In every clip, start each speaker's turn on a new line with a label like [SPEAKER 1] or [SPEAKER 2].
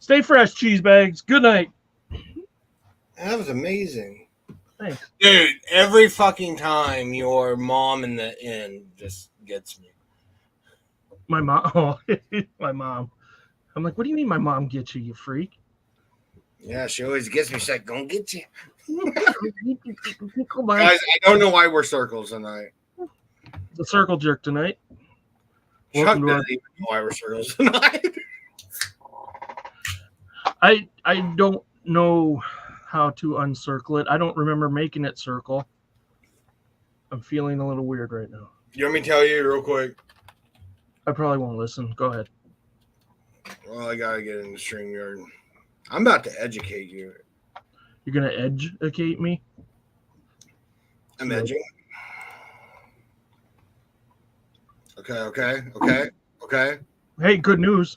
[SPEAKER 1] Stay fresh, cheese bags. Good night.
[SPEAKER 2] That was amazing.
[SPEAKER 1] Thanks.
[SPEAKER 2] Dude, every fucking time your mom in the end just gets me.
[SPEAKER 1] My mom. Oh, my mom. I'm like, what do you mean my mom gets you, you freak?
[SPEAKER 2] Yeah, she always gets me. She's like, gonna get you.
[SPEAKER 1] Come on.
[SPEAKER 2] Guys, I don't know why we're circles tonight.
[SPEAKER 1] The circle jerk tonight.
[SPEAKER 2] Chuck
[SPEAKER 1] Welcome to
[SPEAKER 2] doesn't even know why we're circles tonight.
[SPEAKER 1] I don't know how to uncircle it. I don't remember making it circle. I'm feeling a little weird right now.
[SPEAKER 2] You want me to tell you real quick?
[SPEAKER 1] I probably won't listen. Go ahead.
[SPEAKER 2] Well, I gotta get in the StreamYard. I'm about to educate you.
[SPEAKER 1] You're gonna educate me?
[SPEAKER 2] I'm edging. Okay.
[SPEAKER 1] Hey, good news.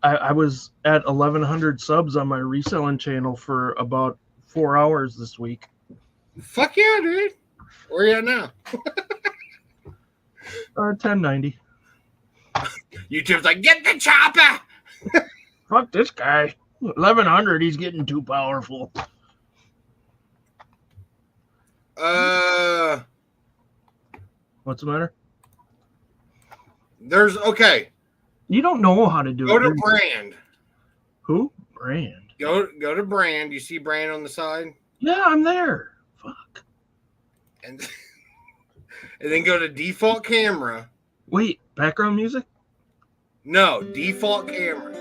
[SPEAKER 1] I was at 1,100 subs on my reselling channel for about 4 hours this week.
[SPEAKER 2] Fuck yeah, dude. Where you at now?
[SPEAKER 1] 1090.
[SPEAKER 2] YouTube's like, get the chopper.
[SPEAKER 1] Fuck this guy. 1,100, he's getting too powerful. What's the matter?
[SPEAKER 2] There's okay.
[SPEAKER 1] You don't know how to do
[SPEAKER 2] Go
[SPEAKER 1] it.
[SPEAKER 2] to brand.
[SPEAKER 1] Who? Brand.
[SPEAKER 2] Go to brand. You see brand on the side?
[SPEAKER 1] Yeah, I'm there. Fuck.
[SPEAKER 2] And then go to default camera.
[SPEAKER 1] Wait, background music?
[SPEAKER 2] No, default camera.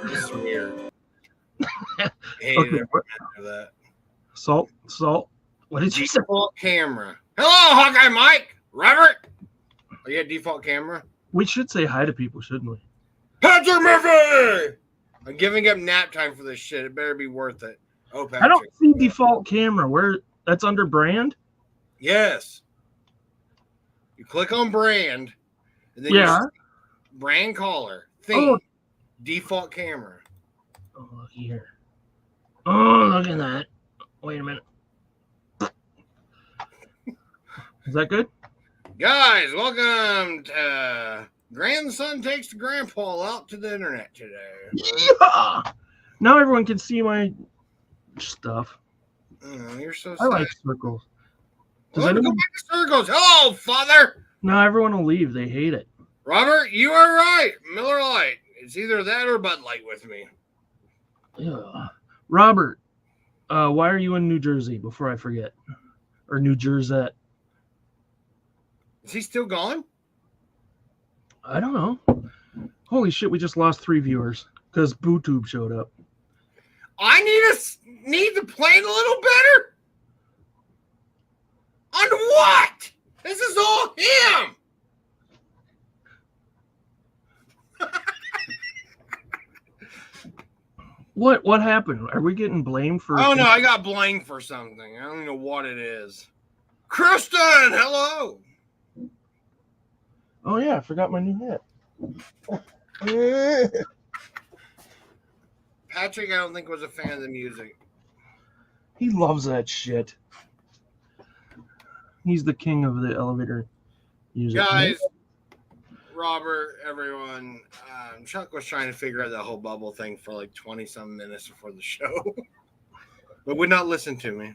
[SPEAKER 2] This is weird.
[SPEAKER 1] Okay,
[SPEAKER 2] That.
[SPEAKER 1] Salt. What did you say?
[SPEAKER 2] Default camera. Hello, Hawkeye Mike. Robert. Oh, yeah, default camera.
[SPEAKER 1] We should say hi to people, shouldn't we?
[SPEAKER 2] Patrick Murphy. I'm giving up nap time for this shit. It better be worth it. Oh, Patrick.
[SPEAKER 1] I don't see default camera. Where that's under brand?
[SPEAKER 2] Yes. You click on brand, and then
[SPEAKER 1] Yeah.
[SPEAKER 2] brand caller theme, default camera.
[SPEAKER 1] Oh, here. Oh, look at that. Wait a minute. Is that good?
[SPEAKER 2] Guys, welcome to Grandson Takes the Grandpa Out to the Internet today.
[SPEAKER 1] Yeah. Now everyone can see my stuff.
[SPEAKER 2] Oh, you're so
[SPEAKER 1] I
[SPEAKER 2] sad.
[SPEAKER 1] like circles. Does
[SPEAKER 2] Well,
[SPEAKER 1] anyone?
[SPEAKER 2] go back to circles. Hello, father.
[SPEAKER 1] No, everyone will leave. They hate it.
[SPEAKER 2] Robert, you are right. Miller Lite. It's either that or Bud Light with me.
[SPEAKER 1] Yeah. Robert, why are you in New Jersey? Before I forget, or New Jersey?
[SPEAKER 2] Is he still gone?
[SPEAKER 1] I don't know. Holy shit! We just lost 3 viewers because BooTube showed up.
[SPEAKER 2] I need to plan a little better. On what? This is all him.
[SPEAKER 1] What happened? Are we getting blamed for?
[SPEAKER 2] Oh no, I got blamed for something. I don't even know what it is. Kristen, hello.
[SPEAKER 1] Oh yeah, I forgot my new hat.
[SPEAKER 2] Patrick, I don't think was a fan of the music.
[SPEAKER 1] He loves that shit. He's the king of the elevator music.
[SPEAKER 2] Guys, Robert, everyone, Chuck was trying to figure out that whole bubble thing for like 20-some minutes before the show, but would not listen to me.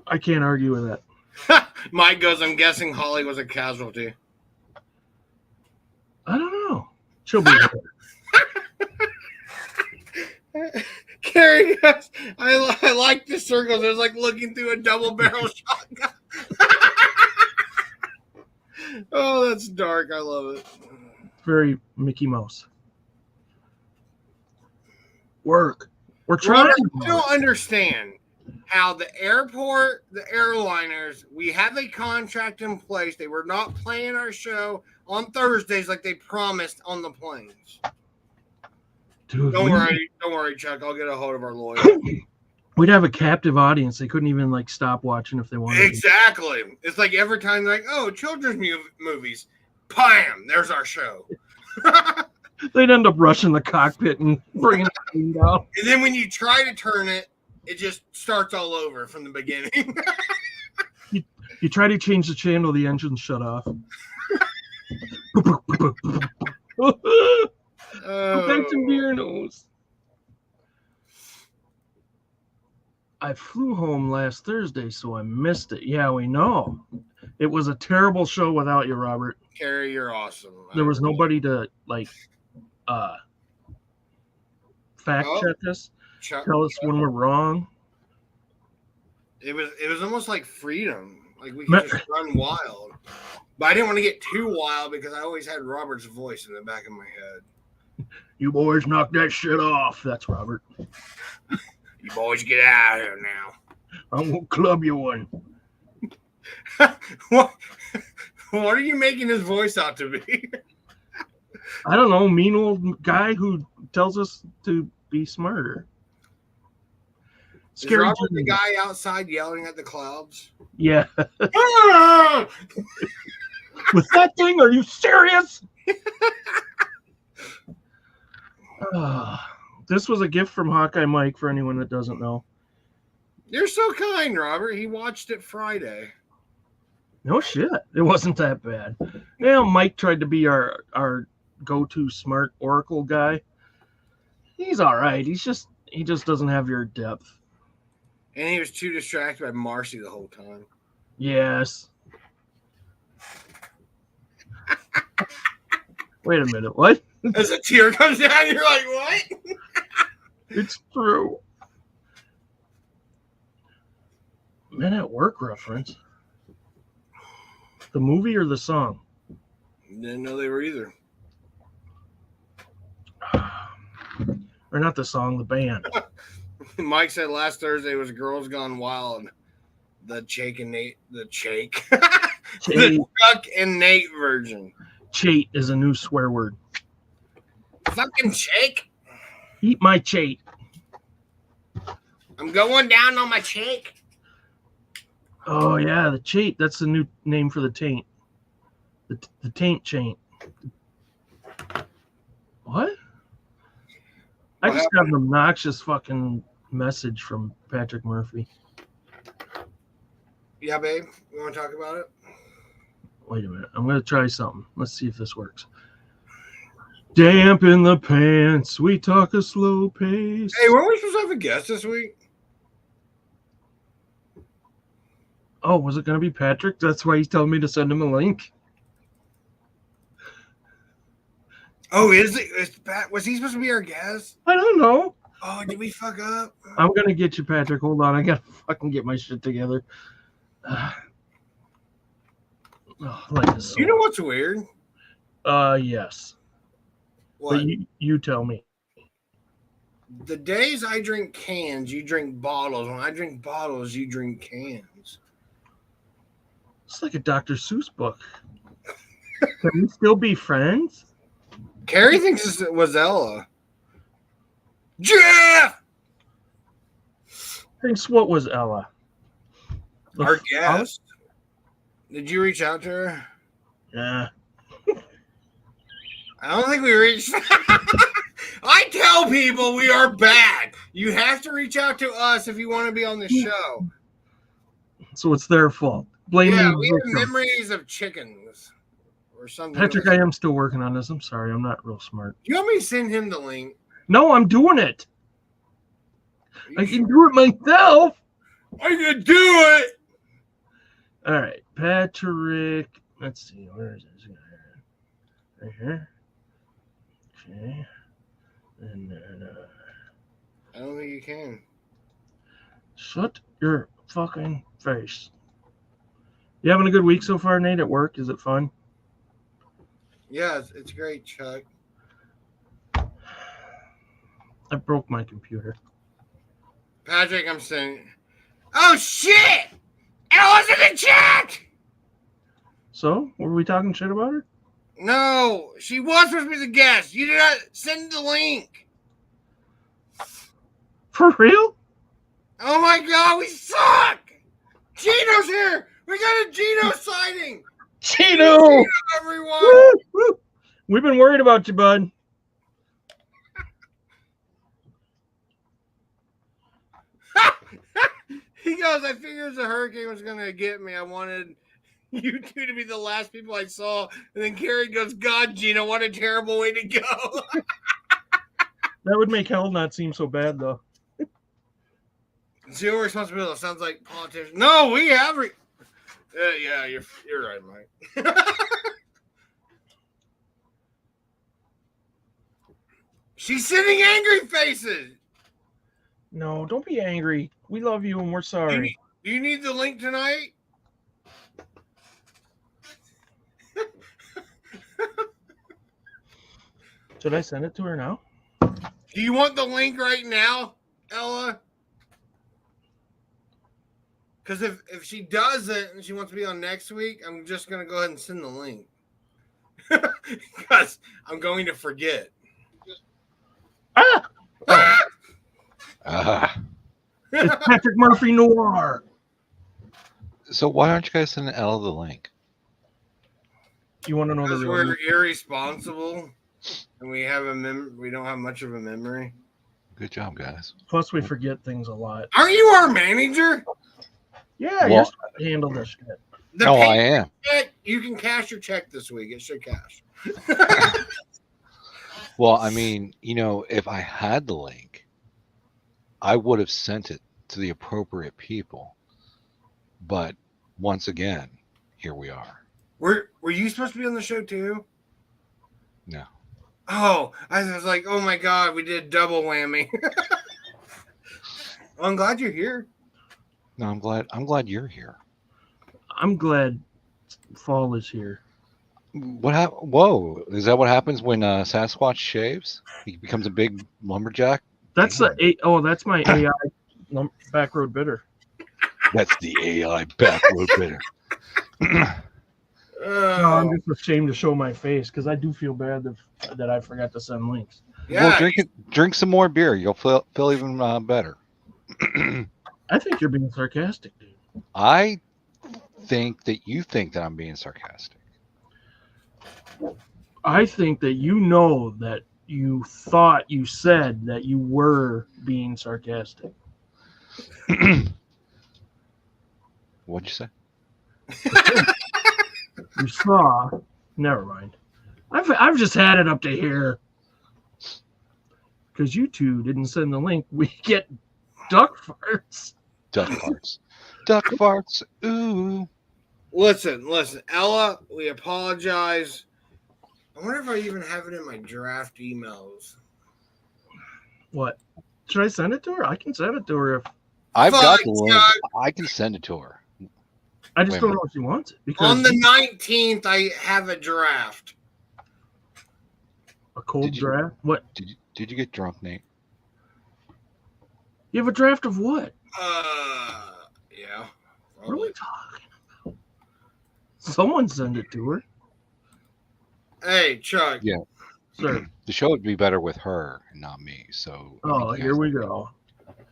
[SPEAKER 1] I can't argue with that.
[SPEAKER 2] Mike goes, I'm guessing Holly was a casualty.
[SPEAKER 1] I don't know. She'll be there.
[SPEAKER 2] Carrie goes, I like the circles. It's like looking through a double barrel shotgun. Oh, that's dark. I love it.
[SPEAKER 1] Very Mickey Mouse. Work. We're trying.
[SPEAKER 2] I don't understand how the airport, the airliners, we have a contract in place. They were not playing our show on Thursdays like they promised on the planes.
[SPEAKER 1] Dude,
[SPEAKER 2] Don't worry, Chuck. I'll get a hold of our lawyer.
[SPEAKER 1] We'd have a captive audience. They couldn't even like stop watching if they wanted.
[SPEAKER 2] Exactly. It's like every time they're like, oh, children's movies. Bam! There's our show.
[SPEAKER 1] They'd end up rushing the cockpit and bringing it down.
[SPEAKER 2] And then when you try to turn it, it just starts all over from the beginning.
[SPEAKER 1] You try to change the channel, the engine shut off. Go back to Beirdos. I flew home last Thursday, so I missed it. Yeah, we know. It was a terrible show without you, Robert.
[SPEAKER 2] Carrie, you're awesome.
[SPEAKER 1] There was nobody to fact check us, tell us when we're wrong.
[SPEAKER 2] It was almost like freedom. Like we could just run wild. But I didn't want to get too wild because I always had Robert's voice in the back of my head.
[SPEAKER 1] You boys knock that shit off. That's Robert.
[SPEAKER 2] You boys get out of here now.
[SPEAKER 1] I won't club you one.
[SPEAKER 2] What are you making his voice out to be?
[SPEAKER 1] I don't know. Mean old guy who tells us to be smarter.
[SPEAKER 2] Scary. Is Robert the guy outside yelling at the clouds?
[SPEAKER 1] Yeah. With that thing? Are you serious? This was a gift from Hawkeye Mike for anyone that doesn't know.
[SPEAKER 2] You're so kind, Robert. He watched it Friday.
[SPEAKER 1] No shit. It wasn't that bad. Yeah, Mike tried to be our go-to smart Oracle guy. He's all right. He just doesn't have your depth.
[SPEAKER 2] And he was too distracted by Marcy the whole time.
[SPEAKER 1] Yes. Wait a minute. What?
[SPEAKER 2] As a tear comes down, you're like, what?
[SPEAKER 1] It's true. Men at Work reference. The movie or the song?
[SPEAKER 2] Didn't know they were either.
[SPEAKER 1] Or not the song, the band.
[SPEAKER 2] Mike said last Thursday was Girls Gone Wild. The Chake and Nate, the Chuck and Nate version.
[SPEAKER 1] Chate is a new swear word.
[SPEAKER 2] Fucking Chake.
[SPEAKER 1] Eat my chate.
[SPEAKER 2] I'm going down on my Chake.
[SPEAKER 1] Oh yeah, the chate. That's the new name for the taint. The taint chain. What? I just got an obnoxious fucking message from Patrick Murphy.
[SPEAKER 2] Yeah, babe. You want to talk about it?
[SPEAKER 1] Wait a minute. I'm going to try something. Let's see if this works. Damp in the pants. We talk a slow pace.
[SPEAKER 2] Hey, weren't we supposed to have a guest this week?
[SPEAKER 1] Oh, was it going to be Patrick? That's why he's telling me to send him a link.
[SPEAKER 2] Oh, is it? Was he supposed to be our guest?
[SPEAKER 1] I don't know.
[SPEAKER 2] Oh, did we fuck up?
[SPEAKER 1] I'm going to get you, Patrick. Hold on. I got to fucking get my shit together.
[SPEAKER 2] You know what's weird?
[SPEAKER 1] Yes.
[SPEAKER 2] What?
[SPEAKER 1] But you tell me.
[SPEAKER 2] The days I drink cans, you drink bottles. When I drink bottles, you drink cans.
[SPEAKER 1] It's like a Dr. Seuss book. Can we still be friends?
[SPEAKER 2] Carrie thinks it was Ella. Jeff!
[SPEAKER 1] Thinks what was Ella?
[SPEAKER 2] Our guest. Did you reach out to her?
[SPEAKER 1] Yeah.
[SPEAKER 2] I don't think we reached. I tell people we are bad. You have to reach out to us if you want to be on the show.
[SPEAKER 1] So it's their fault. Blame me.
[SPEAKER 2] We have memories of chickens or something.
[SPEAKER 1] Patrick, I am still working on this. I'm sorry. I'm not real smart.
[SPEAKER 2] You want me to send him the link?
[SPEAKER 1] No, I'm doing it. I can do it myself.
[SPEAKER 2] I can do it.
[SPEAKER 1] All right, Patrick. Let's see. Where is this guy? Right here. Okay. And then.
[SPEAKER 2] I don't think you can.
[SPEAKER 1] Shut your fucking face. You having a good week so far, Nate, at work? Is it fun?
[SPEAKER 2] Yeah, it's great, Chuck.
[SPEAKER 1] I broke my computer.
[SPEAKER 2] Patrick, I'm saying. Oh, shit! Ella's in the chat!
[SPEAKER 1] So, were we talking shit about her?
[SPEAKER 2] No, she was supposed to be the guest. You did not send the link.
[SPEAKER 1] For real?
[SPEAKER 2] Oh my god, we suck! Gino's here! We got a Gino sighting!
[SPEAKER 1] Gino!
[SPEAKER 2] Everyone!
[SPEAKER 1] Woo, woo. We've been worried about you, bud.
[SPEAKER 2] He goes, I figured the hurricane was going to get me. I wanted you two to be the last people I saw. And then Carrie goes, God, Gina, what a terrible way to go.
[SPEAKER 1] That would make hell not seem so bad, though.
[SPEAKER 2] Zero responsibility. Sounds like politicians. No, we have. Yeah, you're right, Mike. She's sending angry faces.
[SPEAKER 1] No, don't be angry. We love you and we're sorry.
[SPEAKER 2] Do you need the link tonight?
[SPEAKER 1] Should I send it to her now?
[SPEAKER 2] Do you want the link right now, Ella? Because if she doesn't and she wants to be on next week, I'm just going to go ahead and send the link. Because I'm going to forget.
[SPEAKER 1] Ah!
[SPEAKER 3] Oh.
[SPEAKER 1] It's Patrick Murphy Noir.
[SPEAKER 3] So why aren't you guys sending Ella the link?
[SPEAKER 1] You want to know the
[SPEAKER 2] Because
[SPEAKER 1] real
[SPEAKER 2] we're
[SPEAKER 1] reason?
[SPEAKER 2] irresponsible and we have we don't have much of a memory.
[SPEAKER 3] Good job, guys.
[SPEAKER 1] Plus, we forget things a lot.
[SPEAKER 2] Aren't you our manager?
[SPEAKER 1] Yeah,
[SPEAKER 3] Well-
[SPEAKER 1] you're supposed to handle this shit.
[SPEAKER 2] The
[SPEAKER 3] I
[SPEAKER 2] pay
[SPEAKER 3] am.
[SPEAKER 2] check, you can cash your check this week. It should cash.
[SPEAKER 3] Well, I mean, if I had the link, I would have sent it to the appropriate people. But once again, here we are.
[SPEAKER 2] Were you supposed to be on the show too?
[SPEAKER 3] No.
[SPEAKER 2] Oh, I was like, oh my God, we did double whammy. I'm glad you're here.
[SPEAKER 3] No, I'm glad you're here.
[SPEAKER 1] I'm glad fall is here.
[SPEAKER 3] What happened? Whoa, is that what happens when Sasquatch shaves? He becomes a big lumberjack?
[SPEAKER 1] That's that's my AI backroad bitter.
[SPEAKER 3] That's the AI backroad bitter.
[SPEAKER 1] No, I'm just ashamed to show my face because I do feel bad that I forgot to send links.
[SPEAKER 2] Yeah.
[SPEAKER 3] Well, drink some more beer. You'll feel even better.
[SPEAKER 1] I think you're being sarcastic, dude.
[SPEAKER 3] I think that you think that I'm being sarcastic.
[SPEAKER 1] I think that you know that you thought you said that you were being sarcastic.
[SPEAKER 3] What'd you say?
[SPEAKER 1] You saw. Never mind. I've just had it up to here. Because you two didn't send the link. We get duck farts.
[SPEAKER 3] Duck farts. Duck farts. Ooh.
[SPEAKER 2] Listen, Ella, we apologize. I wonder if I even have it in my draft emails.
[SPEAKER 1] What? Should I send it to her? I can send it to her if
[SPEAKER 3] I've got
[SPEAKER 2] Fuck,
[SPEAKER 3] the link.
[SPEAKER 2] Chuck.
[SPEAKER 3] I can send it to her.
[SPEAKER 1] I just
[SPEAKER 3] Wait a
[SPEAKER 1] don't
[SPEAKER 3] minute.
[SPEAKER 1] know if she wants it. Because
[SPEAKER 2] On the 19th, I have a draft.
[SPEAKER 1] a cold
[SPEAKER 3] Did you-
[SPEAKER 1] draft? What?
[SPEAKER 3] Did you get drunk, Nate?
[SPEAKER 1] You have a draft of what?
[SPEAKER 2] Yeah.
[SPEAKER 1] What are we talking about? Someone send it to her.
[SPEAKER 2] Hey, Chuck.
[SPEAKER 3] Yeah.
[SPEAKER 1] Sir.
[SPEAKER 3] The show would be better with her and not me. So.
[SPEAKER 1] Oh, here we go.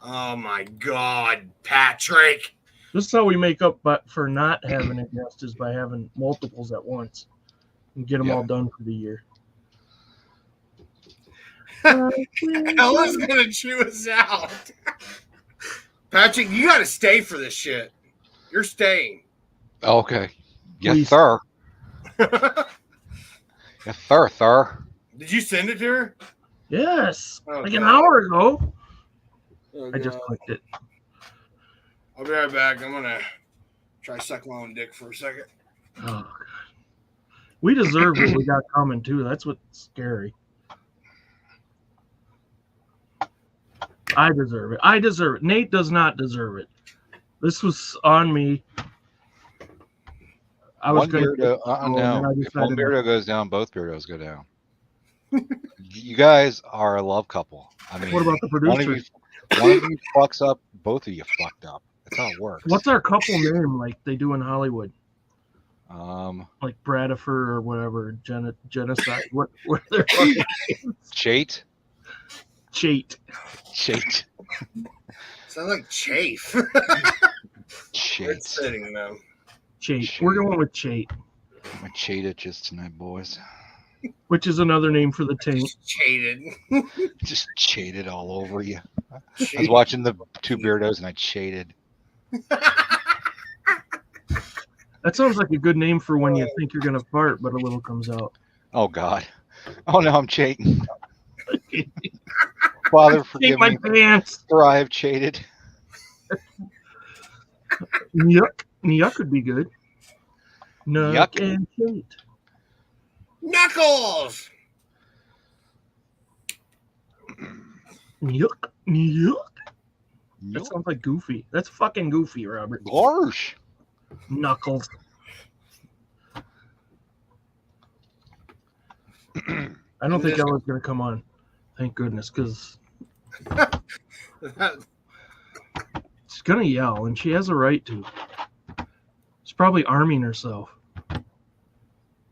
[SPEAKER 2] Oh my God, Patrick.
[SPEAKER 1] This is how we make up for not having a guest is by having multiples at once and get them
[SPEAKER 3] Yeah.
[SPEAKER 1] all done for the year.
[SPEAKER 2] Ella's gonna chew us out. Patrick, you gotta stay for this shit. You're staying.
[SPEAKER 3] Okay. Yes,
[SPEAKER 1] Please.
[SPEAKER 3] sir. Yes, sir.
[SPEAKER 2] Did you send it to her?
[SPEAKER 1] Yes,
[SPEAKER 2] Oh,
[SPEAKER 1] like an
[SPEAKER 2] God.
[SPEAKER 1] hour ago.
[SPEAKER 2] Oh,
[SPEAKER 1] I just
[SPEAKER 2] God.
[SPEAKER 1] clicked it.
[SPEAKER 2] I'll be right back. I'm gonna try suck my own dick for a second.
[SPEAKER 1] Oh, God. We deserve what we got coming too. That's what's scary. I deserve it. I deserve it. Nate does not deserve it. This was on me. I was
[SPEAKER 3] One
[SPEAKER 1] going
[SPEAKER 3] Beardo.
[SPEAKER 1] and then
[SPEAKER 3] No.
[SPEAKER 1] I
[SPEAKER 3] If one
[SPEAKER 1] decided
[SPEAKER 3] Beardo goes down, both Beardos go down. You guys are a love couple. I mean,
[SPEAKER 1] What about the
[SPEAKER 3] one of
[SPEAKER 1] producer?
[SPEAKER 3] you fucks up, both of you fucked up. That's how it works.
[SPEAKER 1] What's our couple name like they do in Hollywood? Like Bradford or whatever, genocide. What are their fucking
[SPEAKER 3] Chate?
[SPEAKER 1] Chate.
[SPEAKER 3] Chate.
[SPEAKER 2] Sounds like chafe.
[SPEAKER 3] Chate.
[SPEAKER 2] It's fitting though.
[SPEAKER 1] Chate. We're going with Chate,
[SPEAKER 3] I'm a chate itches tonight, boys.
[SPEAKER 1] which is another name for the taint.
[SPEAKER 2] Chated.
[SPEAKER 3] Just chated all over you. I was watching the two Beirdos and I shaded.
[SPEAKER 1] That sounds like a good name for when you think you're gonna fart, but a little comes out.
[SPEAKER 3] Oh God. Oh no, I'm cheating. Father, forgive
[SPEAKER 1] my
[SPEAKER 3] me
[SPEAKER 1] pants.
[SPEAKER 3] for I have cheated.
[SPEAKER 1] Yuck could be good. Nuck
[SPEAKER 3] Yuck.
[SPEAKER 1] and cheat.
[SPEAKER 2] Knuckles.
[SPEAKER 1] Yuck. That sounds like Goofy. That's fucking Goofy, Robert.
[SPEAKER 3] Gosh.
[SPEAKER 1] Knuckles. I don't think Ella's gonna come on. Thank goodness, because she's gonna yell, and she has a right to. She's probably arming herself.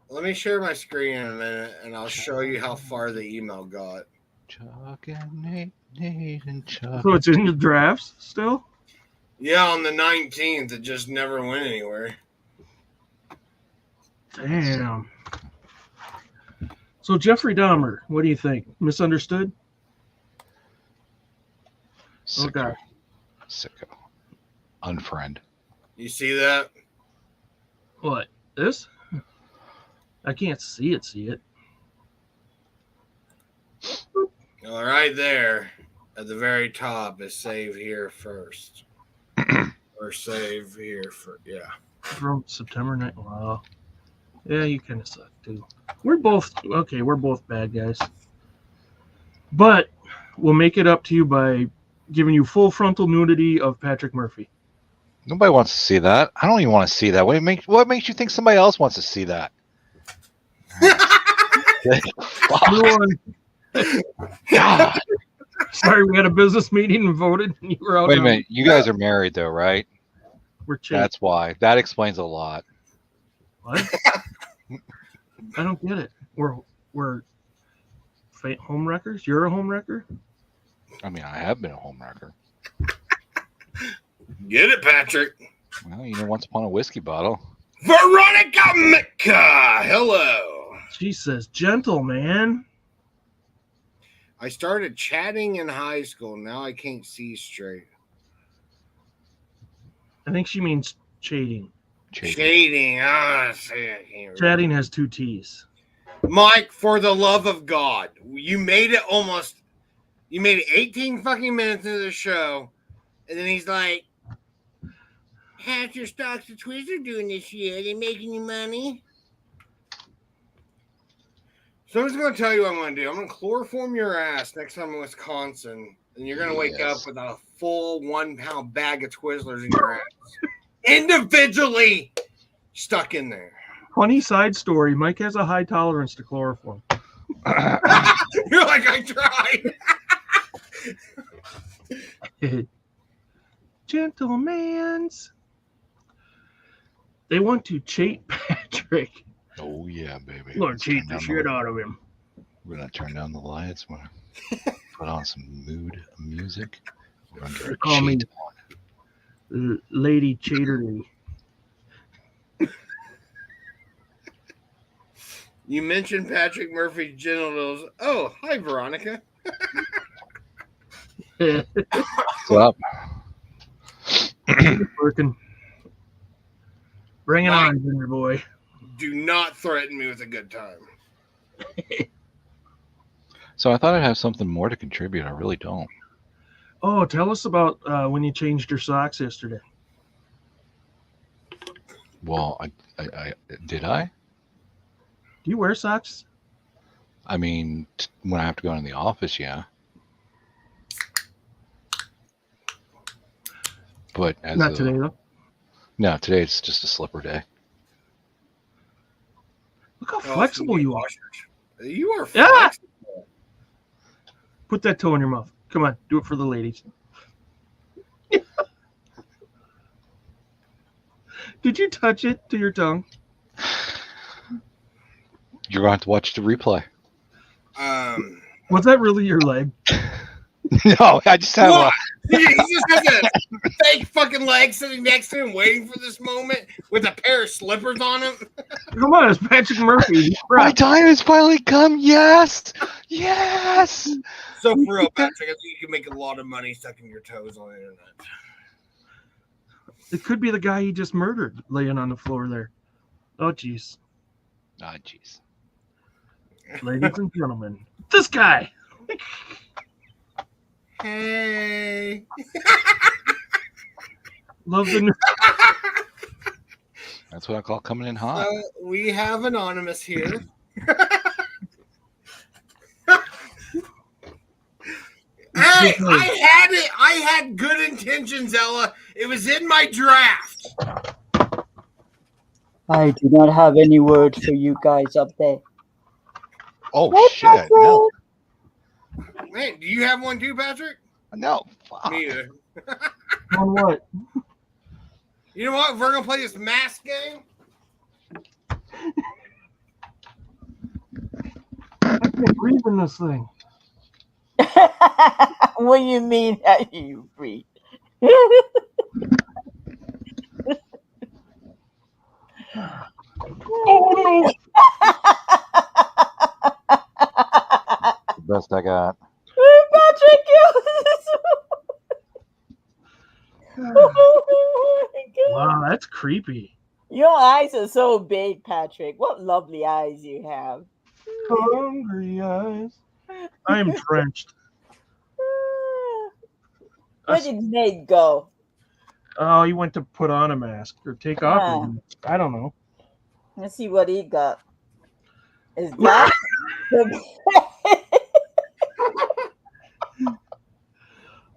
[SPEAKER 2] Let me share my screen in a minute, and I'll show you how far the email got.
[SPEAKER 3] Chuck and Nate and Chuck.
[SPEAKER 1] So it's in the drafts still?
[SPEAKER 2] Yeah, on the 19th, it just never went anywhere.
[SPEAKER 1] Damn. So Jeffrey Dahmer, what do you think? Misunderstood?
[SPEAKER 3] Sicko.
[SPEAKER 1] Okay.
[SPEAKER 3] Sicko. Unfriend.
[SPEAKER 2] You see that?
[SPEAKER 1] What? This? I can't see it.
[SPEAKER 2] Well, right there at the very top is save here first. Or save here for, yeah.
[SPEAKER 1] From September 9th. Wow. Yeah, you kind of suck, too. We're both bad guys. But we'll make it up to you by giving you full frontal nudity of Patrick Murphy.
[SPEAKER 3] Nobody wants to see that. I don't even want to see that. What makes you think somebody else wants to see that? God.
[SPEAKER 1] Sorry, we had a business meeting and voted, and you were out.
[SPEAKER 3] Wait a minute. You guys are married, though, right?
[SPEAKER 1] We're chasing.
[SPEAKER 3] That's why. That explains a lot.
[SPEAKER 1] What? I don't get it. We're home wreckers? You're a home wrecker?
[SPEAKER 3] I mean, I have been a home wrecker.
[SPEAKER 2] Get it, Patrick.
[SPEAKER 3] Well, once upon a whiskey bottle.
[SPEAKER 2] Veronica Mika, hello.
[SPEAKER 1] She says, gentle, man.
[SPEAKER 2] I started chatting in high school. Now I can't see straight.
[SPEAKER 1] I think she means shading.
[SPEAKER 2] Shading. I can't read.
[SPEAKER 1] Chatting has two T's.
[SPEAKER 2] Mike, for the love of God, you made it 18 fucking minutes into the show, and then he's like, how's your stocks and Twizzlers doing this year? Are they making you money? So I'm just going to tell you what I'm going to do. I'm going to chloroform your ass next time in Wisconsin, and you're going to wake up with a full 1 pound bag of Twizzlers in your ass. Individually stuck in there.
[SPEAKER 1] Funny side story. Mike has a high tolerance to chloroform.
[SPEAKER 2] You're like, I tried.
[SPEAKER 1] Gentlemans. They want to cheat Patrick.
[SPEAKER 3] Oh, yeah, baby.
[SPEAKER 1] We're going to cheat the shit out of him.
[SPEAKER 3] We're going to turn down the lights. We're going to put on some mood music. We're going to
[SPEAKER 1] call me Lady Cheaterly.
[SPEAKER 2] You mentioned Patrick Murphy's genitals. Oh, hi, Veronica.
[SPEAKER 3] What's up?
[SPEAKER 1] Working. Bring it on, Ginger Boy.
[SPEAKER 2] Do not threaten me with a good time.
[SPEAKER 3] So I thought I'd have something more to contribute. I really don't.
[SPEAKER 1] Oh, tell us about when you changed your socks yesterday.
[SPEAKER 3] Well, I did I?
[SPEAKER 1] Do you wear socks?
[SPEAKER 3] I mean, when I have to go in the office, yeah. But
[SPEAKER 1] not today, though.
[SPEAKER 3] No, today it's just a slipper day.
[SPEAKER 1] Look how flexible you are.
[SPEAKER 2] You are flexible.
[SPEAKER 1] Put that toe in your mouth. Come on, do it for the ladies. Did you touch it to your tongue?
[SPEAKER 3] You're going to have to watch the replay.
[SPEAKER 1] Was that really your leg?
[SPEAKER 3] No, I just have a...
[SPEAKER 2] He just has a fake fucking leg sitting next to him waiting for this moment with a pair of slippers on him.
[SPEAKER 1] Come on, it's Patrick Murphy.
[SPEAKER 3] My time has finally come. Yes. Yes.
[SPEAKER 2] So for real, Patrick, I think you can make a lot of money sucking your toes on the internet.
[SPEAKER 1] It could be the guy he just murdered laying on the floor there. Oh, jeez.
[SPEAKER 3] Ah, jeez.
[SPEAKER 1] Ladies and gentlemen, this guy.
[SPEAKER 2] Hey.
[SPEAKER 1] Love the new.
[SPEAKER 3] That's what I call coming in hot.
[SPEAKER 2] So we have Anonymous here. Hey, I had it. I had good intentions, Ella. It was in my draft.
[SPEAKER 4] I do not have any words for you guys up there.
[SPEAKER 3] Oh, shit. No.
[SPEAKER 2] Man, do you have one too, Patrick?
[SPEAKER 3] No. Fuck.
[SPEAKER 2] Me either.
[SPEAKER 1] On what?
[SPEAKER 2] You know what? We're gonna play this mask game.
[SPEAKER 1] I can't breathe in this thing.
[SPEAKER 4] What do you mean that you breathe?
[SPEAKER 1] Oh no!
[SPEAKER 3] The best I got.
[SPEAKER 4] Patrick,
[SPEAKER 1] Wow, that's creepy.
[SPEAKER 4] your eyes are so big, Patrick. What lovely eyes you have.
[SPEAKER 1] Hungry eyes. I am drenched.
[SPEAKER 4] Where did Nate go?
[SPEAKER 1] Oh, he went to put on a mask or take off.
[SPEAKER 4] Ah.
[SPEAKER 1] a mask. I don't know.
[SPEAKER 4] Let's see what he got. Is that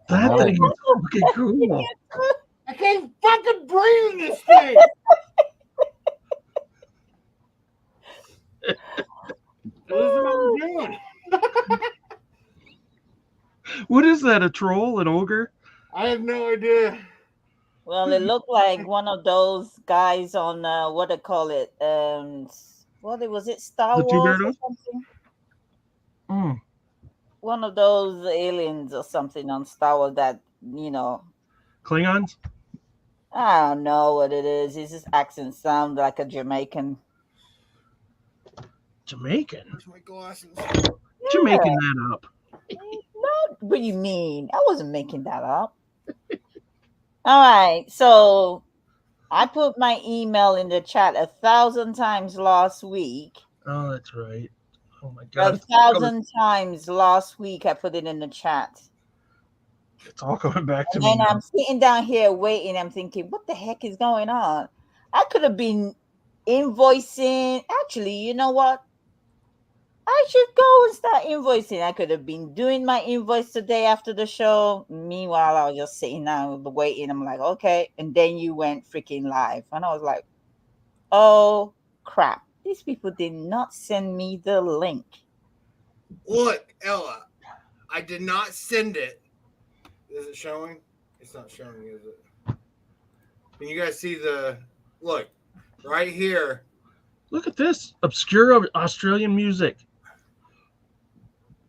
[SPEAKER 1] That
[SPEAKER 3] Oh.
[SPEAKER 1] thing is fucking cool.
[SPEAKER 2] I can't fucking breathe in this thing. This is what we're doing.
[SPEAKER 1] What is that? A troll? An ogre?
[SPEAKER 2] I have no idea.
[SPEAKER 4] Well, it looked like one of those guys on what they call it. What was it? Star
[SPEAKER 1] The two
[SPEAKER 4] Wars or
[SPEAKER 1] Beirdos?
[SPEAKER 4] something?
[SPEAKER 1] Mm.
[SPEAKER 4] One of those aliens or something on Star Wars that, you know,
[SPEAKER 1] Klingons?
[SPEAKER 4] I don't know what it is. His accent sounds like a Jamaican.
[SPEAKER 1] Jamaican?
[SPEAKER 2] Where's my glasses?
[SPEAKER 1] You making that up?
[SPEAKER 4] No, what do you mean? I wasn't making that up. All right, so I put my email in the chat 1,000 times last week.
[SPEAKER 1] Oh, that's right. Oh my god.
[SPEAKER 4] 1,000 times last week I put it in the chat.
[SPEAKER 1] It's all coming back to
[SPEAKER 4] And
[SPEAKER 1] me.
[SPEAKER 4] then
[SPEAKER 1] now.
[SPEAKER 4] I'm sitting down here waiting. I'm thinking, what the heck is going on? I could have been invoicing. Actually, you know what? I should go and start invoicing. I could have been doing my invoice today after the show. Meanwhile, I was just sitting down waiting. I'm like, okay. And then you went freaking live. And I was like, oh, crap. These people did not send me the link.
[SPEAKER 2] Look, Ella, I did not send it. Is it showing? It's not showing, is it? Can you guys see the look right here?
[SPEAKER 1] Look at this. Obscure Australian music.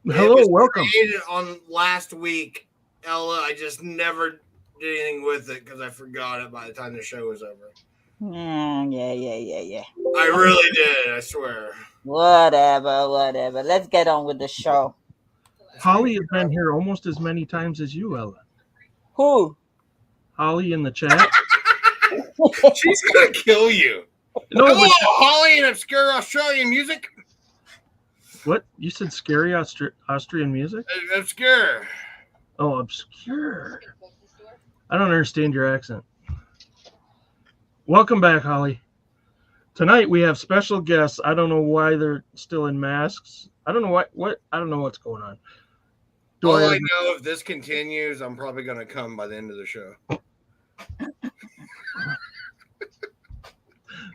[SPEAKER 2] It
[SPEAKER 1] Hello,
[SPEAKER 2] was
[SPEAKER 1] welcome.
[SPEAKER 2] created on last week, Ella. I just never did anything with it because I forgot it by the time the show was over.
[SPEAKER 4] Yeah.
[SPEAKER 2] I really did, I swear.
[SPEAKER 4] Whatever. Let's get on with the show.
[SPEAKER 1] Holly has been here almost as many times as you, Ella.
[SPEAKER 4] Who?
[SPEAKER 1] Holly in the chat.
[SPEAKER 2] She's gonna kill you.
[SPEAKER 1] No,
[SPEAKER 2] Hello,
[SPEAKER 1] but
[SPEAKER 2] Holly and obscure Australian music.
[SPEAKER 1] what? You said scary Austrian music?
[SPEAKER 2] Obscure.
[SPEAKER 1] Oh, obscure. I don't understand your accent. Welcome back, Holly. Tonight we have special guests. I don't know why they're still in masks. I don't know what I don't know what's going on.
[SPEAKER 2] All I know, if this continues, I'm probably gonna come by the end of the show.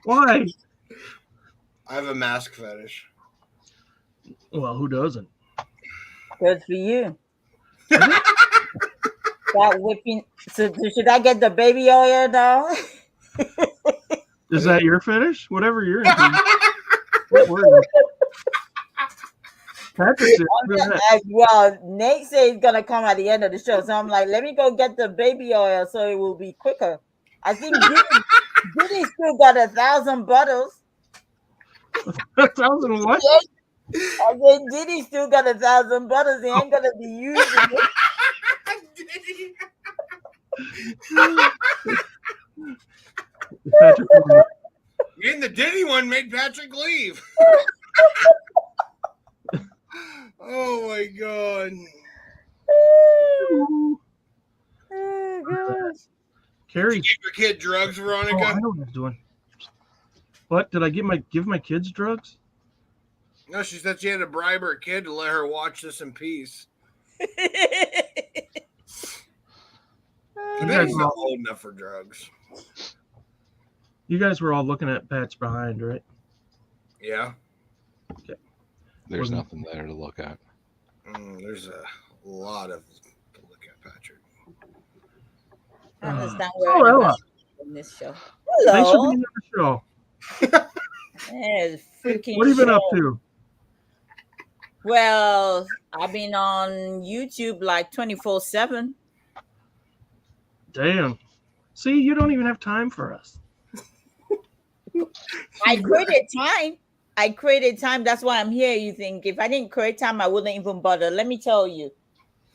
[SPEAKER 1] Why?
[SPEAKER 2] I have a mask fetish.
[SPEAKER 1] Well, who doesn't?
[SPEAKER 4] Good for you. That whipping. So should I get the baby oil now?
[SPEAKER 1] Is that your fetish? Whatever you're into. Don't worry. Patrick's into that.
[SPEAKER 4] Well, Nate said he's gonna come at the end of the show, so I'm like, let me go get the baby oil so it will be quicker. I think Diddy still got 1,000 bottles.
[SPEAKER 1] 1,000 what?
[SPEAKER 4] And then Diddy still got 1,000 butters. He ain't gonna be using it.
[SPEAKER 1] Patrick,
[SPEAKER 2] And the Diddy one made Patrick leave. Oh my god.
[SPEAKER 4] Oh gosh.
[SPEAKER 1] Carrie.
[SPEAKER 2] Did you give your kid drugs,
[SPEAKER 1] Oh,
[SPEAKER 2] Veronica?
[SPEAKER 1] I know what I'm doing. What did I give my kids drugs?
[SPEAKER 2] No, she said she had to bribe her kid to let her watch this in peace. I bet he's not old enough for drugs.
[SPEAKER 1] You guys were all looking at Pat's behind, right?
[SPEAKER 2] Yeah.
[SPEAKER 3] There's nothing there to look at.
[SPEAKER 2] There's a lot of to look at, Patrick.
[SPEAKER 4] I understand
[SPEAKER 1] Oh,
[SPEAKER 4] where
[SPEAKER 1] Ella.
[SPEAKER 4] in this show.
[SPEAKER 1] Thanks for
[SPEAKER 4] Hello.
[SPEAKER 1] being on the show.
[SPEAKER 4] Yeah, freaking
[SPEAKER 1] What have you been up
[SPEAKER 4] show.
[SPEAKER 1] to?
[SPEAKER 4] Well, I've been on YouTube like 24/7.
[SPEAKER 1] Damn. See, you don't even have time for us.
[SPEAKER 4] I created time. That's why I'm here. You think if I didn't create time, I wouldn't even bother. Let me tell you.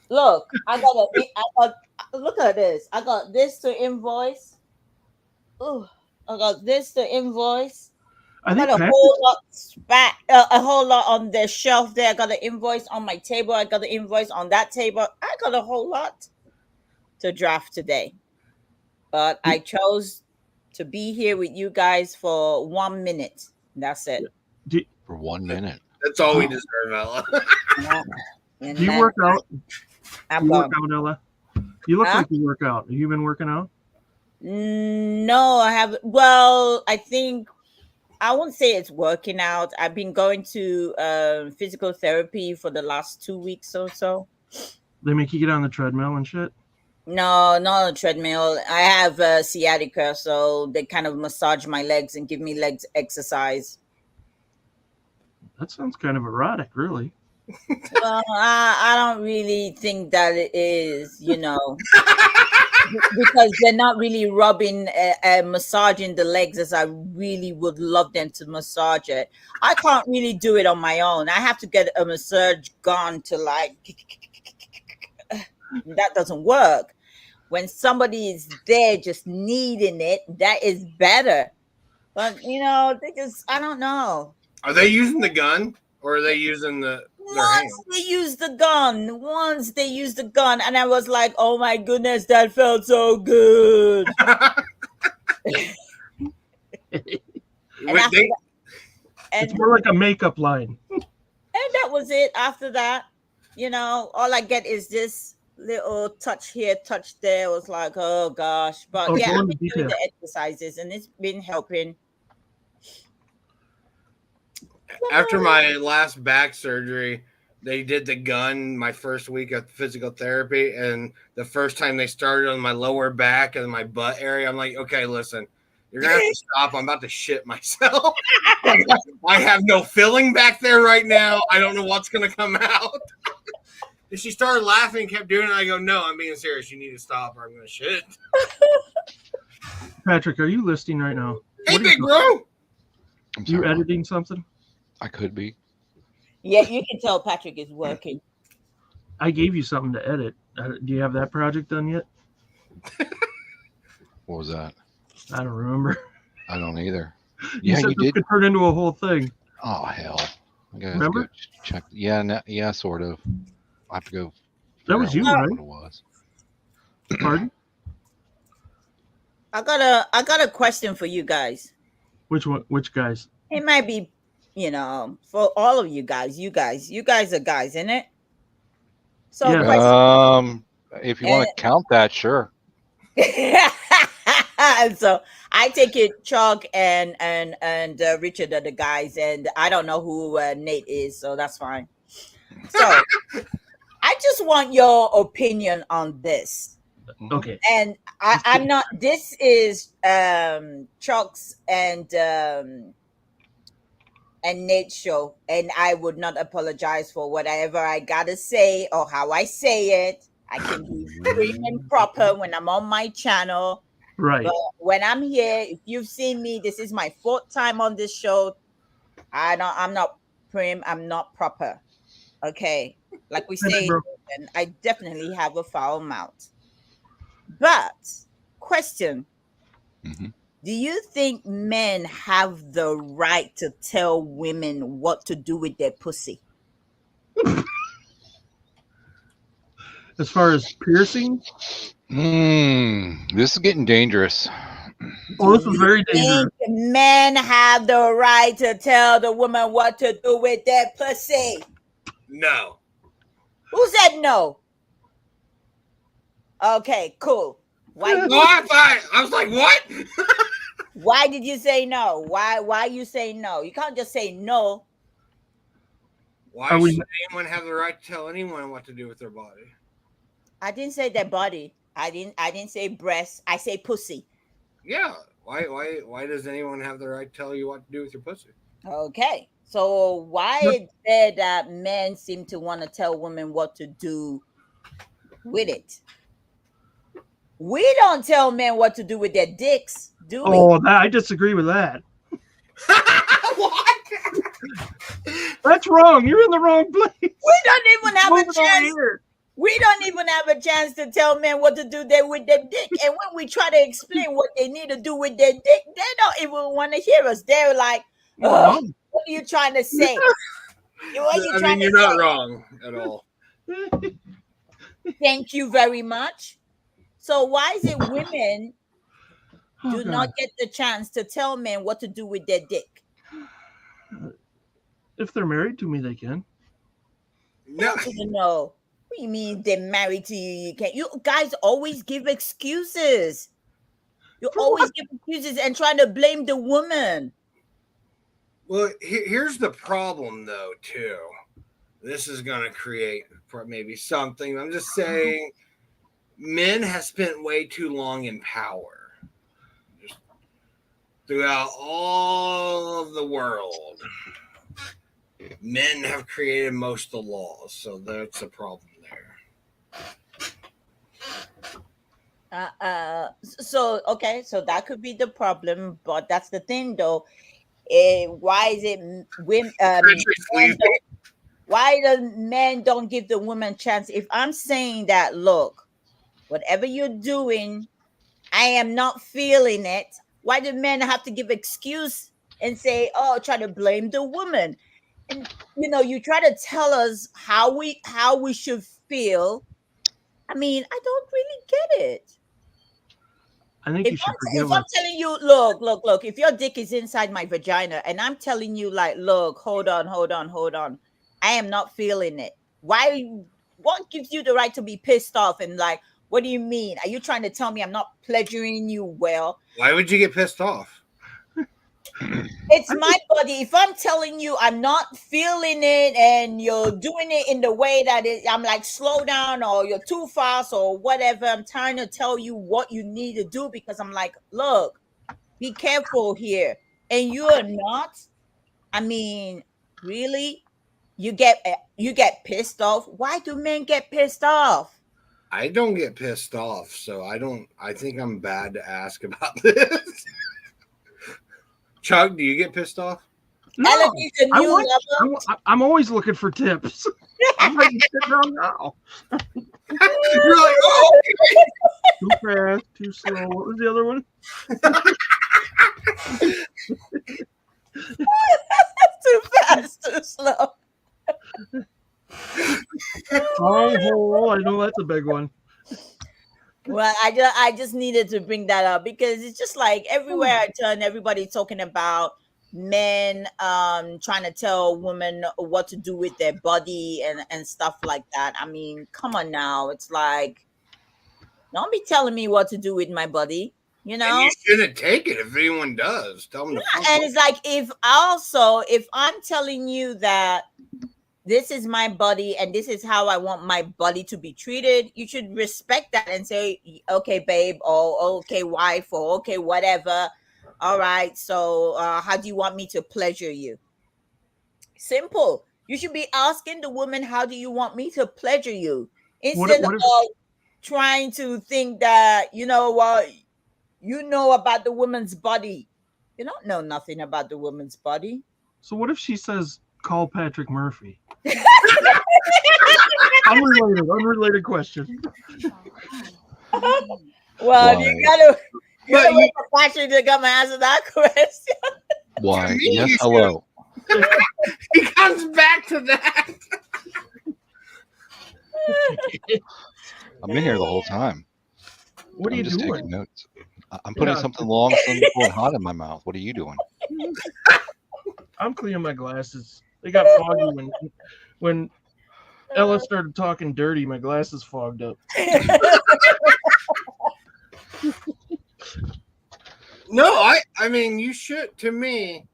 [SPEAKER 4] Look, look at this. I got this to invoice. Oh, I got this to invoice. I
[SPEAKER 1] think
[SPEAKER 4] got a whole lot on the shelf there. I got an invoice on my table. I got an invoice on that table. I got a whole lot to draft today. But I chose to be here with you guys for 1 minute. That's it.
[SPEAKER 3] For 1 minute.
[SPEAKER 2] That's all we deserve, Ella.
[SPEAKER 1] Do you work out?
[SPEAKER 4] I'm
[SPEAKER 1] You work
[SPEAKER 4] gone.
[SPEAKER 1] out, Ella? You look
[SPEAKER 4] Huh?
[SPEAKER 1] like you work out. Have you been working out?
[SPEAKER 4] No, I haven't. Well, I think I won't say it's working out. I've been going to physical therapy for the last 2 weeks or so.
[SPEAKER 1] They make you get on the treadmill and shit?
[SPEAKER 4] No, not a treadmill. I have sciatica, so they kind of massage my legs and give me legs exercise.
[SPEAKER 1] That sounds kind of erotic, really.
[SPEAKER 4] Well, I don't really think that it is, because they're not really rubbing massaging the legs as I really would love them to massage it. I can't really do it on my own. I have to get a massage gun to that doesn't work. When somebody is there just needing it, that is better. But they just, I don't know.
[SPEAKER 2] Are they using the gun or are they using their hand?
[SPEAKER 4] Once they used the gun, and I was like, oh my goodness, that felt so good.
[SPEAKER 1] It's more like a makeup line.
[SPEAKER 4] And that was it. After that, all I get is this little touch here, touch there. It was like, oh gosh. But I've been doing the exercises and it's been helping.
[SPEAKER 2] After my last back surgery, they did the gun my first week of physical therapy, and the first time they started on my lower back and my butt area, I'm like, okay, listen, you're gonna have to stop. I'm about to shit myself. I have no filling back there right now. I don't know what's gonna come out. And she started laughing and kept doing it. I go, no, I'm being serious. You need to stop or I'm gonna shit.
[SPEAKER 1] Patrick, are you listening right now?
[SPEAKER 2] Hey, big bro.
[SPEAKER 1] You editing something?
[SPEAKER 3] I could be.
[SPEAKER 4] Yeah, you can tell Patrick is working.
[SPEAKER 1] I gave you something to edit. Do you have that project done yet?
[SPEAKER 3] What was that?
[SPEAKER 1] I don't remember.
[SPEAKER 3] I don't either.
[SPEAKER 1] You said this could turn into a whole thing.
[SPEAKER 3] Oh, hell. I gotta
[SPEAKER 1] Remember?
[SPEAKER 3] go check. Yeah, sort of. I have to go.
[SPEAKER 1] That was you,
[SPEAKER 3] what
[SPEAKER 1] right?
[SPEAKER 3] it was.
[SPEAKER 1] Pardon?
[SPEAKER 4] I got a question for you guys.
[SPEAKER 1] Which one? Which guys?
[SPEAKER 4] It might be, for all of you guys. You guys are guys, isn't it? So,
[SPEAKER 3] if you want to count that, sure.
[SPEAKER 4] So I take it Chuck and Richard are the guys, and I don't know who Nate is, so that's fine. So I just want your opinion on this.
[SPEAKER 1] Okay.
[SPEAKER 4] And I'm not. This is Chuck's and Nate's show, and I would not apologize for whatever I gotta say or how I say it. I can be prim and proper when I'm on my channel.
[SPEAKER 1] Right.
[SPEAKER 4] But when I'm here, if you've seen me, this is my 4th time on this show. I'm not Prim, I'm not proper. Okay. Like we
[SPEAKER 1] Hey,
[SPEAKER 4] say,
[SPEAKER 1] bro.
[SPEAKER 4] I definitely have a foul mouth. But, question,
[SPEAKER 3] Mhm.
[SPEAKER 4] do you think men have the right to tell women what to do with their pussy?
[SPEAKER 1] As far as piercing,
[SPEAKER 3] This is getting dangerous.
[SPEAKER 1] oh, this is very
[SPEAKER 4] Think
[SPEAKER 1] dangerous.
[SPEAKER 4] men have the right to tell the woman what to do with their pussy?
[SPEAKER 2] No.
[SPEAKER 4] Who said no? Okay, cool. Why?
[SPEAKER 2] I was like, what?
[SPEAKER 4] Why did you say no? Why you say no? You can't just say no.
[SPEAKER 2] Why
[SPEAKER 1] Are we-
[SPEAKER 2] should anyone have the right to tell anyone what to do with their body?
[SPEAKER 4] I didn't say their body. I didn't say breast. I say pussy.
[SPEAKER 2] Yeah. Why does anyone have the right to tell you what to do with your pussy?
[SPEAKER 4] Okay. So why is it that men seem to want to tell women what to do with it? We don't tell men what to do with their dicks, do we?
[SPEAKER 1] Oh, I disagree with that.
[SPEAKER 2] What?
[SPEAKER 1] That's wrong. You're in the wrong place.
[SPEAKER 4] We don't even have a
[SPEAKER 1] Move it over
[SPEAKER 4] chance.
[SPEAKER 1] here.
[SPEAKER 4] We don't even have a chance to tell men what to do with their dick. And when we try to explain what they need to do with their dick, they don't even want to hear us. They're like,
[SPEAKER 1] Well,
[SPEAKER 4] "Ugh, what are you trying to say? What are you
[SPEAKER 2] I
[SPEAKER 4] trying
[SPEAKER 2] mean, you're
[SPEAKER 4] to
[SPEAKER 2] not
[SPEAKER 4] say?"
[SPEAKER 2] wrong at all.
[SPEAKER 4] Thank you very much. So why is it women
[SPEAKER 1] Oh,
[SPEAKER 4] do
[SPEAKER 1] God.
[SPEAKER 4] not get the chance to tell men what to do with their dick?
[SPEAKER 1] If they're married to me, they can.
[SPEAKER 2] No.
[SPEAKER 4] No. What do you mean they're married to you? You can't. You guys always give excuses. You
[SPEAKER 1] For
[SPEAKER 4] always
[SPEAKER 1] what?
[SPEAKER 4] give excuses and trying to blame the woman.
[SPEAKER 2] Well, here's the problem, though, too. This is going to create maybe something. I'm just saying men have spent way too long in power. Just throughout all of the world, men have created most of the laws. So that's a problem there.
[SPEAKER 4] So okay, so that could be the problem, but that's the thing, though. Why is it women? Why the men don't give the woman chance? If I'm saying that, look, whatever you're doing, I am not feeling it. Why do men have to give excuse and say, "Oh, try to blame the woman"? And you try to tell us how we should feel. I mean, I don't really get it.
[SPEAKER 1] I think you should forgive
[SPEAKER 4] If I'm
[SPEAKER 1] us.
[SPEAKER 4] telling you, look, if your dick is inside my vagina and I'm telling you, like, look, hold on, I am not feeling it. What gives you the right to be pissed off and like, what do you mean? Are you trying to tell me I'm not pleasuring you well?
[SPEAKER 2] Why would you get pissed off?
[SPEAKER 4] It's my body. If I'm telling you I'm not feeling it and you're doing it in the way that I'm like, slow down, or you're too fast or whatever, I'm trying to tell you what you need to do because I'm like, look, be careful here. And you're not. I mean, really? You get pissed off. Why do men get pissed off?
[SPEAKER 2] I don't get pissed off, so I think I'm bad to ask about this. Chuck, do you get pissed off?
[SPEAKER 1] No,
[SPEAKER 4] Elody's a new lover.
[SPEAKER 1] I'm always looking for tips. I'm ready to sit down now.
[SPEAKER 2] You're like, oh,
[SPEAKER 1] Too fast, too slow. What was the other one?
[SPEAKER 4] Too fast, too slow.
[SPEAKER 1] Long hole. I know that's a big one.
[SPEAKER 4] Well, I just needed to bring that up because it's just like everywhere I turn, everybody's talking about men trying to tell women what to do with their body and stuff like that. I mean, come on now. It's like, don't be telling me what to do with my body, you know?
[SPEAKER 2] and you shouldn't take it if anyone does. Tell them to fuck
[SPEAKER 4] And
[SPEAKER 2] off.
[SPEAKER 4] it's like, if I'm telling you that this is my body and this is how I want my body to be treated, you should respect that and say, okay, babe, or okay, wife, or okay, whatever. All right, so how do you want me to pleasure you? Simple. You should be asking the woman, how do you want me to pleasure you? Instead
[SPEAKER 1] what if-
[SPEAKER 4] of trying to think that, you know about the woman's body. You don't know nothing about the woman's body.
[SPEAKER 1] So what if she says call Patrick Murphy? Unrelated question.
[SPEAKER 4] Well,
[SPEAKER 3] Why?
[SPEAKER 4] you gotta
[SPEAKER 2] But
[SPEAKER 4] wait for Patrick to come and answer that question.
[SPEAKER 3] Why?
[SPEAKER 2] me,
[SPEAKER 3] Yes,
[SPEAKER 2] you
[SPEAKER 3] hello.
[SPEAKER 2] he comes back to that.
[SPEAKER 3] I've been here the whole time.
[SPEAKER 1] What are
[SPEAKER 3] I'm
[SPEAKER 1] you
[SPEAKER 3] just
[SPEAKER 1] doing?
[SPEAKER 3] taking notes. I'm putting
[SPEAKER 1] Yeah.
[SPEAKER 3] something long, simple, and hot in my mouth. What are you doing?
[SPEAKER 1] I'm cleaning my glasses. They got foggy when Ella started talking dirty. My glasses fogged up.
[SPEAKER 2] No, I mean, you should. To me,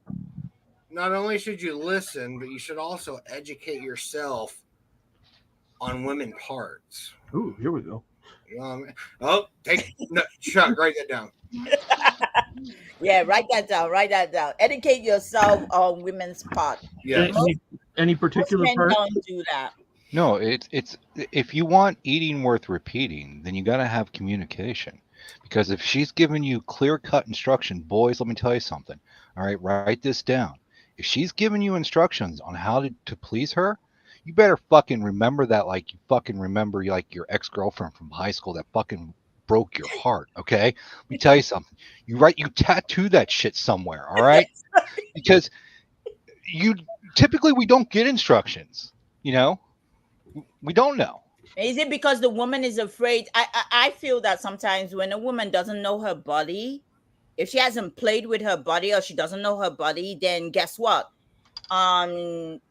[SPEAKER 2] not only should you listen, but you should also educate yourself on women parts.
[SPEAKER 1] Ooh, here we go.
[SPEAKER 2] You know what I mean? Oh, Chuck, write that down.
[SPEAKER 4] Yeah, write that down. Write that down. Educate yourself on women's part.
[SPEAKER 2] Yeah.
[SPEAKER 1] Any
[SPEAKER 4] Most
[SPEAKER 1] particular
[SPEAKER 4] men
[SPEAKER 1] part?
[SPEAKER 4] don't do that.
[SPEAKER 3] No, it's if you want eating worth repeating, then you got to have communication. Because if she's giving you clear-cut instruction, boys, let me tell you something. All right, write this down. If she's giving you instructions on how to please her, you better fucking remember that like you fucking remember like your ex-girlfriend from high school that fucking broke your heart, okay? Let me tell you something. You tattoo that shit somewhere, all right? Because typically we don't get instructions, you know? We don't know.
[SPEAKER 4] Is it because the woman is afraid? I feel that sometimes when a woman doesn't know her body, if she hasn't played with her body or she doesn't know her body, then guess what?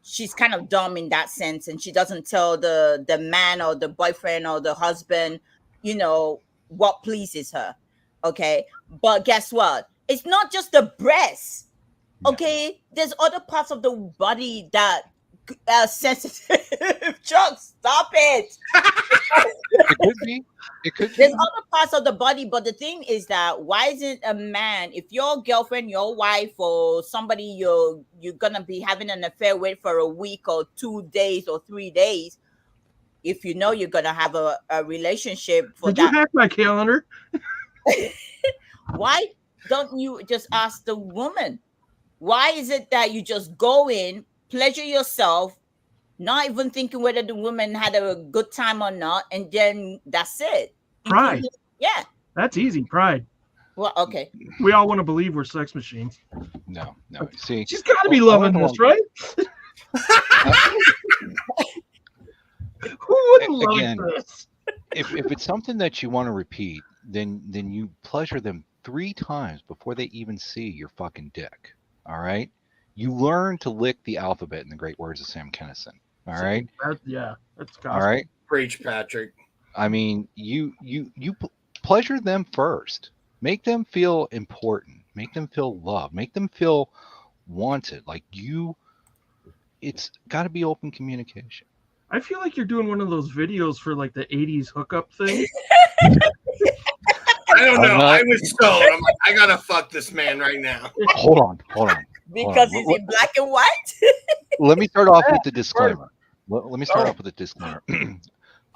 [SPEAKER 4] She's kind of dumb in that sense, and she doesn't tell the man or the boyfriend or the husband, what pleases her. Okay, but guess what? It's not just the breasts. Okay, there's other parts of the body that are sensitive. Chuck, stop it.
[SPEAKER 3] It could be. It could
[SPEAKER 4] There's
[SPEAKER 3] be.
[SPEAKER 4] other parts of the body, but the thing is that why isn't a man, if your girlfriend, your wife, or somebody you're gonna be having an affair with for a week or 2 days or 3 days, if you know you're gonna have a relationship for
[SPEAKER 1] Did you
[SPEAKER 4] that,
[SPEAKER 1] hack my calendar?
[SPEAKER 4] why don't you just ask the woman? Why is it that you just go in, pleasure yourself, not even thinking whether the woman had a good time or not, and then that's it?
[SPEAKER 1] Pride.
[SPEAKER 4] Yeah.
[SPEAKER 1] That's easy. Pride.
[SPEAKER 4] Well, okay.
[SPEAKER 1] We all want to believe we're sex machines.
[SPEAKER 3] No. See,
[SPEAKER 1] She's got to be loving this, right? Who wouldn't
[SPEAKER 3] again,
[SPEAKER 1] love this?
[SPEAKER 3] if it's something that you want to repeat, then you pleasure them 3 times before they even see your fucking dick. All right? You learn to lick the alphabet in the great words of Sam Kinison. All right?
[SPEAKER 1] That's gospel.
[SPEAKER 3] All right?
[SPEAKER 2] Preach, Patrick.
[SPEAKER 3] I mean, you pleasure them first. Make them feel important. Make them feel loved. Make them feel wanted. Like it's got to be open communication.
[SPEAKER 1] I feel like you're doing one of those videos for like the 80s hookup thing.
[SPEAKER 2] I don't know. I was stoned. I'm like, I gotta fuck this man right now.
[SPEAKER 3] Hold on.
[SPEAKER 4] Because he's in black and white.
[SPEAKER 3] Let me start off with the disclaimer. Let me start off with a disclaimer.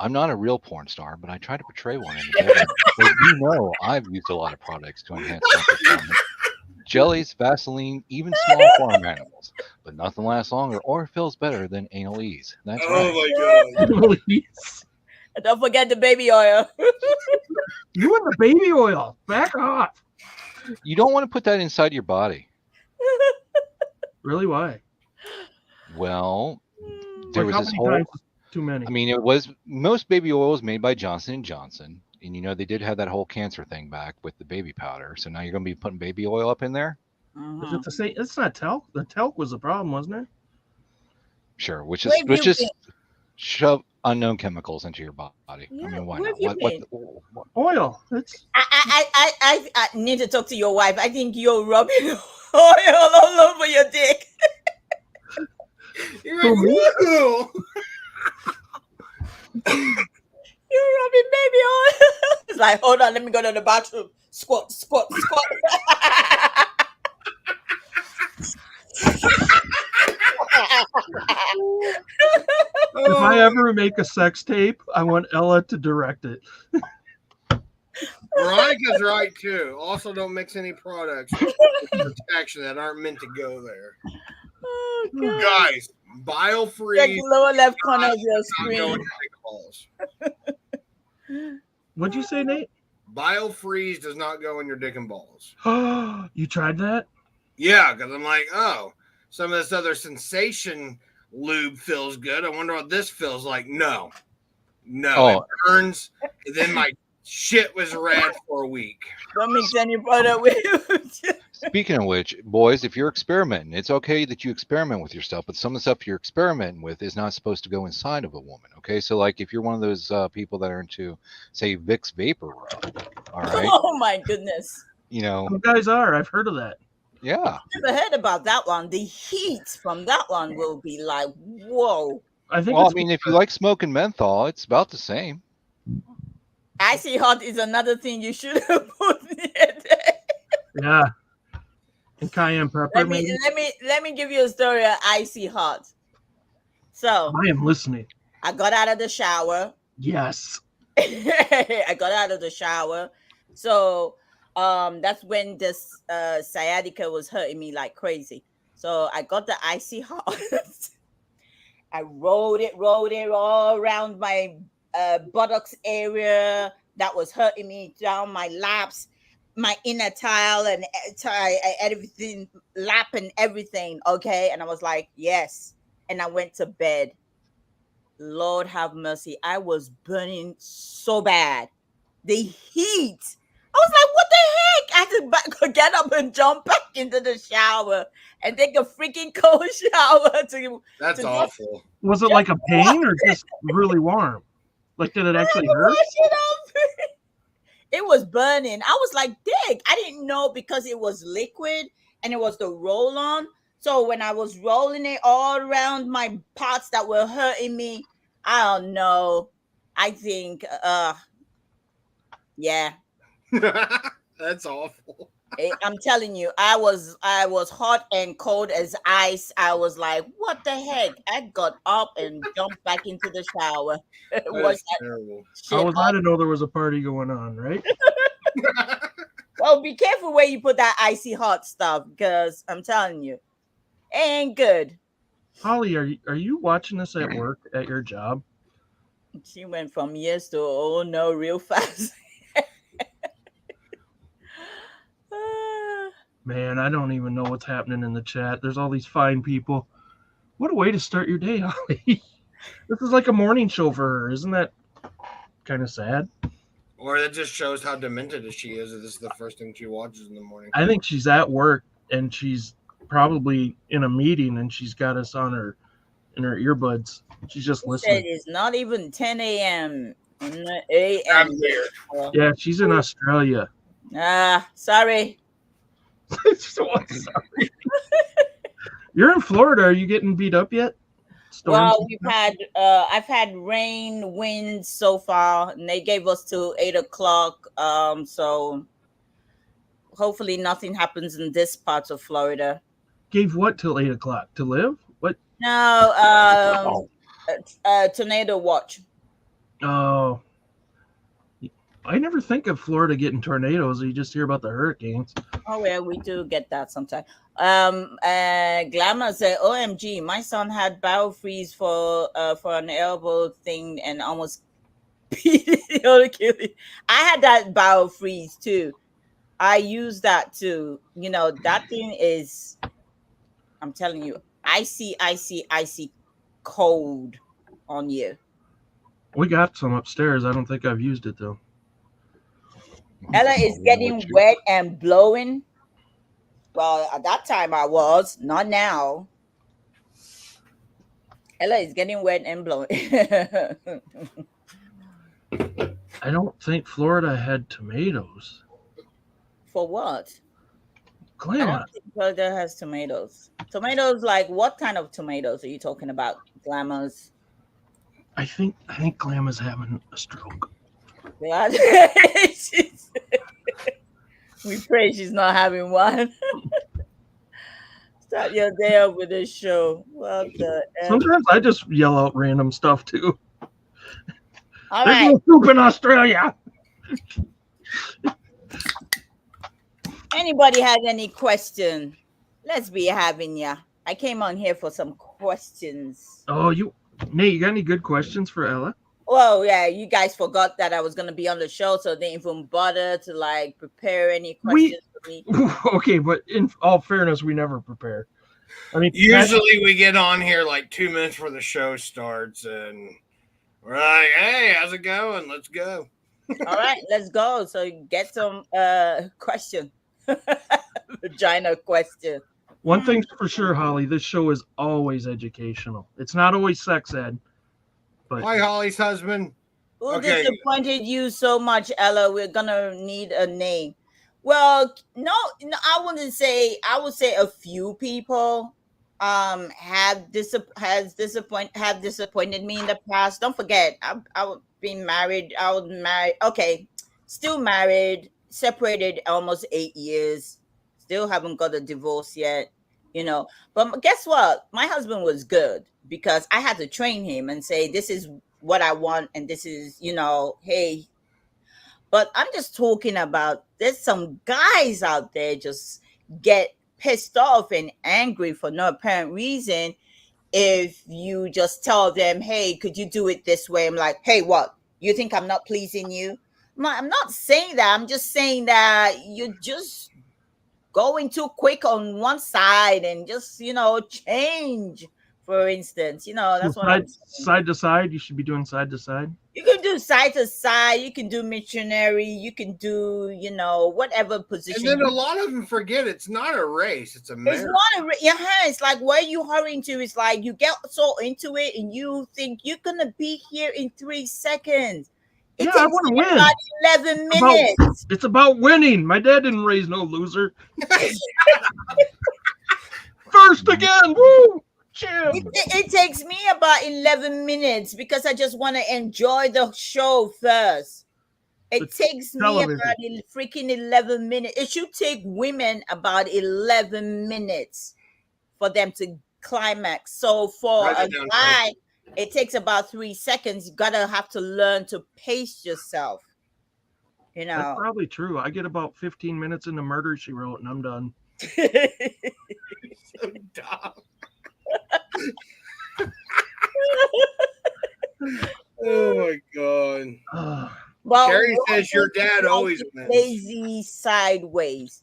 [SPEAKER 3] I'm not a real porn star, but I try to portray one in the bedroom. So I've used a lot of products to enhance my performance. Jellies, Vaseline, even small farm animals. But nothing lasts longer or feels better than anal ease. That's right.
[SPEAKER 2] Oh my god.
[SPEAKER 4] And don't forget the baby oil.
[SPEAKER 1] You and the baby oil. Back off.
[SPEAKER 3] You don't want to put that inside your body.
[SPEAKER 1] Really? Why?
[SPEAKER 3] Well, there was
[SPEAKER 1] how
[SPEAKER 3] this
[SPEAKER 1] many
[SPEAKER 3] whole...
[SPEAKER 1] times is too many?
[SPEAKER 3] I mean, most baby oil was made by Johnson & Johnson. And, they did have that whole cancer thing back with the baby powder. So now you're going to be putting baby oil up in there?
[SPEAKER 1] Is it the same? It's not talc. The talc was the problem, wasn't it?
[SPEAKER 3] Sure. Which is shove unknown chemicals into your body.
[SPEAKER 4] Yeah,
[SPEAKER 3] I mean, why
[SPEAKER 4] where
[SPEAKER 3] not?
[SPEAKER 4] have you
[SPEAKER 3] What?
[SPEAKER 1] Oil. It's
[SPEAKER 4] I need to talk to your wife. I think you're rubbing oil all over your dick.
[SPEAKER 2] You're like, woo!
[SPEAKER 4] You're rubbing baby oil. It's like, hold on, let me go to the bathroom. Squat.
[SPEAKER 1] if I ever make a sex tape, I want Ella to direct it.
[SPEAKER 2] Veronica's right too. Also, don't mix any products with protection that aren't meant to go there.
[SPEAKER 4] Oh, God.
[SPEAKER 2] Guys, BioFreeze
[SPEAKER 4] the lower left corner of your
[SPEAKER 2] not go
[SPEAKER 4] screen.
[SPEAKER 2] in your dick and balls.
[SPEAKER 1] What'd you say, Nate?
[SPEAKER 2] BioFreeze does not go in your dick and balls.
[SPEAKER 1] You tried that?
[SPEAKER 2] Yeah, because I'm like, oh, some of this other sensation lube feels good. I wonder what this feels like. No, it burns. And then my shit was red for a week.
[SPEAKER 4] Don't mix any product with
[SPEAKER 3] Speaking of which, boys, if you're experimenting, it's okay that you experiment with your stuff, but some of the stuff you're experimenting with is not supposed to go inside of a woman. Okay, so like if you're one of those people that are into, say, Vicks Vapor Rub, all right?
[SPEAKER 4] Oh my goodness!
[SPEAKER 3] You know,
[SPEAKER 1] Some guys are. I've heard of that.
[SPEAKER 3] yeah.
[SPEAKER 4] Never heard about that one. The heat from that one will be like, whoa.
[SPEAKER 1] I think.
[SPEAKER 3] Well,
[SPEAKER 1] it's
[SPEAKER 3] I mean, if you like smoking menthol, it's about the same.
[SPEAKER 4] Icy hot is another thing you should have put in there.
[SPEAKER 1] Yeah. And cayenne pepper.
[SPEAKER 4] Let me give you a story of icy hot. So
[SPEAKER 1] I am listening.
[SPEAKER 4] I got out of the shower.
[SPEAKER 1] Yes.
[SPEAKER 4] I got out of the shower. So that's when this sciatica was hurting me like crazy. So I got the icy hot. I rolled it all around my buttocks area that was hurting me, down my laps, my inner tile and everything, lap and everything. Okay. And I was like, yes. And I went to bed. Lord have mercy. I was burning so bad. The heat. I was like, what the heck? I had to get up and jump back into the shower and take a freaking cold shower.
[SPEAKER 2] That's awful.
[SPEAKER 1] Was it like a pain or just really warm? Like, did it actually hurt?
[SPEAKER 4] It was burning. I was like, dig. I didn't know because it was liquid and it was the roll on. So when I was rolling it all around my parts that were hurting me, I don't know. I think, yeah.
[SPEAKER 2] That's awful.
[SPEAKER 4] I'm telling you, I was hot and cold as ice. I was like, what the heck? I got up and jumped back into the shower.
[SPEAKER 2] That's terrible.
[SPEAKER 1] How was I to know there was a party going on, right?
[SPEAKER 4] Well, be careful where you put that icy hot stuff because I'm telling you, it ain't good.
[SPEAKER 1] Holly, are you watching this at work at your job?
[SPEAKER 4] She went from yes to oh no real fast.
[SPEAKER 1] Man, I don't even know what's happening in the chat. There's all these fine people. What a way to start your day, Holly. This is like a morning show for her. Isn't that kind of sad?
[SPEAKER 2] Or that just shows how demented she is. This is the first thing she watches in the morning.
[SPEAKER 1] I think she's at work and she's probably in a meeting and she's got us on her in her earbuds. She's just listening.
[SPEAKER 4] It's not even 10 a.m. a.m.
[SPEAKER 1] Yeah, she's in Australia.
[SPEAKER 4] Sorry.
[SPEAKER 1] So sorry. You're in Florida. Are you getting beat up yet? Storms?
[SPEAKER 4] Well, I've had rain, wind so far, and they gave us till 8 o'clock. So hopefully nothing happens in this part of Florida.
[SPEAKER 1] Gave what till 8 o'clock to live? What?
[SPEAKER 4] No, tornado watch.
[SPEAKER 1] Oh, I never think of Florida getting tornadoes. You just hear about the hurricanes.
[SPEAKER 4] Oh, yeah, we do get that sometimes. Glamour said, OMG, my son had biofreeze for an elbow thing and almost beat it. I had that biofreeze too. I use that too. You know, that thing is, I'm telling you, icy cold on you.
[SPEAKER 1] We got some upstairs. I don't think I've used it though.
[SPEAKER 4] Ella is getting wet and blowing. Well, at that time I was, not now. Ella is getting wet and blowing.
[SPEAKER 1] I don't think Florida had tomatoes.
[SPEAKER 4] For what? I
[SPEAKER 1] Glamour.
[SPEAKER 4] don't think Florida has tomatoes. Tomatoes, like what kind of tomatoes are you talking about? Glamours.
[SPEAKER 1] I think Glamour's having a stroke.
[SPEAKER 4] Yeah. We pray she's not having one. Start your day up with this show. What the hell?
[SPEAKER 1] Sometimes I just yell out random stuff too.
[SPEAKER 4] All
[SPEAKER 1] There's
[SPEAKER 4] right.
[SPEAKER 1] no soup in Australia.
[SPEAKER 4] Anybody has any question? Let's be having ya. I came on here for some questions.
[SPEAKER 1] Oh, Nate, you got any good questions for Ella?
[SPEAKER 4] Well, yeah, you guys forgot that I was gonna be on the show, so they didn't even bother to like prepare any questions for me.
[SPEAKER 1] Okay, but in all fairness, we never prepare. I mean,
[SPEAKER 2] Usually we get on here like 2 minutes before the show starts, and we're like, "Hey, how's it going? Let's go."
[SPEAKER 4] All right, let's go. So get some question. Vagina question.
[SPEAKER 1] one thing's for sure, Holly, this show is always educational. It's not always sex ed, but
[SPEAKER 2] Hi, Holly's husband.
[SPEAKER 4] Who
[SPEAKER 2] Okay.
[SPEAKER 4] disappointed you so much, Ella? We're gonna need a name. Well, no, I wouldn't say. I would say a few people have disappointed me in the past. Don't forget, I've been married. I was married. Okay, still married. Separated almost 8 years. Still haven't got a divorce yet. You know, but guess what? My husband was good because I had to train him and say, "This is what I want, and this is, hey." But I'm just talking about there's some guys out there just get pissed off and angry for no apparent reason if you just tell them, "Hey, could you do it this way?" I'm like, "Hey, what? You think I'm not pleasing you?" I'm not saying that. I'm just saying that you're just going too quick on one side and just, change. For instance, that's what I'm saying.
[SPEAKER 1] side to side, you should be doing side to side.
[SPEAKER 4] You can do side to side. You can do missionary. You can do, whatever position.
[SPEAKER 2] And then a lot of them forget it's not a race; it's a
[SPEAKER 4] It's
[SPEAKER 2] marathon.
[SPEAKER 4] not a it's like where you hurrying to. It's like you get so into it and you think you're gonna be here in 3 seconds. It
[SPEAKER 1] Yeah,
[SPEAKER 4] takes
[SPEAKER 1] I want to
[SPEAKER 4] me
[SPEAKER 1] win.
[SPEAKER 4] about 11 minutes.
[SPEAKER 1] It's about winning. My dad didn't raise no loser. First again, woo! Champ.
[SPEAKER 4] It takes me about 11 minutes because I just want to enjoy the show first. It
[SPEAKER 1] It's
[SPEAKER 4] takes me
[SPEAKER 1] television.
[SPEAKER 4] about freaking 11 minutes. It should take women about 11 minutes for them to climax. So for
[SPEAKER 2] Write
[SPEAKER 4] a
[SPEAKER 2] it down,
[SPEAKER 4] guy, it takes about 3 seconds. You gotta have to learn to pace yourself.
[SPEAKER 1] That's probably true. I get about 15 minutes into Murder, She Wrote, and I'm done.
[SPEAKER 2] So dumb. Oh my god.
[SPEAKER 4] Well,
[SPEAKER 2] Carrie says your dad
[SPEAKER 4] like
[SPEAKER 2] always
[SPEAKER 4] it
[SPEAKER 2] wins.
[SPEAKER 4] lazy sideways.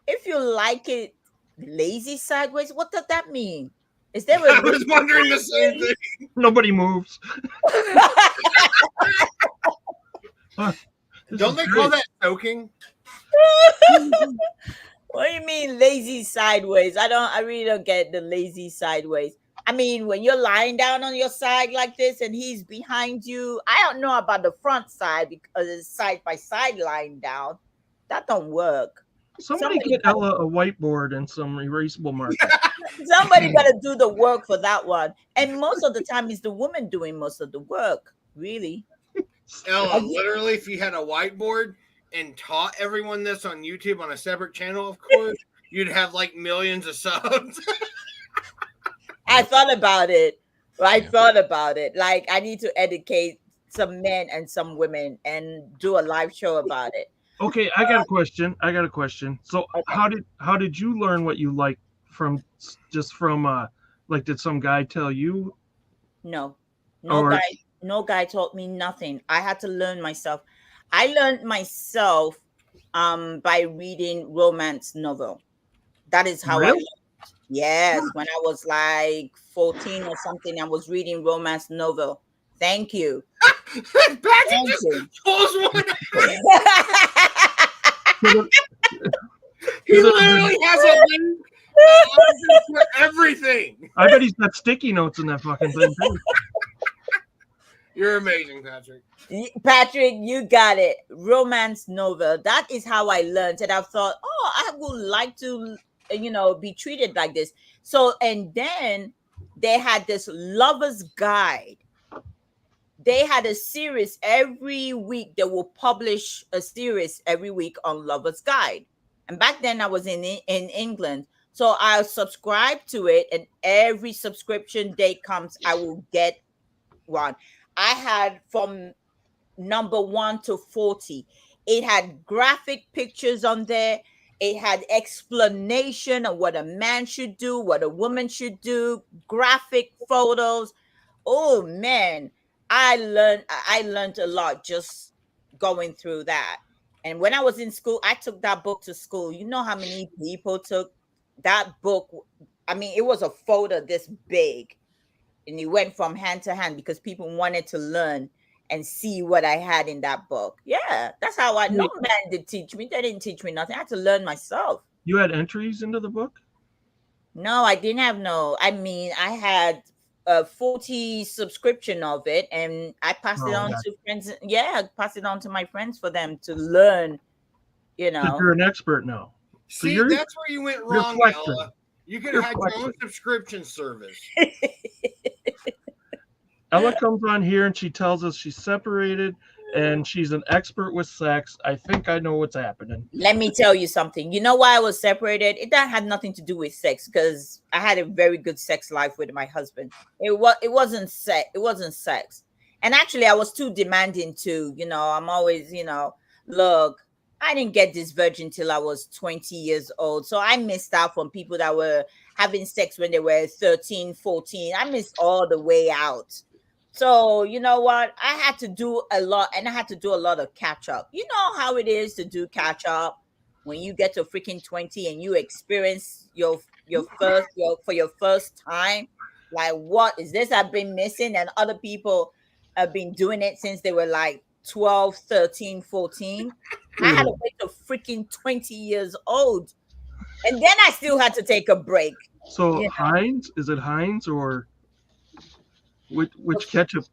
[SPEAKER 4] If you like it lazy sideways, what does that mean? Is there
[SPEAKER 2] I
[SPEAKER 4] a
[SPEAKER 2] was wondering the same thing.
[SPEAKER 1] Nobody moves.
[SPEAKER 2] Don't they call that soaking?
[SPEAKER 4] What do you mean lazy sideways? I really don't get the lazy sideways. I mean, when you're lying down on your side like this and he's behind you, I don't know about the front side because it's side by side lying down. That don't work.
[SPEAKER 1] Somebody get Ella a whiteboard and some erasable marker.
[SPEAKER 4] Somebody got to do the work for that one. And most of the time, it's the woman doing most of the work, really.
[SPEAKER 2] Ella, literally, if you had a whiteboard and taught everyone this on YouTube on a separate channel, of course, you'd have like millions of subs.
[SPEAKER 4] I thought about it. Like, I need to educate some men and some women and do a live show about it.
[SPEAKER 1] Okay, I got a question. So,
[SPEAKER 4] Okay.
[SPEAKER 1] how did you learn what you like from like, did some guy tell you?
[SPEAKER 4] No
[SPEAKER 1] Or-
[SPEAKER 4] guy taught me nothing. I had to learn myself. I learned myself by reading romance novel. That is how I
[SPEAKER 1] Really?
[SPEAKER 4] learned. Yes, when I was like 14 or something, I was reading romance novel. Thank you.
[SPEAKER 2] Patrick
[SPEAKER 4] Thank
[SPEAKER 2] just
[SPEAKER 4] you.
[SPEAKER 2] pulls one.
[SPEAKER 1] Could've-
[SPEAKER 2] He
[SPEAKER 1] could've
[SPEAKER 2] literally has a link for everything.
[SPEAKER 1] I bet he's got sticky notes in that fucking thing too.
[SPEAKER 2] You're amazing, Patrick.
[SPEAKER 4] Patrick, you got it. Romance novel. That is how I learned. And I thought, oh, I would like to, be treated like this. So, and then they had this lover's guide. They had a series every week. They will publish a series every week on lover's guide. And back then I was in England. So I subscribed to it. And every subscription date comes, I will get one. I had from number 1 to 40. It had graphic pictures on there. It had explanation of what a man should do, what a woman should do, graphic photos. Oh man, I learned a lot just going through that. And when I was in school, I took that book to school. You know how many people took that book? I mean, it was a folder this big, and it went from hand to hand because people wanted to learn and see what I had in that book. Yeah, that's how I no man did teach me. They didn't teach me nothing. I had to learn myself.
[SPEAKER 1] You had entries into the book?
[SPEAKER 4] No, I didn't have no. I mean, I had a 40 subscription of it, and I passed it on to friends. Yeah, I passed it on to my friends for them to learn. You know,
[SPEAKER 1] you're an expert now.
[SPEAKER 2] So see, that's where you went wrong, Ella. You could have had your own subscription service.
[SPEAKER 1] Ella comes on here and she tells us she's separated and she's an expert with sex. I think I know what's happening.
[SPEAKER 4] Let me tell you something. You know why I was separated? That had nothing to do with sex, because I had a very good sex life with my husband. It wasn't sex. It wasn't sex. And actually, I was too demanding too. You know, I'm always, look, I didn't get this virgin till I was 20 years old. So I missed out from people that were having sex when they were 13, 14. I missed all the way out. So, you know what? I had to do a lot, and I had to do a lot of catch up. You know how it is to do catch up when you get to freaking 20 and you experience your first time. Like, what is this I've been missing? And other people have been doing it since they were like 12, 13, 14. I had to wait to freaking 20 years old. And then I still had to take a break.
[SPEAKER 1] So Heinz, is it Heinz or which ketchup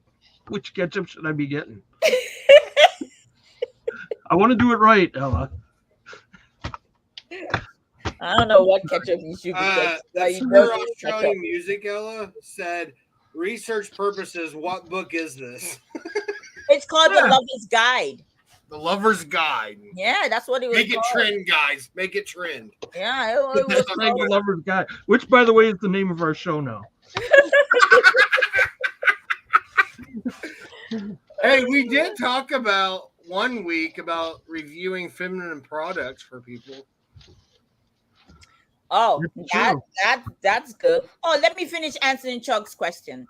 [SPEAKER 1] should I be getting? I want to do it right, Ella.
[SPEAKER 4] I don't know what ketchup you should be getting.
[SPEAKER 2] The Australian Music, Ella, said, research purposes, what book is this?
[SPEAKER 4] It's called The Lover's Guide.
[SPEAKER 2] The Lover's Guide.
[SPEAKER 4] Yeah, that's what it was.
[SPEAKER 2] Make it trend, guys. Make it trend.
[SPEAKER 4] Yeah, it was
[SPEAKER 1] The Lover's Guide, which, by the way, is the name of our show now.
[SPEAKER 2] Hey, we did talk about one week about reviewing feminine products for people.
[SPEAKER 4] Oh, that's good. Oh, let me finish answering Chuck's question.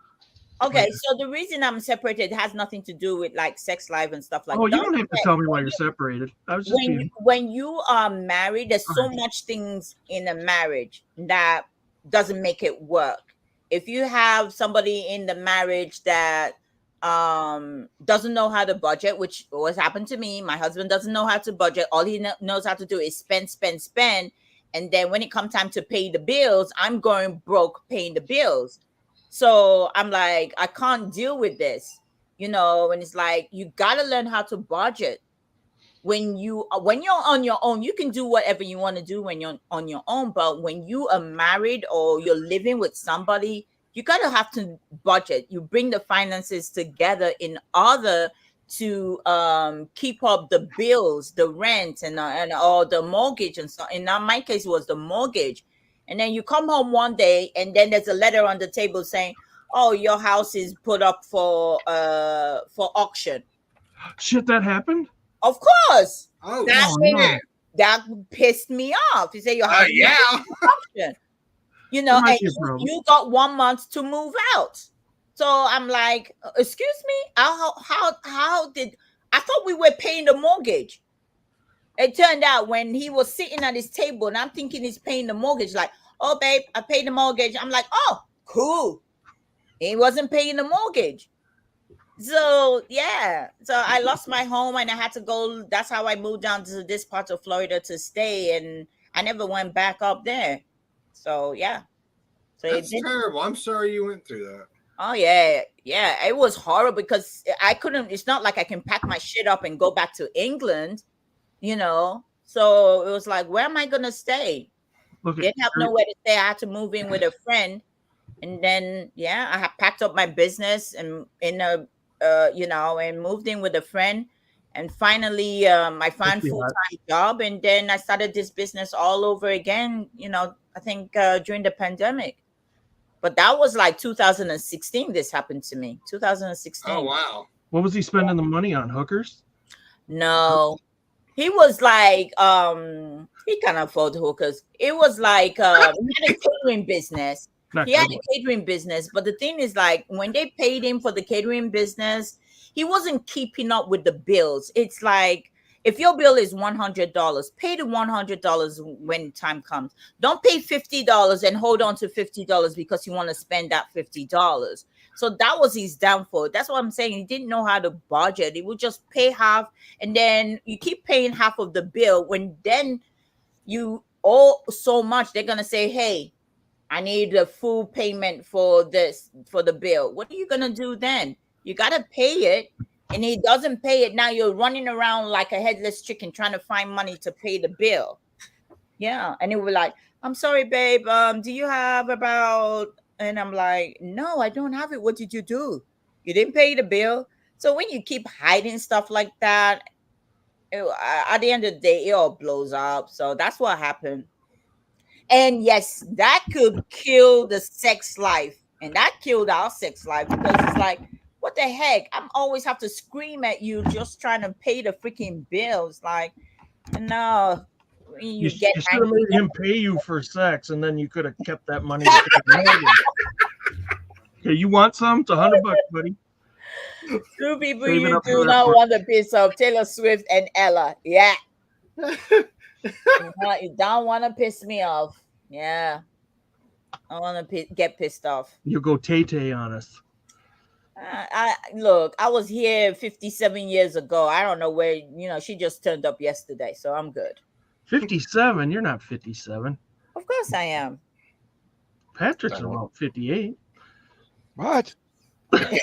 [SPEAKER 4] Okay, so the reason I'm separated has nothing to do with like sex life and stuff like that.
[SPEAKER 1] Oh, you don't have to tell me why you're separated. I was just
[SPEAKER 4] when you are married, there's so much things in a marriage that doesn't make it work. If you have somebody in the marriage that doesn't know how to budget, which always happened to me. My husband doesn't know how to budget. All he knows how to do is spend. And then when it comes time to pay the bills, I'm going broke paying the bills. So I'm like, I can't deal with this, and it's like, you got to learn how to budget. When you're on your own, you can do whatever you want to do when you're on your own. But when you are married or you're living with somebody, you got to have to budget. You bring the finances together in order to keep up the bills, the rent, and or the mortgage. And so in my case, it was the mortgage. And then you come home one day, and then there's a letter on the table saying, "Oh, your house is put up for auction." Shit,
[SPEAKER 1] that happened?
[SPEAKER 4] Of course.
[SPEAKER 2] Oh,
[SPEAKER 4] that pissed me off. You say your house is for auction. And you got 1 month to move out. So I'm like, excuse me, how did I thought we were paying the mortgage? It turned out when he was sitting at his table, and I'm thinking he's paying the mortgage, like, oh babe, I paid the mortgage. I'm like, oh, cool. He wasn't paying the mortgage. So I lost my home and I had to go. That's how I moved down to this part of Florida to stay, and I never went back up there. So
[SPEAKER 2] that's terrible. I'm sorry you went through that.
[SPEAKER 4] Oh yeah, it was horrible because I couldn't. It's not like I can pack my shit up and go back to England, So it was like, where am I gonna stay? Didn't have nowhere to stay. I had to move in with a friend, and then I had packed up my business and and moved in with a friend, and finally I found full-time job, and then I started this business all over again. I think during the pandemic. But that was like 2016. This happened to me. 2016.
[SPEAKER 2] Oh wow!
[SPEAKER 1] What was he spending the money on? Hookers?
[SPEAKER 4] No. he was like, he can afford hookers. It was like, he had a catering business.
[SPEAKER 1] Not
[SPEAKER 4] He had
[SPEAKER 1] good.
[SPEAKER 4] a catering business, but the thing is, like, when they paid him for the catering business, he wasn't keeping up with the bills. It's like, if your bill is $100, pay the $100 when time comes. Don't pay $50 and hold on to $50 because you want to spend that $50. So that was his downfall. That's what I'm saying. He didn't know how to budget. He would just pay half, and then you keep paying half of the bill. When then you owe so much, they're gonna say, "Hey, I need a full payment for this, for the bill." What are you gonna do then? You gotta pay it, and he doesn't pay it. Now you're running around like a headless chicken trying to find money to pay the bill. Yeah, and he was like, "I'm sorry, babe. Do you have about?" And I'm like, "No, I don't have it. What did you do? You didn't pay the bill." So when you keep hiding stuff like that, at the end of the day, it all blows up. So that's what happened. And yes, that could kill the sex life, and that killed our sex life because it's like, what the heck? I'm always have to scream at you just trying to pay the freaking bills. Like, no, when
[SPEAKER 1] You,
[SPEAKER 4] you get
[SPEAKER 1] you should have
[SPEAKER 4] angry.
[SPEAKER 1] made him pay you for sex, and then you could have kept that money. To pay the mortgage. Okay, you want some? It's $100, buddy.
[SPEAKER 4] Two people
[SPEAKER 1] Save it
[SPEAKER 4] you
[SPEAKER 1] up for
[SPEAKER 4] do
[SPEAKER 1] that
[SPEAKER 4] not
[SPEAKER 1] part.
[SPEAKER 4] want a piece of: Taylor Swift and Ella. Yeah. You don't want to piss me off. Yeah. I want to get pissed off.
[SPEAKER 1] You go Tay-Tay on us.
[SPEAKER 4] I look, I was here 57 years ago. I don't know where, she just turned up yesterday, so I'm good.
[SPEAKER 1] 57? You're not 57.
[SPEAKER 4] Of course I am.
[SPEAKER 1] Patrick's about 58.
[SPEAKER 3] What?
[SPEAKER 2] I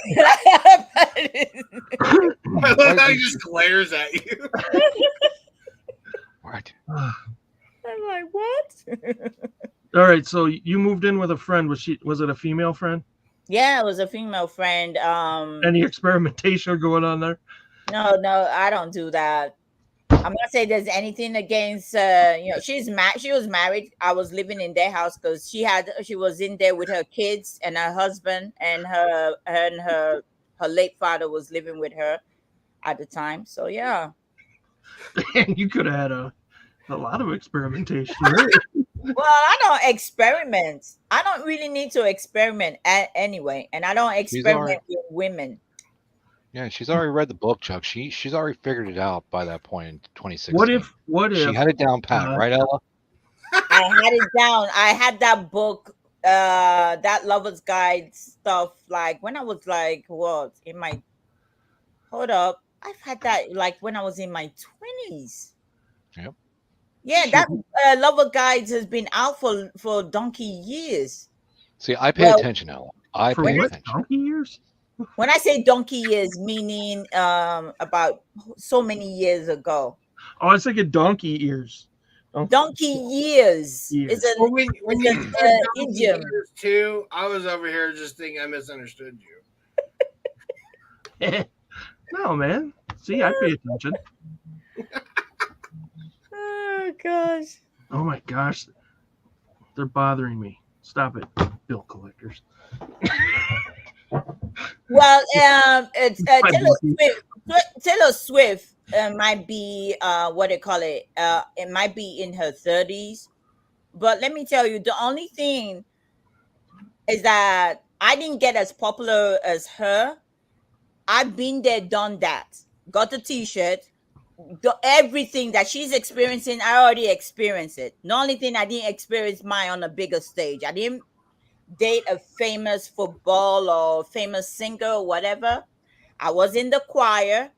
[SPEAKER 2] love how he just glares at you.
[SPEAKER 3] What?
[SPEAKER 4] I'm like, what?
[SPEAKER 1] All right, so you moved in with a friend. Was it a female friend?
[SPEAKER 4] Yeah, it was a female friend.
[SPEAKER 1] Any experimentation going on there?
[SPEAKER 4] No, I don't do that. I'm not saying there's anything against she was married. I was living in their house because she was in there with her kids and her husband, and her late father was living with her at the time. So yeah.
[SPEAKER 1] And you could have had a lot of experimentation. Really.
[SPEAKER 4] Well, I don't experiment. I don't really need to experiment anyway, and I don't experiment with women.
[SPEAKER 3] Yeah, she's already read the book, Chuck. She's already figured it out by that point in 2016.
[SPEAKER 1] What if
[SPEAKER 3] she had it down pat, right, Ella?
[SPEAKER 4] I had it down. I had that book, that Lover's Guide stuff, like when I was like, what, hold up. I've had that like when I was in my 20s.
[SPEAKER 3] Yep.
[SPEAKER 4] Yeah, that Lover Guides has been out for donkey years.
[SPEAKER 3] See, I pay attention, Ella. I
[SPEAKER 1] for
[SPEAKER 3] pay
[SPEAKER 1] what,
[SPEAKER 3] attention.
[SPEAKER 1] donkey years?
[SPEAKER 4] When I say donkey years, meaning about so many years ago.
[SPEAKER 1] Oh, I was thinking donkey ears.
[SPEAKER 4] Donkey years.
[SPEAKER 1] Years.
[SPEAKER 2] Well, when you said donkey
[SPEAKER 4] idiom.
[SPEAKER 2] years too, I was over here just thinking I misunderstood you.
[SPEAKER 1] No, man. See, I pay attention.
[SPEAKER 4] Oh gosh.
[SPEAKER 1] Oh my gosh. They're bothering me. Stop it, bill collectors.
[SPEAKER 4] Well, it's Taylor Swift might be what they call it. It might be in her 30s, but let me tell you, the only thing is that I didn't get as popular as her. I've been there, done that. Got the T-shirt. Everything that she's experiencing, I already experienced it. The only thing I didn't experience mine on a bigger stage. I didn't date a famous football or famous singer or whatever. I was in the choir.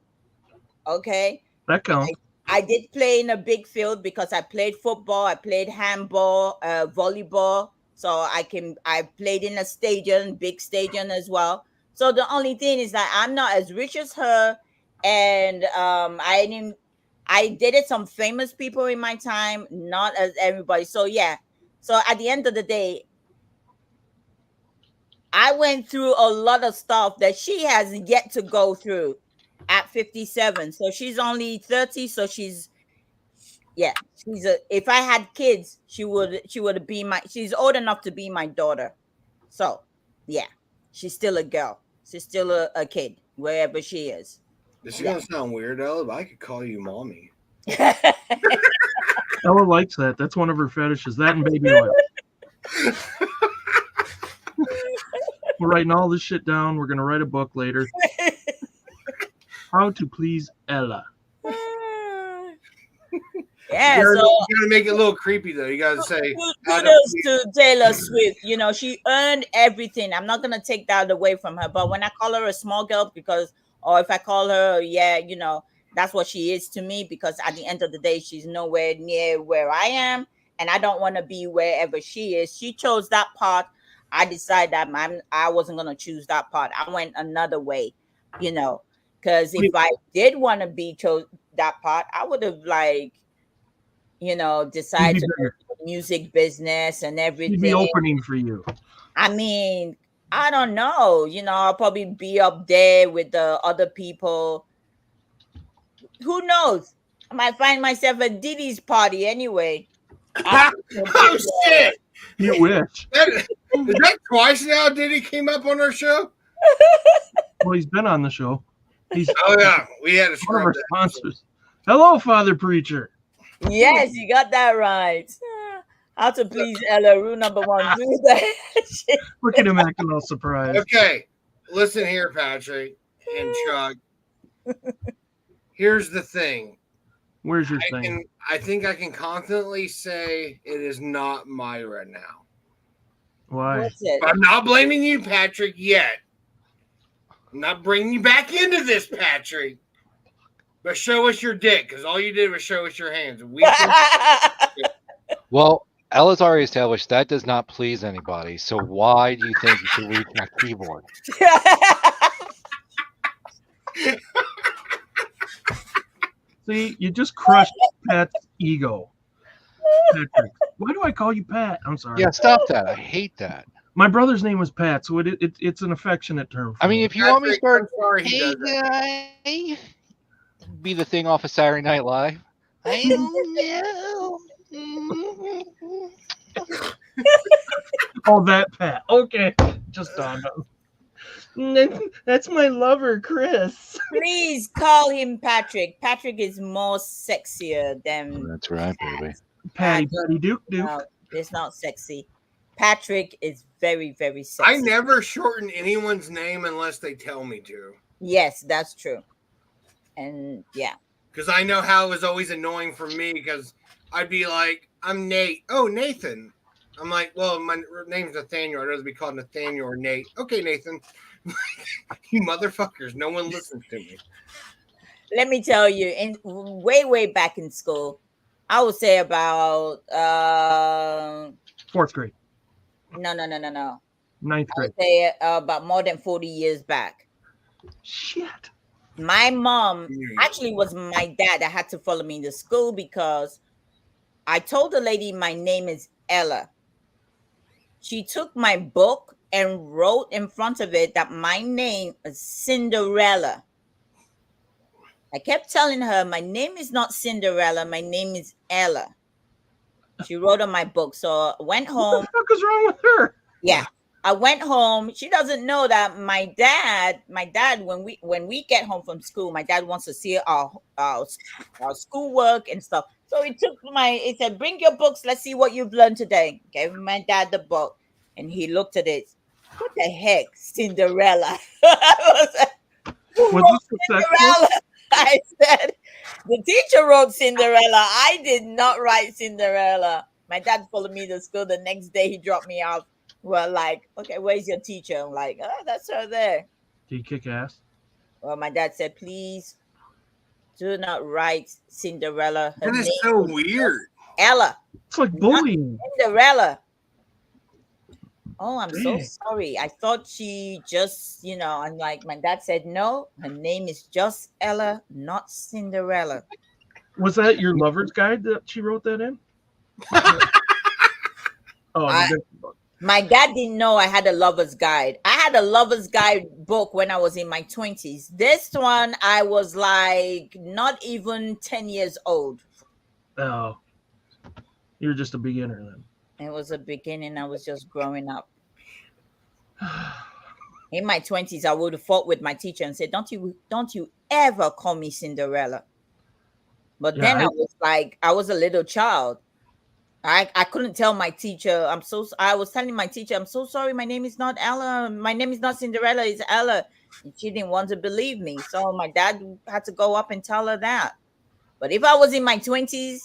[SPEAKER 4] Okay.
[SPEAKER 1] That counts.
[SPEAKER 4] I did play in a big field because I played football, I played handball, volleyball. So I played in a stadium, big stadium as well. So the only thing is that I'm not as rich as her, and I dated some famous people in my time, not as everybody. So yeah. So at the end of the day, I went through a lot of stuff that she has yet to go through at 57. So she's only 30. So she's if I had kids, she would be she's old enough to be my daughter. So yeah, she's still a girl. She's still a kid, wherever she is.
[SPEAKER 2] This is gonna sound weird, Ella, but I could call you mommy.
[SPEAKER 1] Ella likes that. That's one of her fetishes. That and baby oil. We're writing all this shit down. We're gonna write a book later. How to please Ella.
[SPEAKER 4] Yeah,
[SPEAKER 2] You
[SPEAKER 4] so
[SPEAKER 2] gotta make it a little creepy though. You gotta say
[SPEAKER 4] kudos to Taylor Swift. You know, she earned everything. I'm not gonna take that away from her. But when I call her a small girl, because or if I call her, yeah, you know, that's what she is to me, because at the end of the day, she's nowhere near where I am, and I don't want to be wherever she is. She chose that path. I decided that I wasn't gonna choose that path. I went another way, you know, because if I did want to be chose that path, I would have you know, decide to go to the music business and everything.
[SPEAKER 1] She'd be opening for you.
[SPEAKER 4] I mean, I don't know. You know, I'll probably be up there with the other people. Who knows? I might find myself at Diddy's party anyway.
[SPEAKER 2] Oh shit!
[SPEAKER 1] You wish.
[SPEAKER 2] Is that twice now Diddy came up on our show?
[SPEAKER 1] Well, he's been on the show.
[SPEAKER 2] Oh yeah, we had a
[SPEAKER 1] one of our sponsors. Hello, Father Preacher.
[SPEAKER 4] Yes, you got that right. How to please Ella, rule number 1. Do that.
[SPEAKER 1] Look at him acting all surprised.
[SPEAKER 2] Okay, listen here, Patrick and Chuck. Here's the thing.
[SPEAKER 1] Where's your thing?
[SPEAKER 2] I think I can confidently say it is not Myra now.
[SPEAKER 1] Why?
[SPEAKER 4] What's it?
[SPEAKER 2] I'm not blaming you, Patrick, yet. I'm not bringing you back into this, Patrick. But show us your dick, because all you did was show us your hands.
[SPEAKER 3] Well, Ella's already established that does not please anybody. So why do you think you should reach my keyboard?
[SPEAKER 1] See, you just crushed Pat's ego. Patrick. Why do I call you Pat? I'm sorry.
[SPEAKER 3] Yeah, stop that. I hate that.
[SPEAKER 1] My brother's name was Pat, so it's an affectionate term.
[SPEAKER 3] I mean, if you want me to start,
[SPEAKER 2] sorry,
[SPEAKER 3] hey guy, be the thing off of Saturday Night Live. I don't know.
[SPEAKER 1] Oh, that Pat. Okay, just dawned on. That's my lover, Chris.
[SPEAKER 4] Please call him Patrick. Patrick is more sexier than.
[SPEAKER 3] That's right, baby.
[SPEAKER 1] Patty Duke.
[SPEAKER 4] No, it's not sexy. Patrick is very, very sexy.
[SPEAKER 2] I never shorten anyone's name unless they tell me to.
[SPEAKER 4] Yes, that's true. And yeah.
[SPEAKER 2] Because I know how it was always annoying for me, because I'd be like, I'm Nate. Oh, Nathan. I'm like, well, my name's Nathaniel. I'd rather be called Nathaniel or Nate. Okay, Nathan. You motherfuckers. No one listens to me.
[SPEAKER 4] Let me tell you, in way back in school, I would say about
[SPEAKER 1] 4th grade.
[SPEAKER 4] No.
[SPEAKER 1] 9th
[SPEAKER 4] I
[SPEAKER 1] grade.
[SPEAKER 4] would say about more than 40 years back.
[SPEAKER 1] Shit.
[SPEAKER 4] My mom actually was my dad that had to follow me to school, because I told the lady my name is Ella. She took my book and wrote in front of it that my name is Cinderella. I kept telling her my name is not Cinderella, my name is Ella. She wrote on my book. So I went home.
[SPEAKER 1] What the fuck is wrong with her?
[SPEAKER 4] Yeah. I went home. She doesn't know that my dad, when we get home from school, my dad wants to see our schoolwork and stuff. So he said, bring your books. Let's see what you've learned today. Gave my dad the book, and he looked at it. What the heck, Cinderella?
[SPEAKER 1] Was this
[SPEAKER 4] Cinderella? I said, the teacher wrote Cinderella. I did not write Cinderella. My dad followed me to school. The next day, he dropped me off. Well, like, okay, where's your teacher? I'm like, oh, that's her there.
[SPEAKER 1] Did you kick ass?
[SPEAKER 4] Well, my dad said, please do not write Cinderella. Her
[SPEAKER 2] That is
[SPEAKER 4] name
[SPEAKER 2] so weird.
[SPEAKER 4] Ella.
[SPEAKER 1] It's like bullying.
[SPEAKER 4] Cinderella. Oh, I'm so
[SPEAKER 1] Dang.
[SPEAKER 4] sorry. I thought she just, and like my dad said, no, her name is just Ella, not Cinderella.
[SPEAKER 1] Was that your lover's guide that she wrote that in?
[SPEAKER 4] My dad didn't know I had a lover's guide. I had a lover's guide book when I was in my 20s. This one, I was like not even 10 years old.
[SPEAKER 1] Oh, you're just a beginner then.
[SPEAKER 4] It was a beginning. I was just growing up. In my 20s, I would have fought with my teacher and said, don't you ever call me Cinderella. But
[SPEAKER 1] Yeah,
[SPEAKER 4] then I was like, I was a little child. I couldn't tell my teacher. I was telling my teacher, I'm so sorry. My name is not Ella. My name is not Cinderella. It's Ella. And she didn't want to believe me. So my dad had to go up and tell her that. But if I was in my 20s,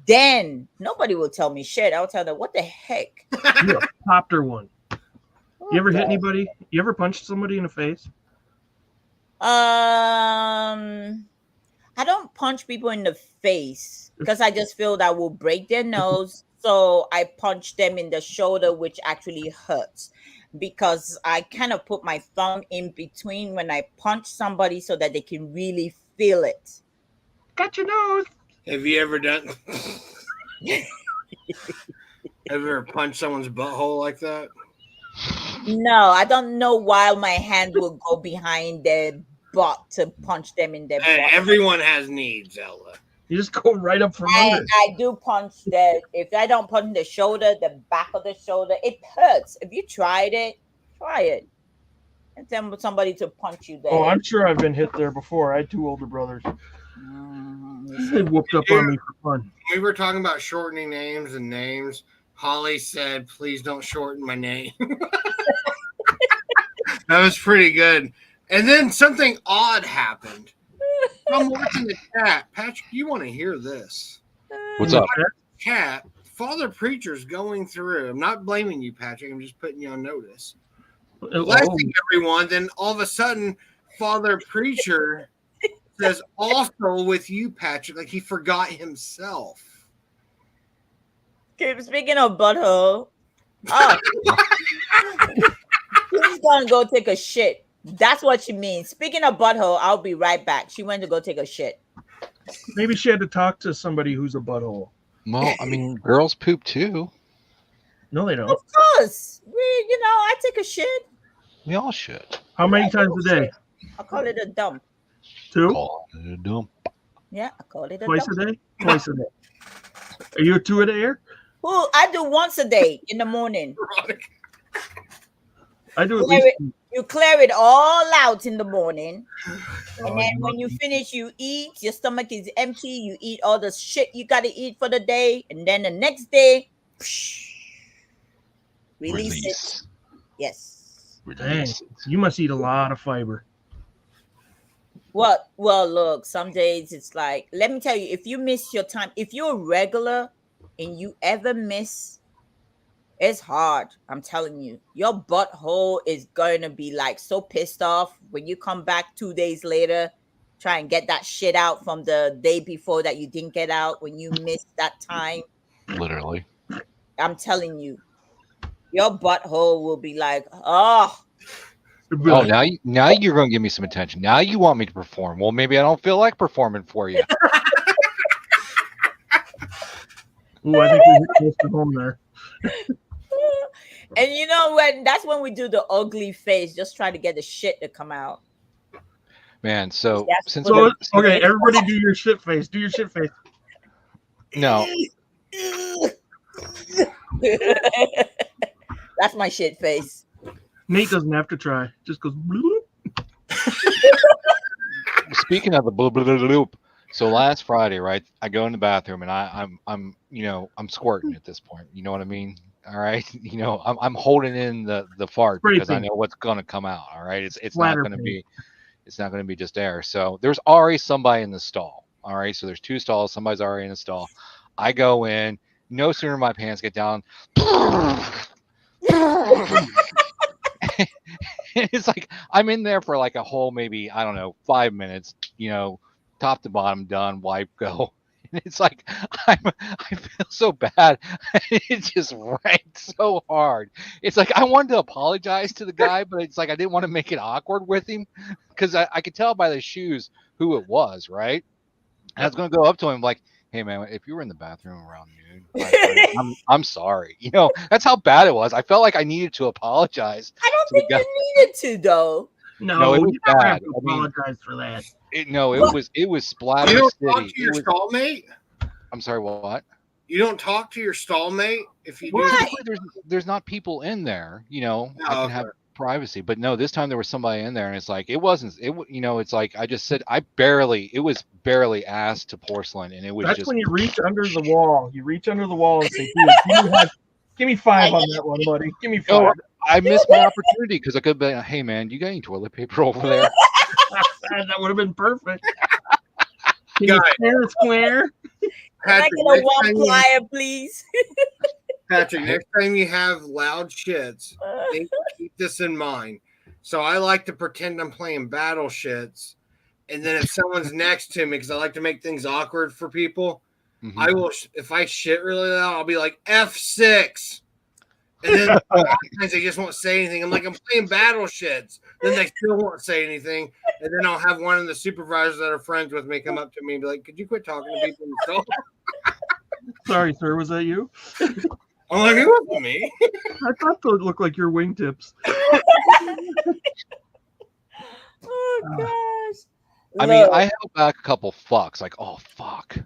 [SPEAKER 4] then nobody will tell me shit. I'll tell them, what the heck?
[SPEAKER 1] you popped her one. You ever hit
[SPEAKER 4] What
[SPEAKER 1] anybody? You ever punched somebody in the face?
[SPEAKER 4] I don't punch people in the face because I just feel that will break their nose. So I punch them in the shoulder, which actually hurts because I kind of put my thumb in between when I punch somebody so that they can really feel it.
[SPEAKER 1] Got your nose.
[SPEAKER 2] Have you ever done? Have you ever punched someone's butthole like that?
[SPEAKER 4] No, I don't know why my hand will go behind their butt to punch them in their
[SPEAKER 2] Hey,
[SPEAKER 4] butt.
[SPEAKER 2] everyone has needs, Ella.
[SPEAKER 1] You just go right up from under.
[SPEAKER 4] I do punch the, if I don't punch the shoulder, the back of the shoulder, it hurts. If you tried it, try it. And tell somebody to punch you there.
[SPEAKER 1] Oh, I'm sure I've been hit there before. I had 2 older brothers.
[SPEAKER 4] Mhm.
[SPEAKER 1] They whooped up on me for fun.
[SPEAKER 2] We were talking about shortening names and names. Holly said, please don't shorten my name. That was pretty good. And then something odd happened. I'm watching the chat. Patrick, you want to hear this?
[SPEAKER 3] What's up?
[SPEAKER 2] Chat, Father Preacher's going through. I'm not blaming you, Patrick. I'm just putting you on notice. Blessing everyone. Then all of a sudden, Father Preacher says, also with you, Patrick. Like he forgot himself.
[SPEAKER 4] Okay, speaking of butthole, she's gonna go take a shit. That's what she means. Speaking of butthole, I'll be right back. She went to go take a shit.
[SPEAKER 1] Maybe she had to talk to somebody who's a butthole.
[SPEAKER 3] Well, I mean, girls poop too.
[SPEAKER 1] No, they don't.
[SPEAKER 4] Of course, I take a shit.
[SPEAKER 3] We all should.
[SPEAKER 1] How many times a day?
[SPEAKER 4] I call it a dump.
[SPEAKER 1] 2?
[SPEAKER 3] Call it a dump.
[SPEAKER 4] Yeah, I call it a
[SPEAKER 1] Twice
[SPEAKER 4] dump.
[SPEAKER 1] a day? Twice a day. Are you a 2 a day?
[SPEAKER 4] Well, I do once a day in the morning.
[SPEAKER 1] I do at least.
[SPEAKER 4] You clear it all out in the morning. And then when you finish, you eat. Your stomach is empty. You eat all the shit you got to eat for the day. And then the next day, release it. Yes.
[SPEAKER 1] Dang, you must eat a lot of fiber.
[SPEAKER 4] Well, look, some days it's like, let me tell you, if you miss your time, if you're a regular and you ever miss, it's hard. I'm telling you, your butthole is going to be like so pissed off when you come back 2 days later, try and get that shit out from the day before that you didn't get out when you missed that time.
[SPEAKER 3] Literally.
[SPEAKER 4] I'm telling you, your butthole will be like, oh.
[SPEAKER 3] Oh, now you're going to give me some attention. Now you want me to perform. Well, maybe I don't feel like performing for you.
[SPEAKER 1] Ooh, I think we hit close to home there.
[SPEAKER 4] And you know when that's when we do the ugly face, just try to get the shit to come out.
[SPEAKER 3] Man, so
[SPEAKER 1] okay, everybody do your shit face. Do your shit face.
[SPEAKER 3] No.
[SPEAKER 4] That's my shit face.
[SPEAKER 1] Nate doesn't have to try. Just goes bloop.
[SPEAKER 3] Speaking of the bloop, bloop, bloop, bloop. So last Friday, right? I go in the bathroom and I'm squirting at this point. You know what I mean? All right. I'm holding in the fart because I know what's gonna come out. All right. It's not gonna be just air. So there's already somebody in the stall. All right. So there's 2 stalls. Somebody's already in the stall. I go in. No sooner my pants get down. It's like I'm in there for like a whole maybe, I don't know, 5 minutes, top to bottom done, wipe, go. And it's like I feel so bad. It just ranked so hard. It's like I wanted to apologize to the guy, but it's like I didn't want to make it awkward with him because I could tell by the shoes who it was, right? And I was gonna go up to him like, hey man, if you were in the bathroom around noon, I'm sorry. That's how bad it was. I felt like I needed to apologize.
[SPEAKER 4] I don't think you needed to though.
[SPEAKER 3] No, it was
[SPEAKER 1] you never
[SPEAKER 3] bad.
[SPEAKER 1] have to apologize for that.
[SPEAKER 3] It was splatter
[SPEAKER 2] You don't
[SPEAKER 3] city.
[SPEAKER 2] talk to your stallmate?
[SPEAKER 3] I'm sorry, what?
[SPEAKER 2] You don't talk to your stallmate if you do.
[SPEAKER 3] There's not people in there. I can have privacy. But no, this time there was somebody in there, and it's like it wasn't. It's like I just said it was barely ass to porcelain, and it was
[SPEAKER 1] That's
[SPEAKER 3] just.
[SPEAKER 1] when you reach under the wall. You reach under the wall and say, "Dude, give me 5 on that one, buddy. Give me 5."
[SPEAKER 3] No, I missed my opportunity because I could have been, hey man, you got any toilet paper over there?
[SPEAKER 1] That would have been perfect. Can
[SPEAKER 2] Guys.
[SPEAKER 1] you share a square?
[SPEAKER 4] Can I
[SPEAKER 2] Patrick,
[SPEAKER 4] get a
[SPEAKER 2] next
[SPEAKER 4] one
[SPEAKER 2] time
[SPEAKER 4] plier, please?
[SPEAKER 2] Patrick, next time you have loud shits, keep this in mind. So I like to pretend I'm playing battle shits, and then if someone's next to me, because I like to make things awkward for people,
[SPEAKER 3] Mhm.
[SPEAKER 2] I will. If I shit really loud, I'll be like F6, and then sometimes they just won't say anything. I'm like, I'm playing battle shits. Then they still won't say anything, and then I'll have one of the supervisors that are friends with me come up to me and be like, "Could you quit talking to people yourself?"
[SPEAKER 1] Sorry, sir. Was that you?
[SPEAKER 2] I'm like, "It wasn't me."
[SPEAKER 1] I thought those looked like your wingtips.
[SPEAKER 4] Oh gosh.
[SPEAKER 3] I mean,
[SPEAKER 4] Look,
[SPEAKER 3] I held back a couple fucks, like, oh fuck.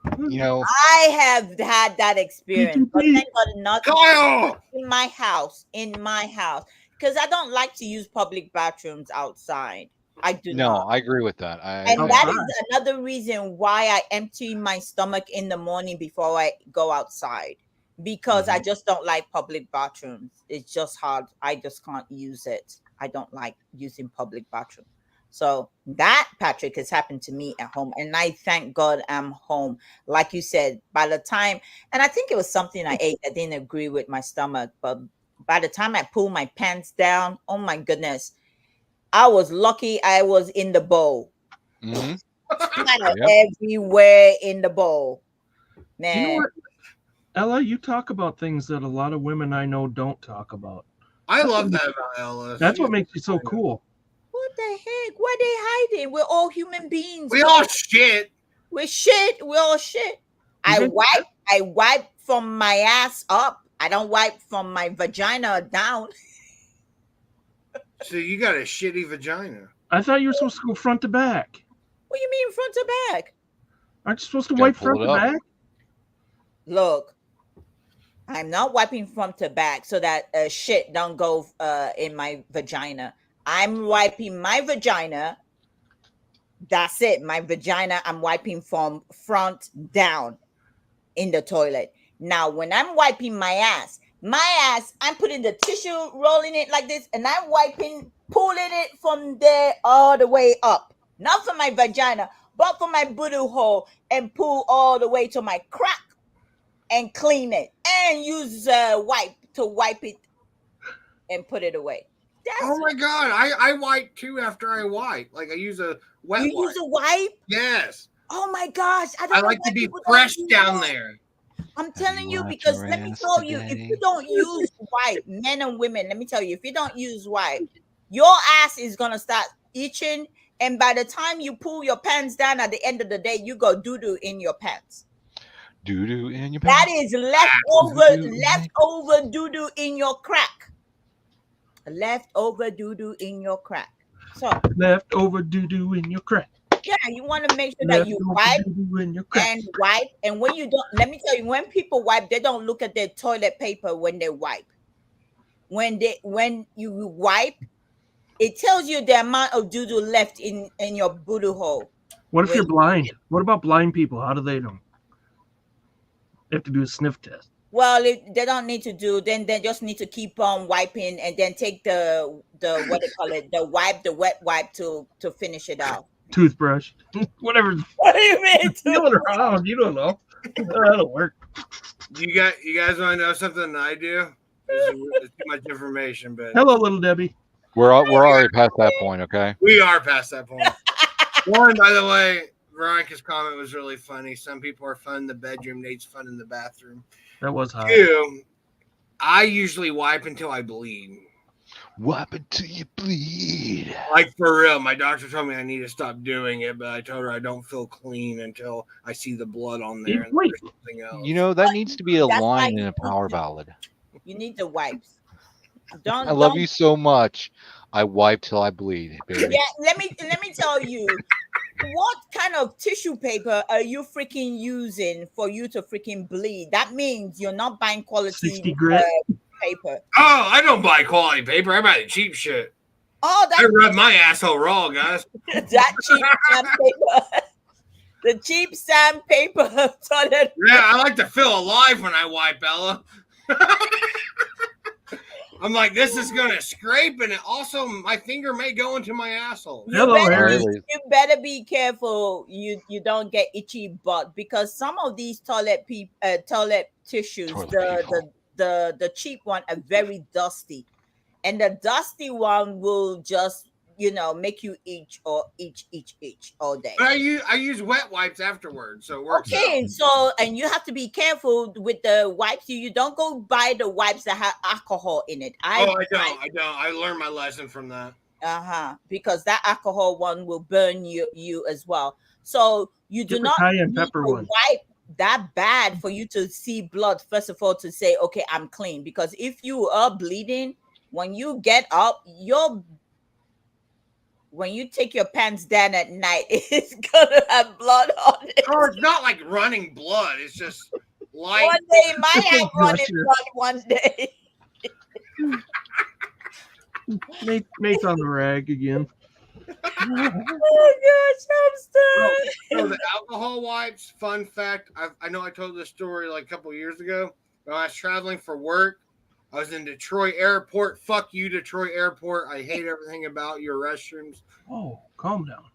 [SPEAKER 4] I have had that experience, but thank God not
[SPEAKER 2] Kyle!
[SPEAKER 4] in my house. Because I don't like to use public bathrooms outside. I do
[SPEAKER 3] No,
[SPEAKER 4] not.
[SPEAKER 3] I agree with that.
[SPEAKER 4] And that is another reason why I empty my stomach in the morning before I go outside. Because I just don't like public bathrooms. It's just hard. I just can't use it. I don't like using public bathroom. So that, Patrick, has happened to me at home. And I thank God I'm home. Like you said, by the time, and I think it was something I ate that didn't agree with my stomach. But by the time I pulled my pants down, oh my goodness, I was lucky I was in the bowl.
[SPEAKER 3] Mhm.
[SPEAKER 4] Everywhere in the bowl. Man.
[SPEAKER 1] You know what, Ella, you talk about things that a lot of women I know don't talk about.
[SPEAKER 2] I love that about Ella.
[SPEAKER 1] That's what makes you so cool.
[SPEAKER 4] What the heck? What are they hiding? We're all human beings.
[SPEAKER 2] We all shit.
[SPEAKER 4] We're shit. We're all shit. I wipe from my ass up. I don't wipe from my vagina down.
[SPEAKER 2] So you got a shitty vagina.
[SPEAKER 1] I thought you were supposed to go front to back.
[SPEAKER 4] What do you mean front to back?
[SPEAKER 1] Aren't you supposed to
[SPEAKER 3] Gotta
[SPEAKER 1] wipe
[SPEAKER 3] pull
[SPEAKER 1] front
[SPEAKER 3] it
[SPEAKER 1] to
[SPEAKER 3] up.
[SPEAKER 1] back?
[SPEAKER 4] Look, I'm not wiping front to back so that shit don't go in my vagina. I'm wiping my vagina. That's it. My vagina, I'm wiping from front down in the toilet. Now, when I'm wiping my ass, I'm putting the tissue, rolling it like this, and I'm wiping, pulling it from there all the way up. Not from my vagina, but from my booty hole, and pull all the way to my crack and clean it. And use a wipe to wipe it and put it away.
[SPEAKER 2] Oh my God. I wipe too after I wipe. Like I use a wet wipe.
[SPEAKER 4] Use a wipe?
[SPEAKER 2] Yes.
[SPEAKER 4] Oh my gosh.
[SPEAKER 2] I like to be fresh down there.
[SPEAKER 4] I'm telling you, because let me tell you, if you don't use wipe, men and women, let me tell you, if you don't use wipe, your ass is going to start itching. And by the time you pull your pants down at the end of the day, you go doo-doo in your pants.
[SPEAKER 3] Doo-doo in your pants.
[SPEAKER 4] That is leftover doo-doo in your crack. Leftover doo-doo in your crack. So
[SPEAKER 1] leftover doo-doo in your crack.
[SPEAKER 4] Yeah, you want to make sure that you wipe and wipe. And when you don't, let me tell you, when people wipe, they don't look at their toilet paper when they wipe. When you wipe, it tells you the amount of doo-doo left in your booty hole.
[SPEAKER 1] What if you're blind? What about blind people? How do they know? They have to do a sniff test.
[SPEAKER 4] Well, they don't need to do, then they just need to keep on wiping and then take the what they call it, the wet wipe to finish it off.
[SPEAKER 1] Toothbrush, whatever.
[SPEAKER 4] What do you mean?
[SPEAKER 1] Feeling around, you don't know. That'll work.
[SPEAKER 2] You guys want to know something that I do? It's too much information, but
[SPEAKER 1] hello, little Debbie.
[SPEAKER 3] We're already past that point, okay?
[SPEAKER 2] We are past that point. One, by the way, Veronica's comment was really funny. Some people are fun in the bedroom. Nate's fun in the bathroom.
[SPEAKER 1] That was hot.
[SPEAKER 2] Two, I usually wipe until I bleed.
[SPEAKER 3] Wipe until you bleed.
[SPEAKER 2] Like for real, my doctor told me I need to stop doing it, but I told her I don't feel clean until I see the blood on there. And
[SPEAKER 1] wait,
[SPEAKER 2] something else.
[SPEAKER 3] You know, that needs to be a
[SPEAKER 4] That's
[SPEAKER 3] line
[SPEAKER 4] like
[SPEAKER 3] in a power ballad.
[SPEAKER 4] You need the wipes.
[SPEAKER 3] I love you so much. I wipe till I bleed, baby.
[SPEAKER 4] Yeah, let me tell you, what kind of tissue paper are you freaking using for you to freaking bleed? That means you're not buying quality
[SPEAKER 1] 60 grit.
[SPEAKER 4] paper.
[SPEAKER 2] Oh, I don't buy quality paper. I buy the cheap shit.
[SPEAKER 4] Oh,
[SPEAKER 2] I rub my asshole raw, guys.
[SPEAKER 4] that cheap sandpaper. The cheap sandpaper toilet.
[SPEAKER 2] Yeah, I like to feel alive when I wipe, Ella. I'm like, this is gonna scrape, and it also my finger may go into my asshole.
[SPEAKER 1] Hello, Harry.
[SPEAKER 4] You better be careful. You don't get itchy butt, because some of these toilet tissues, the cheap one, are very dusty, and the dusty one will just make you itch all day.
[SPEAKER 2] But I use wet wipes afterwards, so it works.
[SPEAKER 4] Okay,
[SPEAKER 2] out.
[SPEAKER 4] so and you have to be careful with the wipes. You don't go buy the wipes that have alcohol in it.
[SPEAKER 2] I don't. I learned my lesson from that.
[SPEAKER 4] Because that alcohol one will burn you as well. So you do not
[SPEAKER 1] cayenne pepper one.
[SPEAKER 4] wipe that bad for you to see blood. First of all, to say, okay, I'm clean. Because if you are bleeding, when you get up, when you take your pants down at night, it's gonna have blood on it.
[SPEAKER 2] Oh, it's not like running blood. It's just like
[SPEAKER 4] one day it might have running blood one day.
[SPEAKER 1] Nate's on the rag again.
[SPEAKER 4] Oh gosh, I'm stuck.
[SPEAKER 2] So the alcohol wipes, fun fact, I know I told this story like a couple years ago. When I was traveling for work, I was in Detroit Airport. Fuck you, Detroit Airport. I hate everything about your restrooms.
[SPEAKER 1] Oh, calm down.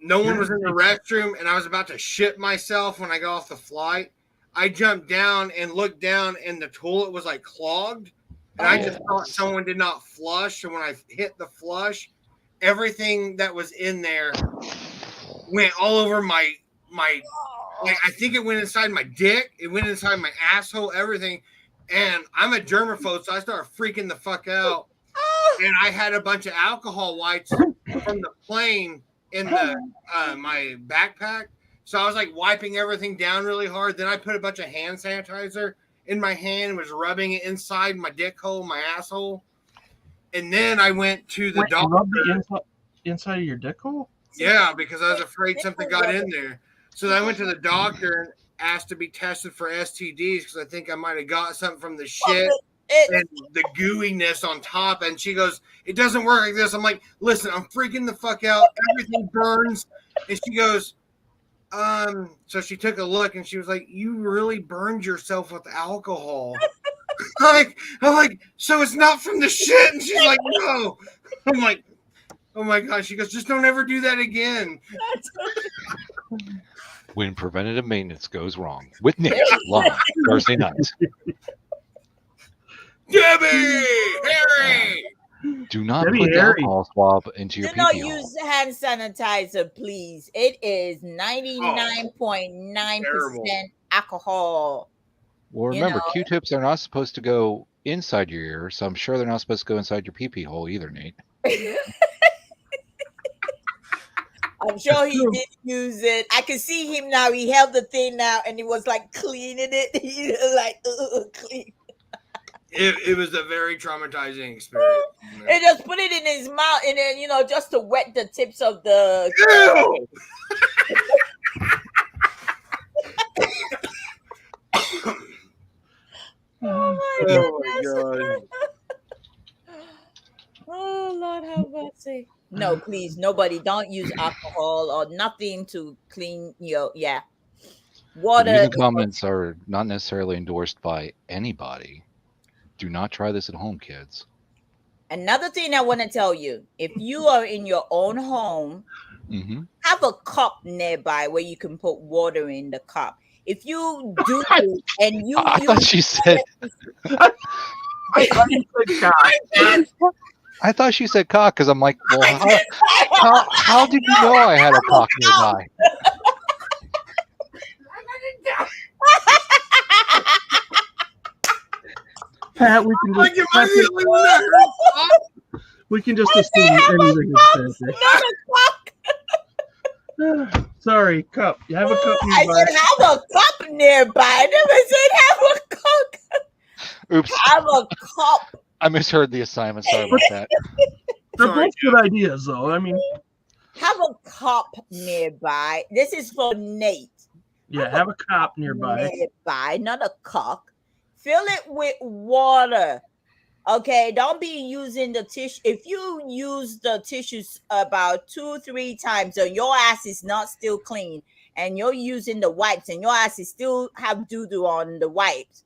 [SPEAKER 2] No one was in the restroom, and I was about to shit myself when I got off the flight. I jumped down and looked down, and the toilet was like clogged. And I just thought someone did not flush. And when I hit the flush, everything that was in there went all over my like, I think it went inside my dick. It went inside my asshole, everything. And I'm a germaphobe, so I started freaking the fuck out. And I had a bunch of alcohol wipes from the plane in the my backpack. So I was like wiping everything down really hard. Then I put a bunch of hand sanitizer in my hand and was rubbing it inside my dick hole, my asshole. And then I went to the doctor.
[SPEAKER 1] Rub the inside of your dick hole?
[SPEAKER 2] Yeah, because I was afraid something got in there. So I went to the doctor and asked to be tested for STDs because I think I might have got something from the shit and the gooiness on top. And she goes, it doesn't work like this. I'm like, listen, I'm freaking the fuck out. Everything burns. And she goes, so she took a look and she was like, you really burned yourself with alcohol. I'm like, so it's not from the shit? And she's like, no. I'm like, oh my gosh. She goes, just don't ever do that again.
[SPEAKER 3] When preventative maintenance goes wrong with Nick live Thursday nights.
[SPEAKER 2] Debbie, Harry.
[SPEAKER 3] Do not put the alcohol swab into your pee-pee hole.
[SPEAKER 4] Do not use hand sanitizer, please. It is 99.9% alcohol.
[SPEAKER 3] Well, remember, Q-tips are not supposed to go inside your ear, so I'm sure they're not supposed to go inside your pee-pee hole either, Nate.
[SPEAKER 4] I'm sure he did use it. I can see him now. He held the thing now, and he was like cleaning it. He was like, clean.
[SPEAKER 2] It was a very traumatizing experience.
[SPEAKER 4] And just put it in his mouth, and then just to wet the tips of the.
[SPEAKER 2] Ew!
[SPEAKER 4] Oh my God. Oh Lord, have mercy. No, please, nobody, don't use alcohol or nothing to clean water.
[SPEAKER 3] Using comments are not necessarily endorsed by anybody. Do not try this at home, kids.
[SPEAKER 4] Another thing I want to tell you, if you are in your own home, have a cup nearby where you can put water in the cup. If you do and you
[SPEAKER 3] I thought she said I thought she said cock because I'm like, well, how did you know I had a cock nearby?
[SPEAKER 1] Pat, we can just assume anything is fancy. Sorry, cup. You have a cup nearby.
[SPEAKER 4] I said have a cup nearby. I never said have a cup.
[SPEAKER 3] Oops.
[SPEAKER 4] Have a cup.
[SPEAKER 3] I misheard the assignment. Sorry about that.
[SPEAKER 1] They're both good ideas, though. I mean,
[SPEAKER 4] have a cup nearby. This is for Nate.
[SPEAKER 1] Yeah, have a cup nearby.
[SPEAKER 4] Not a cock. Fill it with water. Okay, don't be using the tissue. If you use the tissues about 2-3 times, and your ass is not still clean, and you're using the wipes, and your ass is still have doo-doo on the wipes,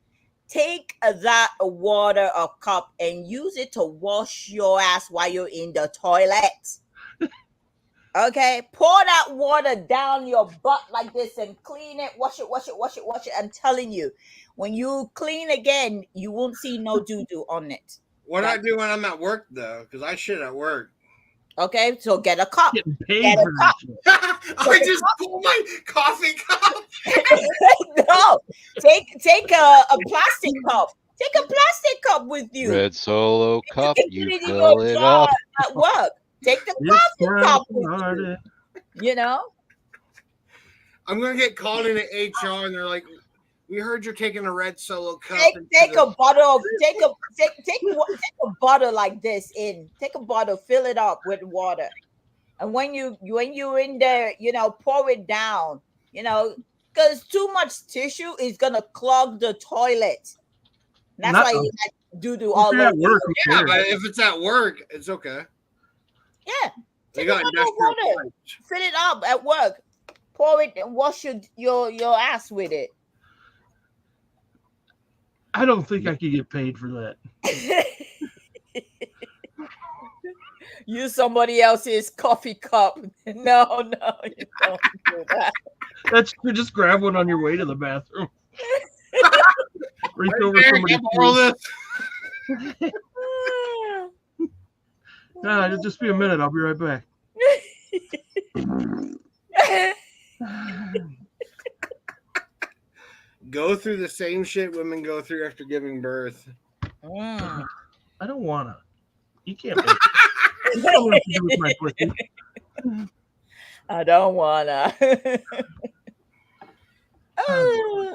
[SPEAKER 4] take that water or cup and use it to wash your ass while you're in the toilet. Okay, pour that water down your butt like this and clean it, wash it, wash it, wash it, wash it. I'm telling you, when you clean again, you won't see no doo-doo on it.
[SPEAKER 2] What do I do when I'm at work though? Because I shit at work.
[SPEAKER 4] Okay, so get a cup.
[SPEAKER 1] Getting paid
[SPEAKER 4] Get a
[SPEAKER 1] for that shit.
[SPEAKER 2] I just pull my coffee cup.
[SPEAKER 4] No, take a plastic cup. Take a plastic cup with you.
[SPEAKER 3] Red Solo cup,
[SPEAKER 4] Put
[SPEAKER 3] you
[SPEAKER 4] it in
[SPEAKER 3] fill
[SPEAKER 4] your
[SPEAKER 3] it
[SPEAKER 4] jar
[SPEAKER 3] up.
[SPEAKER 4] at work. Take the
[SPEAKER 1] It's
[SPEAKER 4] plastic cup with
[SPEAKER 1] started.
[SPEAKER 4] you. You know.
[SPEAKER 2] I'm gonna get called into HR and they're like, "We heard you're taking a Red Solo cup."
[SPEAKER 4] Take a bottle of take a bottle like this in. Take a bottle, fill it up with water, and when you're in there, pour it down. Because too much tissue is gonna clog the toilet. That's
[SPEAKER 1] Not
[SPEAKER 4] why
[SPEAKER 1] the-
[SPEAKER 4] you like doo-doo all
[SPEAKER 1] You're
[SPEAKER 4] over.
[SPEAKER 1] at work, who
[SPEAKER 2] Yeah,
[SPEAKER 1] cares?
[SPEAKER 2] but if it's at work, it's okay.
[SPEAKER 4] Yeah,
[SPEAKER 2] They
[SPEAKER 4] take
[SPEAKER 2] got
[SPEAKER 4] a bottle of
[SPEAKER 2] industrial
[SPEAKER 4] water,
[SPEAKER 2] pipes.
[SPEAKER 4] fill it up at work, pour it, and wash your ass with it.
[SPEAKER 1] I don't think I could get paid for that.
[SPEAKER 4] Use somebody else's coffee cup. No, you don't do that.
[SPEAKER 1] That's you just grab one on your way to the bathroom. Reach over
[SPEAKER 2] Hey,
[SPEAKER 1] somebody's
[SPEAKER 2] can I borrow
[SPEAKER 1] food.
[SPEAKER 2] this?
[SPEAKER 1] Nah, it'll just be a minute. I'll be right back.
[SPEAKER 2] Go through the same shit women go through after giving birth.
[SPEAKER 4] Mm.
[SPEAKER 1] I don't wanna. You can't make it. You don't know what to do with my pussy.
[SPEAKER 4] I don't wanna.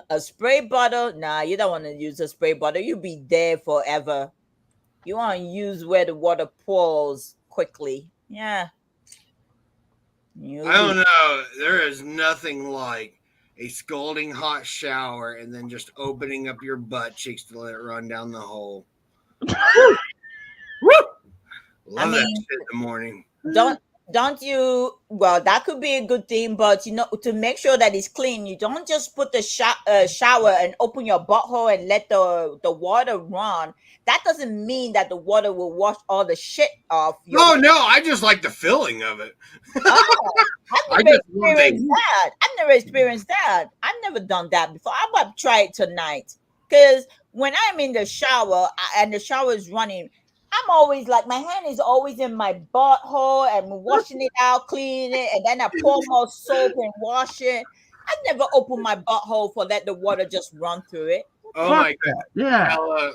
[SPEAKER 4] A spray bottle? Nah, you don't want to use a spray bottle. You'll be there forever. You want to use where the water pours quickly. Yeah.
[SPEAKER 2] I don't know. There is nothing like a scalding hot shower and then just opening up your butt cheeks to let it run down the hole. Love that shit in the morning.
[SPEAKER 4] Don't you? Well, that could be a good thing, but to make sure that it's clean, you don't just put the shower and open your butthole and let the water run. That doesn't mean that the water will wash all the shit off.
[SPEAKER 2] No, I just like the feeling of it.
[SPEAKER 4] I've never experienced that. I've never done that before. I'm about to try it tonight. Because when I'm in the shower and the shower is running, I'm always like, my hand is always in my butthole and washing it out, cleaning it, and then I pour more soap and wash it. I never open my butthole for let the water just run through it.
[SPEAKER 2] Oh
[SPEAKER 1] Fuck
[SPEAKER 2] my
[SPEAKER 1] that.
[SPEAKER 2] god!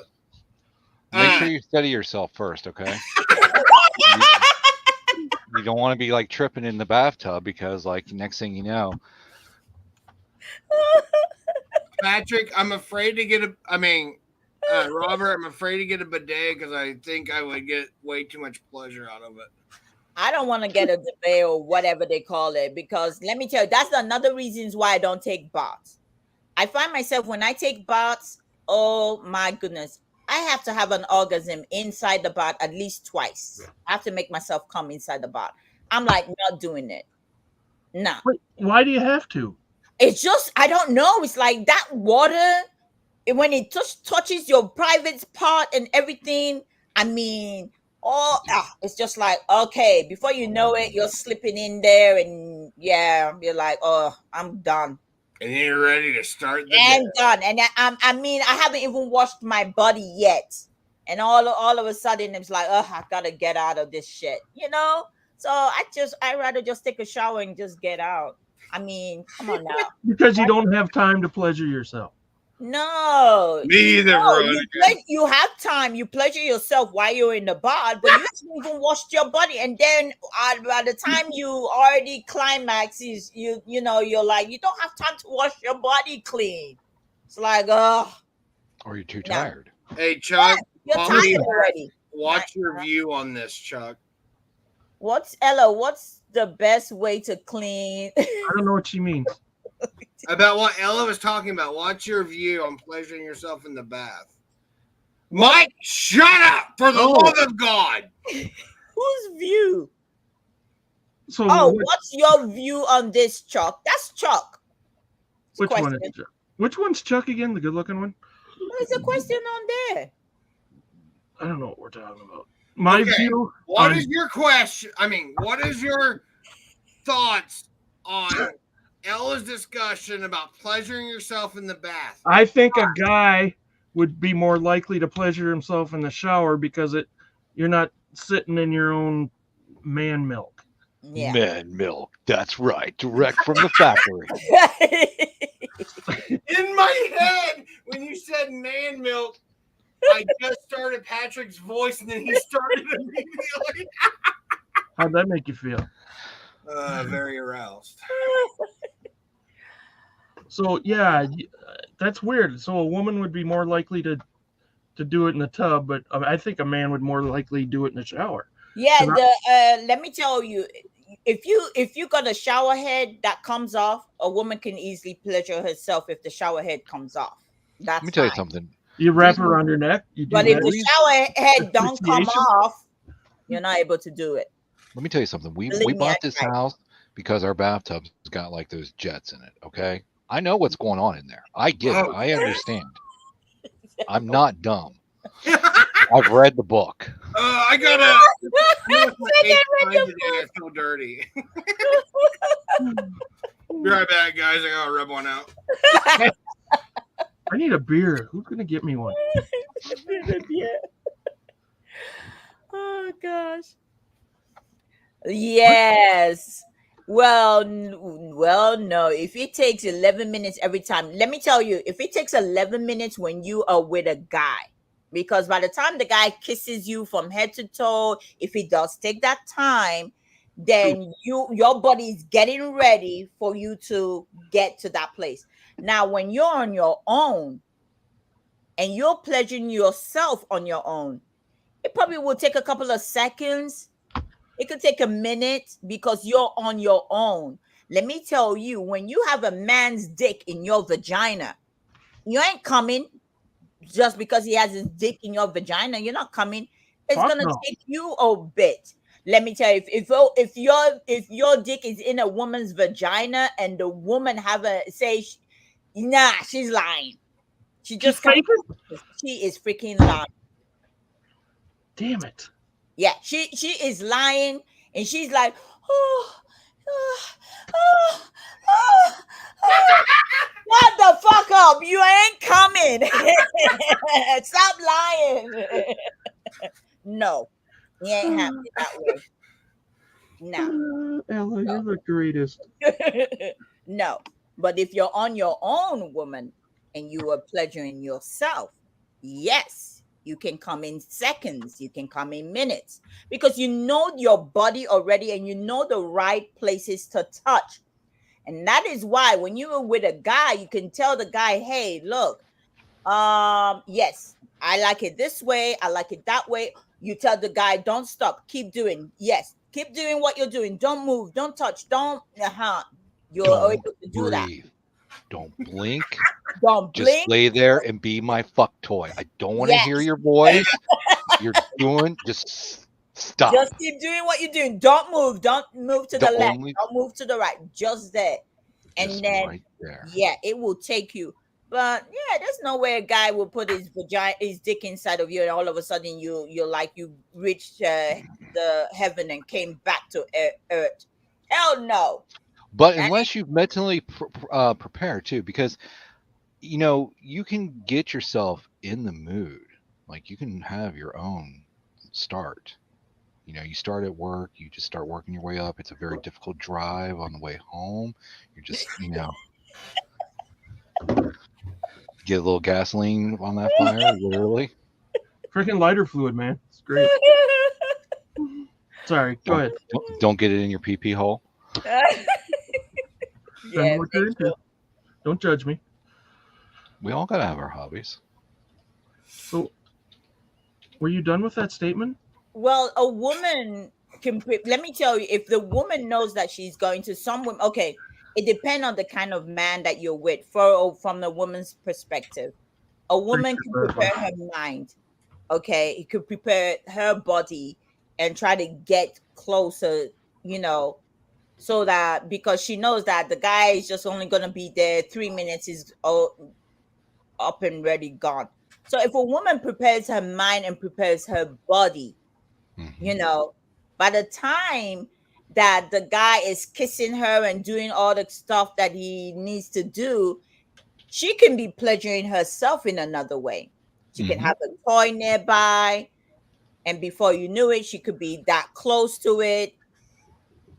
[SPEAKER 1] Yeah.
[SPEAKER 3] Make sure you study yourself first, okay? You don't want to be like tripping in the bathtub because, like, next thing you know,
[SPEAKER 2] Patrick, I'm afraid to get Robert, I'm afraid to get a bidet because I think I would get way too much pleasure out of it.
[SPEAKER 4] I don't want to get a debate or whatever they call it, because let me tell you, that's another reasons why I don't take baths. I find myself when I take baths, oh my goodness, I have to have an orgasm inside the bath at least twice. I have to make myself come inside the bath. I'm like, not doing it. No.
[SPEAKER 1] Wait, why do you have to?
[SPEAKER 4] It's just, I don't know. It's like that water, when it touches your private part and everything, I mean, it's just like, okay, before you know it, you're slipping in there and you're like, oh, I'm done.
[SPEAKER 2] And you're ready to start the
[SPEAKER 4] And
[SPEAKER 2] day.
[SPEAKER 4] done. And I mean, I haven't even washed my body yet. And all of a sudden, it's like, oh, I gotta get out of this shit, So I rather just take a shower and just get out. I mean, come on now.
[SPEAKER 1] Because you don't have time to pleasure yourself.
[SPEAKER 4] No.
[SPEAKER 2] Me either,
[SPEAKER 4] You have time. You pleasure yourself while you're in the bath, but you haven't even washed your body. And then by the time you already climax, you're like, you don't have time to wash your body clean. It's like,
[SPEAKER 3] or you're too tired.
[SPEAKER 2] Hey, Chuck.
[SPEAKER 4] You're tired already.
[SPEAKER 2] Watch your view on this, Chuck.
[SPEAKER 4] What's the best way to clean?
[SPEAKER 1] I don't know what she means.
[SPEAKER 2] about what Ella was talking about. What's your view on pleasuring yourself in the bath? Mike, shut up! For the love of God.
[SPEAKER 4] Whose view?
[SPEAKER 1] So
[SPEAKER 4] what's your view on this, Chuck? That's Chuck.
[SPEAKER 1] Which one is Chuck? Which one's Chuck again? The good-looking one?
[SPEAKER 4] There's a question on there.
[SPEAKER 1] I don't know what we're talking about. My view.
[SPEAKER 2] What is your question? I mean, what is your thoughts on Ella's discussion about pleasuring yourself in the bath?
[SPEAKER 1] I think a guy would be more likely to pleasure himself in the shower because you're not sitting in your own man milk.
[SPEAKER 4] Yeah.
[SPEAKER 3] Man milk. That's right. Direct from the factory.
[SPEAKER 2] In my head, when you said man milk, I just started Patrick's voice, and then he started immediately.
[SPEAKER 1] How'd that make you feel?
[SPEAKER 2] Very aroused.
[SPEAKER 1] So yeah, that's weird. So a woman would be more likely to do it in the tub, but I think a man would more likely do it in the shower.
[SPEAKER 4] Yeah, let me tell you, if you got a shower head that comes off, a woman can easily pleasure herself if the shower head comes off. That's
[SPEAKER 3] Let me tell you something.
[SPEAKER 1] You wrap it around your neck.
[SPEAKER 4] But if the shower head don't come off, you're not able to do it.
[SPEAKER 3] Let me tell you something. We bought this house because our bathtub's got like those jets in it. Okay, I know what's going on in there. I get it. I understand. I'm not dumb. I've read the book.
[SPEAKER 2] I gotta. I feel dirty. Be right back, guys. I gotta rub one out.
[SPEAKER 1] I need a beer. Who's gonna get me one?
[SPEAKER 4] Oh gosh. Yes. Well, no. If it takes 11 minutes every time, let me tell you, if it takes 11 minutes when you are with a guy, because by the time the guy kisses you from head to toe, if he does take that time, then your body is getting ready for you to get to that place. Now, when you're on your own and you're pleasuring yourself on your own, it probably will take a couple of seconds. It could take a minute because you're on your own. Let me tell you, when you have a man's dick in your vagina, you ain't coming just because he has his dick in your vagina. You're not coming. It's going to take you a bit. Let me tell you, if your dick is in a woman's vagina and the woman nah, she's lying. She is freaking lying.
[SPEAKER 1] Damn it.
[SPEAKER 4] Yeah, she is lying, and she's like, shut the fuck up. You ain't coming. Stop lying. No, he ain't happening that way. No.
[SPEAKER 1] Ella, you're the greatest.
[SPEAKER 4] No, but if you're on your own, woman, and you are pleasuring yourself, yes, you can come in seconds, you can come in minutes, because you know your body already and you know the right places to touch. And that is why when you are with a guy, you can tell the guy, hey, look, yes, I like it this way, I like it that way. You tell the guy, don't stop, keep doing. Yes, keep doing what you're doing. Don't move, don't touch, don't you're able to do that.
[SPEAKER 3] Don't blink.
[SPEAKER 4] Don't
[SPEAKER 3] just
[SPEAKER 4] blink.
[SPEAKER 3] lay there and be my fuck toy. I don't want to hear your voice. You're doing, just stop.
[SPEAKER 4] Just keep doing what you're doing. Don't move. Don't move to the left. Don't move to the right. Just there. And
[SPEAKER 3] just
[SPEAKER 4] then,
[SPEAKER 3] right there.
[SPEAKER 4] Yeah, it will take you. But yeah, there's no way a guy will put his dick inside of you, and all of a sudden you're like you reached the heaven and came back to earth. Hell no.
[SPEAKER 3] But unless you've mentally prepared too, because you can get yourself in the mood. Like you can have your own start. You start at work, you just start working your way up. It's a very difficult drive on the way home. You're just, get a little gasoline on that fire, literally.
[SPEAKER 1] Freaking lighter fluid, man. It's great. Sorry, go ahead.
[SPEAKER 3] Don't get it in your pee hole.
[SPEAKER 4] Yeah,
[SPEAKER 1] don't judge me.
[SPEAKER 3] We all gotta have our hobbies.
[SPEAKER 1] So, were you done with that statement?
[SPEAKER 4] Well, a woman can. Let me tell you, if the woman knows that she's going to some women, okay, it depends on the kind of man that you're with. From the woman's perspective, a woman can prepare her mind. Okay, it could prepare her body and try to get closer, so that because she knows that the guy is just only gonna be there 3 minutes, is up and ready, gone. So if a woman prepares her mind and prepares her body, by the time that the guy is kissing her and doing all the stuff that he needs to do, she can be pleasuring herself in another way. She can have a toy nearby, and before you knew it, she could be that close to it.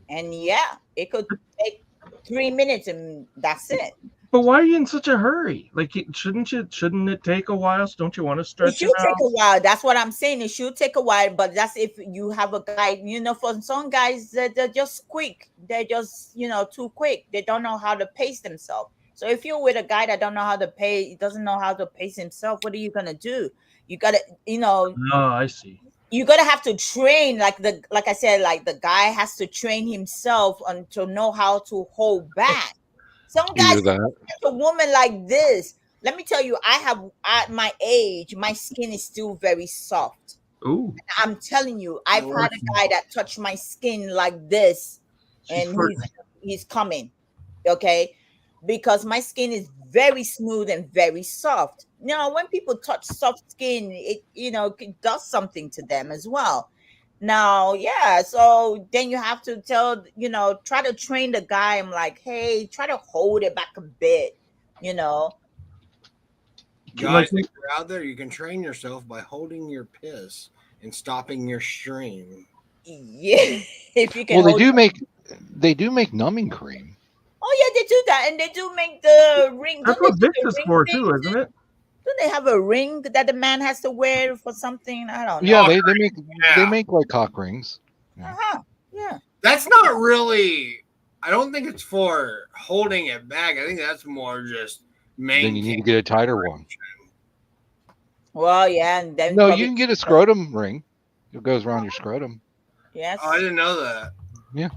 [SPEAKER 4] And yeah, it could take 3 minutes and that's it.
[SPEAKER 1] But why are you in such a hurry? Like, shouldn't it take a while? So don't you want to stretch
[SPEAKER 4] It should take a while. That's what I'm saying. It should take a while, but that's if you have a guy, for some guys, they're just quick. They're just, too quick. They don't know how to pace themselves. So if you're with a guy that doesn't know how to pace himself, what are you going to do? You got to,
[SPEAKER 1] Oh, I see.
[SPEAKER 4] You got to have to train, like I said, like the guy has to train himself to know how to hold back. Some guys, a woman like this, let me tell you, at my age, my skin is still very soft.
[SPEAKER 1] Ooh.
[SPEAKER 4] I'm telling you, I've had a guy that touched my skin like this, and he's coming, okay? Because my skin is very smooth and very soft. Now, when people touch soft skin, it does something to them as well. Now, yeah, so then you have to try to train the guy. I'm like, hey, try to hold it back a bit,
[SPEAKER 2] Guys, if you're out there, you can train yourself by holding your piss and stopping your stream.
[SPEAKER 4] Yeah, if you can.
[SPEAKER 3] Well, they do make numbing cream.
[SPEAKER 4] Oh yeah, they do that, and they do make the ring.
[SPEAKER 1] That's what Vicks is for too, isn't it?
[SPEAKER 4] Do they have a ring that the man has to wear for something? I don't know.
[SPEAKER 3] Yeah, they make like cock rings.
[SPEAKER 4] Yeah.
[SPEAKER 2] That's not really. I don't think it's for holding it back. I think that's more just
[SPEAKER 3] Then you need to get a tighter one.
[SPEAKER 4] Well, yeah, and then
[SPEAKER 3] you can get a scrotum ring. It goes around your scrotum.
[SPEAKER 4] Yes.
[SPEAKER 2] Oh, I didn't know that.
[SPEAKER 3] Yeah.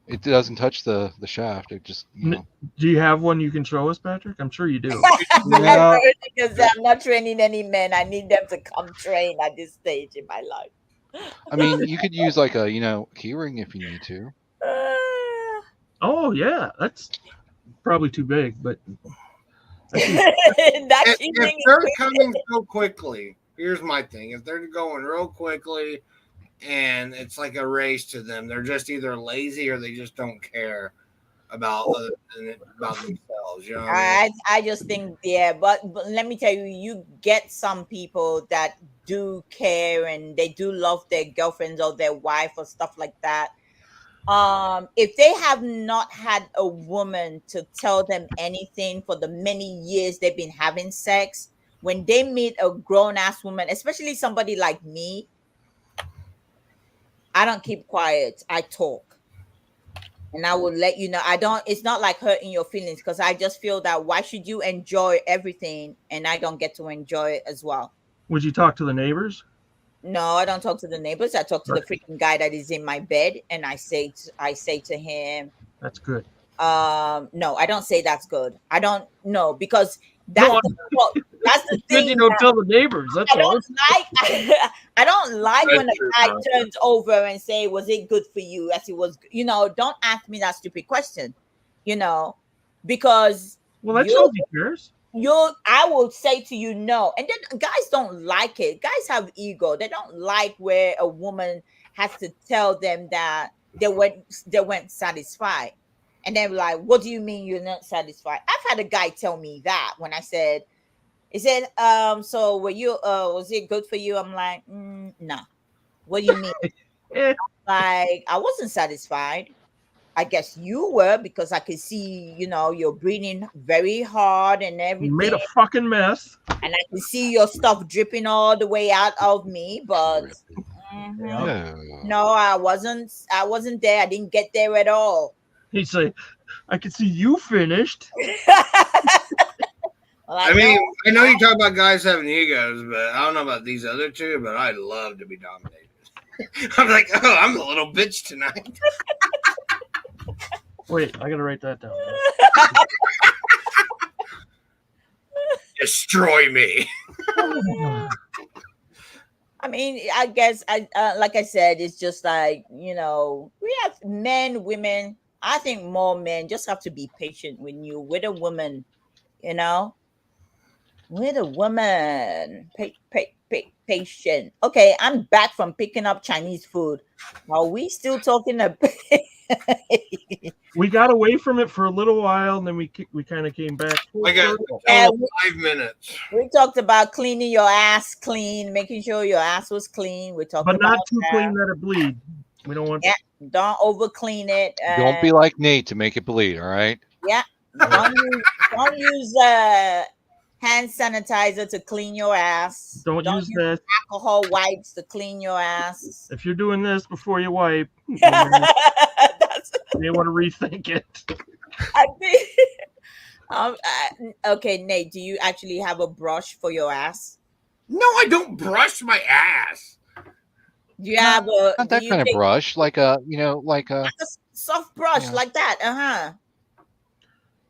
[SPEAKER 3] It doesn't touch the shaft. It just,
[SPEAKER 1] Do you have one you can show us, Patrick? I'm sure you do.
[SPEAKER 3] Yeah.
[SPEAKER 4] Because I'm not training any men. I need them to come train at this stage in my life.
[SPEAKER 3] I mean, you could use like a, key ring if you need to.
[SPEAKER 1] Oh, yeah. That's probably too big, but...
[SPEAKER 2] if they're coming so quickly, here's my thing. If they're going real quickly and it's like a race to them, they're just either lazy or they just don't care about themselves. You know what I mean?
[SPEAKER 4] I just think, yeah, but let me tell you, you get some people that do care and they do love their girlfriends or their wife or stuff like that. If they have not had a woman to tell them anything for the many years they've been having sex, when they meet a grown-ass woman, especially somebody like me, I don't keep quiet. I talk. And I will let you know. It's not like hurting your feelings, because I just feel that why should you enjoy everything and I don't get to enjoy it as well?
[SPEAKER 1] Would you talk to the neighbors?
[SPEAKER 4] No, I don't talk to the neighbors. I talk to the freaking guy that is in my bed, and I say to him,
[SPEAKER 1] "That's good."
[SPEAKER 4] No, I don't say that's good. I don't know, because that's the thing.
[SPEAKER 1] You don't tell the neighbors. That's all.
[SPEAKER 4] I don't like when a guy turns over and say, "Was it good for you?" As it was, don't ask me that stupid question, because
[SPEAKER 1] that shows he cares.
[SPEAKER 4] I will say to you no. And then guys don't like it. Guys have ego. They don't like where a woman has to tell them that they weren't satisfied. And they're like, what do you mean you're not satisfied? I've had a guy tell me that when he said, so were you was it good for you? I'm like, no. What do you mean? Like, I wasn't satisfied. I guess you were, because I could see, you're breathing very hard and everything.
[SPEAKER 1] You made a fucking mess.
[SPEAKER 4] And I can see your stuff dripping all the way out of me, but no, I wasn't there. I didn't get there at all.
[SPEAKER 1] He'd say, I can see you finished.
[SPEAKER 2] Well, I know you talk about guys having egos, but I don't know about these other two, but I'd love to be dominated. I'm like, I'm a little bitch tonight.
[SPEAKER 1] Wait, I gotta write that down.
[SPEAKER 2] Destroy me.
[SPEAKER 4] I mean, I guess like I said, it's just like, you know, we have men, women. I think more men just have to be patient when you with a woman, you know, with a woman. Patient. Okay, I'm back from picking up Chinese food. Are we still talking about?
[SPEAKER 1] We got away from it for a little while, and then we kind of came back.
[SPEAKER 2] I got
[SPEAKER 4] Yeah,
[SPEAKER 2] 5 minutes.
[SPEAKER 4] we talked about cleaning your ass clean, making sure your ass was clean. We talked
[SPEAKER 1] but
[SPEAKER 4] about
[SPEAKER 1] not too
[SPEAKER 4] that.
[SPEAKER 1] clean that it bleed. We don't want.
[SPEAKER 4] Yeah, don't over clean it.
[SPEAKER 3] Don't be like Nate to make it bleed. All right.
[SPEAKER 4] Yeah, don't use hand sanitizer to clean your ass.
[SPEAKER 1] Don't use this.
[SPEAKER 4] Alcohol wipes to clean your ass.
[SPEAKER 1] If you're doing this before you wipe, you
[SPEAKER 4] That's,
[SPEAKER 1] may want to rethink it.
[SPEAKER 4] I think. Okay, Nate, do you actually have a brush for your ass?
[SPEAKER 2] No, I don't brush my ass.
[SPEAKER 4] Do you have a
[SPEAKER 3] Not that kind of brush, like a like a
[SPEAKER 4] soft brush like that?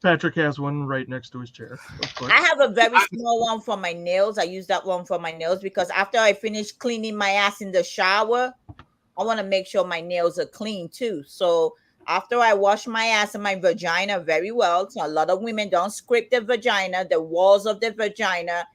[SPEAKER 1] Patrick has one right next to his chair.
[SPEAKER 4] I have a very small one for my nails. I use that one for my nails because after I finish cleaning my ass in the shower, I want to make sure my nails are clean too. So after I wash my ass and my vagina very well, so a lot of women don't scrape their vagina, the walls of the vagina,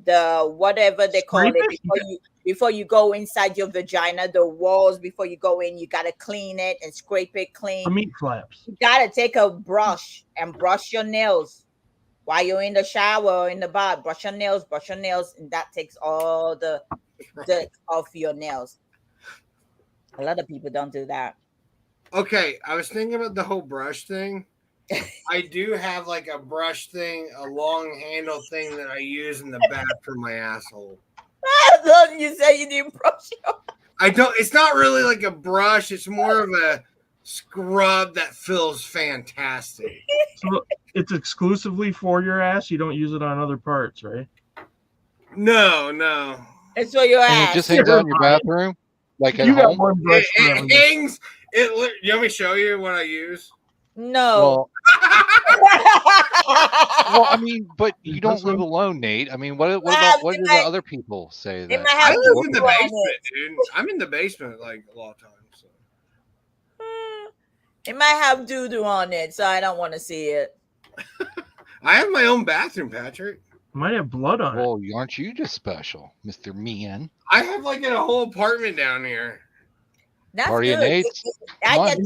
[SPEAKER 4] the whatever they call it, before you go inside your vagina, the walls before you go in, you gotta clean it and scrape it clean.
[SPEAKER 1] The meat flaps.
[SPEAKER 4] You gotta take a brush and brush your nails while you're in the shower or in the bath. Brush your nails, and that takes all the dirt off your nails. A lot of people don't do that.
[SPEAKER 2] Okay, I was thinking about the whole brush thing. I do have like a brush thing, a long handle thing that I use in the back for my asshole.
[SPEAKER 4] You say you didn't brush your.
[SPEAKER 2] I don't. It's not really like a brush. It's more of a scrub that feels fantastic.
[SPEAKER 1] So it's exclusively for your ass. You don't use it on other parts, right?
[SPEAKER 2] No.
[SPEAKER 4] It's for your
[SPEAKER 3] and
[SPEAKER 4] ass.
[SPEAKER 3] it just hangs out in your bathroom, like at
[SPEAKER 1] You got
[SPEAKER 3] home.
[SPEAKER 1] one brush for
[SPEAKER 2] It
[SPEAKER 1] everything.
[SPEAKER 2] hangs. You want me to show you what I use?
[SPEAKER 4] No.
[SPEAKER 3] Well, I mean, but you don't live alone, Nate. I mean, what do the other people say? That
[SPEAKER 2] I live in the basement, dude. I'm in the basement like a lot of times. So.
[SPEAKER 4] It might have doo-doo on it, so I don't want to see it.
[SPEAKER 2] I have my own bathroom, Patrick.
[SPEAKER 1] Might have blood on it.
[SPEAKER 3] Well, aren't you just special, Mr. Man?
[SPEAKER 2] I have like a whole apartment down here.
[SPEAKER 4] That's
[SPEAKER 3] Party
[SPEAKER 4] good.
[SPEAKER 3] at Nate's.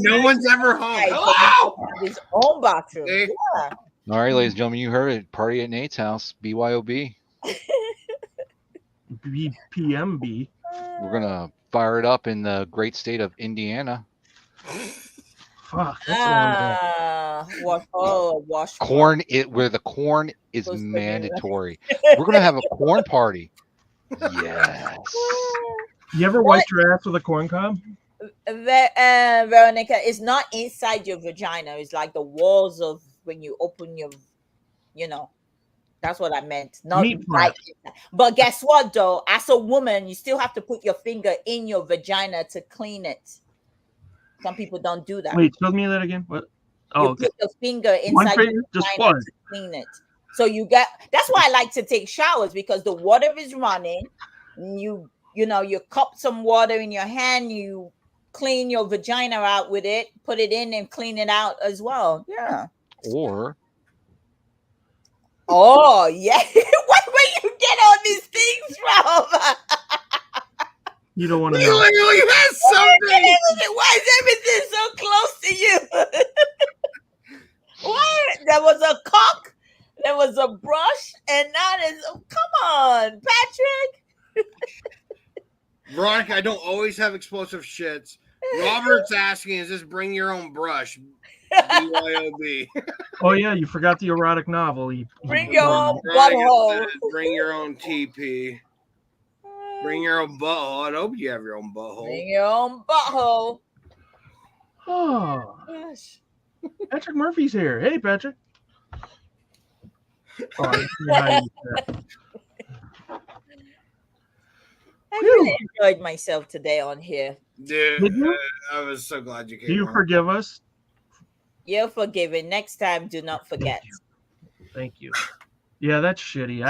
[SPEAKER 2] No one's ever home.
[SPEAKER 4] Hello! His own bathroom.
[SPEAKER 2] See?
[SPEAKER 4] Yeah.
[SPEAKER 3] All right, ladies and gentlemen, you heard it. Party at Nate's house. BYOB.
[SPEAKER 1] BPMB.
[SPEAKER 3] We're gonna fire it up in the great state of Indiana.
[SPEAKER 1] Fuck, that's
[SPEAKER 4] wash
[SPEAKER 3] corn. Where the corn is mandatory. We're gonna have a corn party. Yes.
[SPEAKER 1] You ever wiped your ass with a corn cob?
[SPEAKER 4] Veronica, it's not inside your vagina. It's like the walls of when you open your, that's what I meant. Not right inside. But guess what, though? As a woman, you still have to put your finger in your vagina to clean it. Some people don't do that.
[SPEAKER 1] Wait, tell me that again. What? Oh,
[SPEAKER 4] you put your finger inside your vagina to clean it. So that's why I like to take showers, because the water is running. You cup some water in your hand, you clean your vagina out with it, put it in and clean it out as well. Yeah. Oh, yeah. Where you get all these things from?
[SPEAKER 1] You don't want to
[SPEAKER 2] You
[SPEAKER 1] know.
[SPEAKER 2] literally have something.
[SPEAKER 4] Why is everything so close to you? What? There was a cock, there was a brush, and now there's come on, Patrick.
[SPEAKER 2] Veronica, I don't always have explosive shits. Robert's asking, is this bring your own brush? BYOB.
[SPEAKER 1] Oh yeah, you forgot the erotic novel.
[SPEAKER 4] Bring your own butthole.
[SPEAKER 2] Bring your own TP. Bring your own butthole. I hope you have your own butthole.
[SPEAKER 4] Bring your own butthole.
[SPEAKER 1] Oh,
[SPEAKER 4] Gosh.
[SPEAKER 1] Patrick Murphy's here. Hey, Patrick. Oh, I see how you said.
[SPEAKER 4] I really enjoyed myself today on here.
[SPEAKER 2] Dude, I was so glad you came.
[SPEAKER 1] Do you
[SPEAKER 2] on.
[SPEAKER 1] forgive us?
[SPEAKER 4] You're forgiven. Next time, do not forget.
[SPEAKER 1] Thank you. Yeah, that's shitty.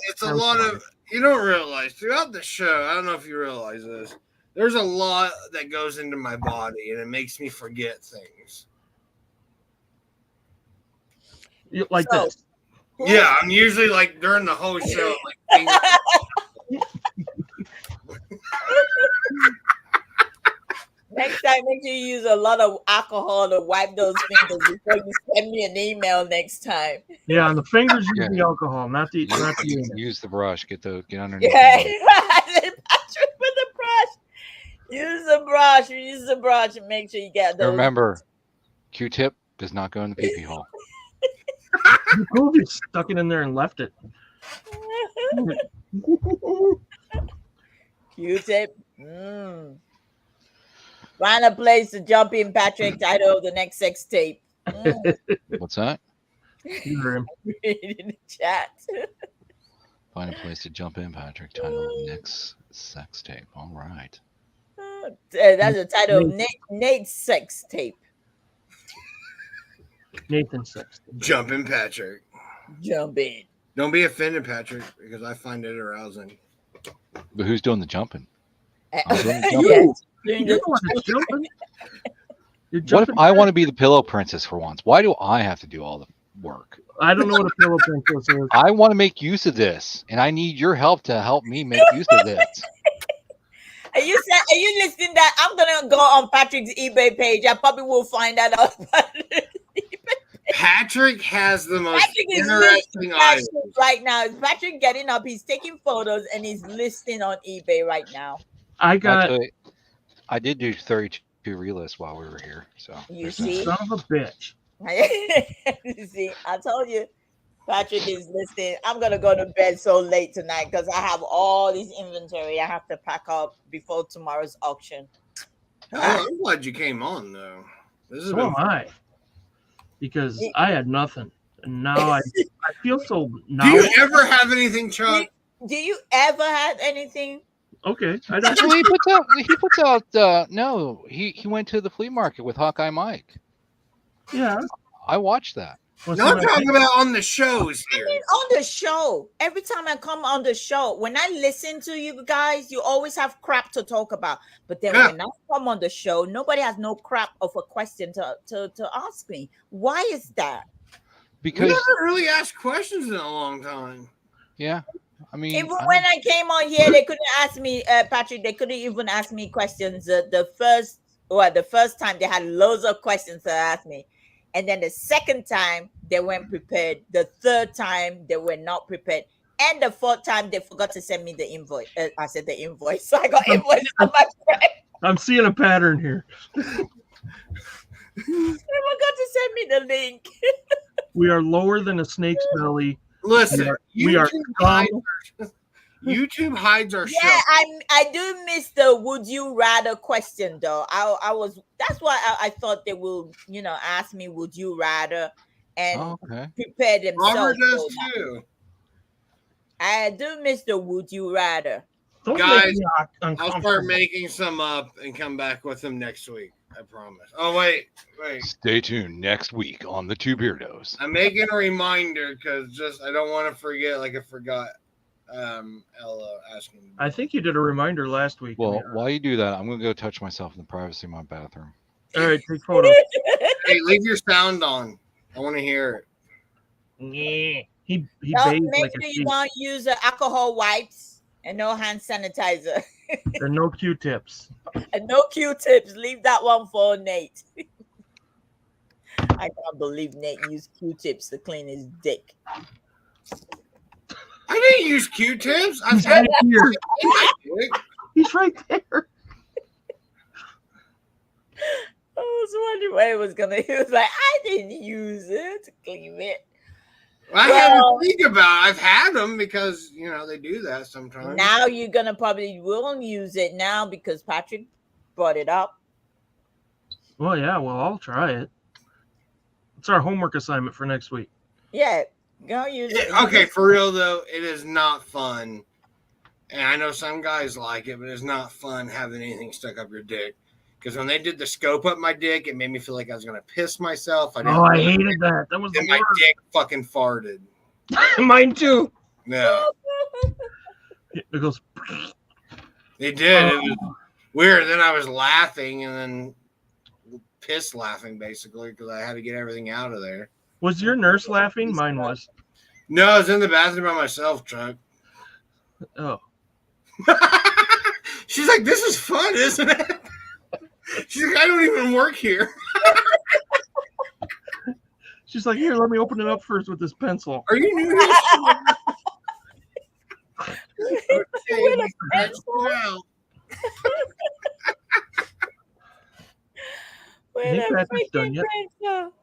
[SPEAKER 2] It's a lot of, you don't realize throughout the show, I don't know if you realize this, there's a lot that goes into my body and it makes me forget things.
[SPEAKER 1] Like
[SPEAKER 4] So,
[SPEAKER 1] this.
[SPEAKER 2] Yeah, I'm usually like during the whole show, like
[SPEAKER 4] next time, make sure you use a lot of alcohol to wipe those fingers before you send me an email next time.
[SPEAKER 1] Yeah, on the fingers use
[SPEAKER 3] Yeah.
[SPEAKER 1] the alcohol, not the
[SPEAKER 3] Use the brush. Get underneath.
[SPEAKER 4] Yeah,
[SPEAKER 3] the
[SPEAKER 4] Patrick with the brush. Use the brush. Use the brush and make sure you get those.
[SPEAKER 3] Remember, Q-tip does not go in the pee-pee hole.
[SPEAKER 1] You could have stuck it in there and left it.
[SPEAKER 4] Q-tip. Find a place to jump in, Patrick. Title of the next sex tape.
[SPEAKER 3] What's that?
[SPEAKER 1] You heard him.
[SPEAKER 4] Read in the chat.
[SPEAKER 3] Find a place to jump in, Patrick. Title next sex tape. All right.
[SPEAKER 4] That's the title of Nate's sex tape.
[SPEAKER 1] Nathan sex.
[SPEAKER 2] jumping Patrick.
[SPEAKER 4] Jump in.
[SPEAKER 2] Don't be offended, Patrick, because I find it arousing.
[SPEAKER 3] But who's doing the jumping?
[SPEAKER 4] Yes.
[SPEAKER 1] You're the one that's jumping. You're
[SPEAKER 3] What
[SPEAKER 1] jumping.
[SPEAKER 3] if I want to be the pillow princess for once? Why do I have to do all the work?
[SPEAKER 1] I don't know what a pillow princess is.
[SPEAKER 3] I want to make use of this, and I need your help to help me make use of this.
[SPEAKER 4] Are you listening? That I'm gonna go on Patrick's eBay page. I probably will find that out.
[SPEAKER 2] Patrick has the most
[SPEAKER 4] Patrick is
[SPEAKER 2] interesting
[SPEAKER 4] listing
[SPEAKER 2] items.
[SPEAKER 4] right now. Is Patrick getting up? He's taking photos and he's listing on eBay right now.
[SPEAKER 1] I got
[SPEAKER 3] Actually, I did do 32 relists while we were here. So
[SPEAKER 4] You
[SPEAKER 3] there's
[SPEAKER 4] see?
[SPEAKER 3] that.
[SPEAKER 1] son of a bitch.
[SPEAKER 4] You see, I told you, Patrick is listing. I'm gonna go to bed so late tonight because I have all this inventory I have to pack up before tomorrow's auction.
[SPEAKER 2] Oh, I'm glad you came on, though. This has
[SPEAKER 1] So
[SPEAKER 2] been
[SPEAKER 1] am I. Because I had nothing. And now I feel so
[SPEAKER 2] Do
[SPEAKER 1] now.
[SPEAKER 2] you ever have anything, Chuck?
[SPEAKER 4] Do you ever have anything?
[SPEAKER 1] Okay. I don't
[SPEAKER 3] Well, he puts out. No, he went to the flea market with Hawkeye Mike.
[SPEAKER 1] Yeah.
[SPEAKER 3] I watched that.
[SPEAKER 1] What's
[SPEAKER 2] No, I'm
[SPEAKER 1] the-
[SPEAKER 2] talking about on the shows here.
[SPEAKER 4] On the show, every time I come on the show, when I listen to you guys, you always have crap to talk about. But then
[SPEAKER 2] Yeah.
[SPEAKER 4] when I come on the show, nobody has no crap of a question to ask me. Why is that?
[SPEAKER 2] We
[SPEAKER 3] Because
[SPEAKER 2] haven't really asked questions in a long time.
[SPEAKER 3] yeah, I mean,
[SPEAKER 4] Even when I came on here, they couldn't ask me, Patrick. They couldn't even ask me questions. The first time they had loads of questions to ask me, and then the second time they weren't prepared. The third time they were not prepared, and the fourth time they forgot to send me the invoice. I said the invoice. So I got invoice on my friend.
[SPEAKER 1] I'm seeing a pattern here.
[SPEAKER 4] They forgot to send me the link.
[SPEAKER 1] We are lower than a snake's belly.
[SPEAKER 2] Listen,
[SPEAKER 1] We are
[SPEAKER 2] YouTube hides our show.
[SPEAKER 4] Yeah, I do miss the would you rather question though. I was that's why I thought they will ask me would you rather and
[SPEAKER 3] okay.
[SPEAKER 4] prepare themselves.
[SPEAKER 2] Robert does
[SPEAKER 4] for that.
[SPEAKER 2] too.
[SPEAKER 4] I do miss the would you rather.
[SPEAKER 1] Don't
[SPEAKER 2] Guys,
[SPEAKER 1] make me
[SPEAKER 2] I'll
[SPEAKER 1] uncomfortable.
[SPEAKER 2] start making some up and come back with them next week. I promise. Oh, wait.
[SPEAKER 3] Stay tuned next week on the Two Beardos.
[SPEAKER 2] I'm making a reminder because I don't want to forget like I forgot Ella asking.
[SPEAKER 1] I think you did a reminder last week.
[SPEAKER 3] Well, while you do that, I'm gonna go touch myself in the privacy of my bathroom.
[SPEAKER 1] All right, take photos.
[SPEAKER 2] Hey, leave your sound on. I want to hear it.
[SPEAKER 1] Yeah. He
[SPEAKER 4] No,
[SPEAKER 1] bathed
[SPEAKER 4] make
[SPEAKER 1] like a
[SPEAKER 4] sure you
[SPEAKER 1] sheep.
[SPEAKER 4] don't use alcohol wipes and no hand sanitizer
[SPEAKER 1] And no Q-tips.
[SPEAKER 4] and no Q-tips. Leave that one for Nate. I can't believe Nate used Q-tips to clean his dick.
[SPEAKER 2] I didn't use Q-tips. I've
[SPEAKER 1] He's
[SPEAKER 2] had
[SPEAKER 1] right here.
[SPEAKER 2] it.
[SPEAKER 1] He's right there.
[SPEAKER 4] I was wondering what he was gonna. He was like, I didn't use it to clean it.
[SPEAKER 2] I
[SPEAKER 4] Well-
[SPEAKER 2] had to think about it. I've had them because they do that sometimes.
[SPEAKER 4] Now you're gonna probably will use it now because Patrick brought it up.
[SPEAKER 1] Well, yeah. Well, I'll try it. It's our homework assignment for next week.
[SPEAKER 4] Yeah, go use it.
[SPEAKER 2] Okay, for real though, it is not fun. And I know some guys like it, but it's not fun having anything stuck up your dick. Because when they did the scope up my dick, it made me feel like I was gonna piss myself.
[SPEAKER 1] I hated that. That was the
[SPEAKER 2] And my
[SPEAKER 1] worst.
[SPEAKER 2] dick fucking farted.
[SPEAKER 1] Mine too.
[SPEAKER 2] No,
[SPEAKER 1] It goes.
[SPEAKER 2] it did. It was weird. Then I was laughing and then piss laughing basically because I had to get everything out of there.
[SPEAKER 1] Was your nurse laughing? Mine was.
[SPEAKER 2] No, I was in the bathroom by myself, Chuck.
[SPEAKER 1] Oh.
[SPEAKER 2] She's like, "This is fun, isn't it?" She's like, "I don't even work here."
[SPEAKER 1] She's like, here, let me open it up first with this pencil.
[SPEAKER 2] Are you new to this? Okay, pencil out.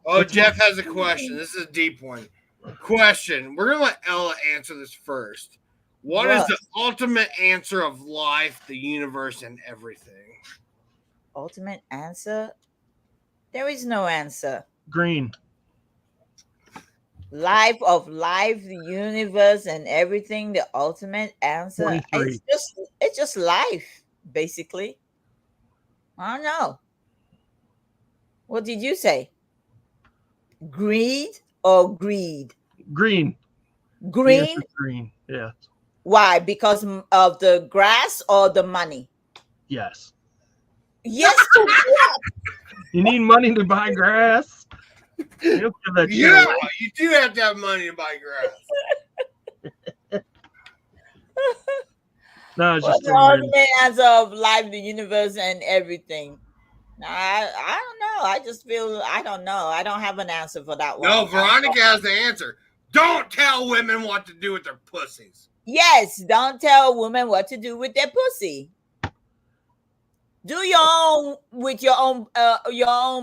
[SPEAKER 2] Oh, Jeff has a question. This is a deep one. Question. We're gonna let Ella answer this first. What is the ultimate answer of life, the universe, and everything?
[SPEAKER 4] Ultimate answer? There is no answer.
[SPEAKER 1] Green.
[SPEAKER 4] Life of life, the universe, and everything. The ultimate answer.
[SPEAKER 1] 23.
[SPEAKER 4] It's just life, basically. I don't know. What did you say? Greed or greed?
[SPEAKER 1] Green.
[SPEAKER 4] Green.
[SPEAKER 1] Yes, green. Yeah.
[SPEAKER 4] Why? Because of the grass or the money?
[SPEAKER 1] Yes.
[SPEAKER 4] Yes. To what?
[SPEAKER 1] You need money to buy grass. You don't give that shit
[SPEAKER 2] Yeah,
[SPEAKER 1] away.
[SPEAKER 2] you do have to have money to buy grass.
[SPEAKER 1] No, it's
[SPEAKER 4] What's
[SPEAKER 1] just
[SPEAKER 4] the ultimate answer of life, the universe, and everything? I don't know. I just feel I don't know. I don't have an answer for that one.
[SPEAKER 2] No, Veronica has the answer. Don't tell women what to do with their pussies.
[SPEAKER 4] Yes, don't tell women what to do with their pussy. Do your own with your own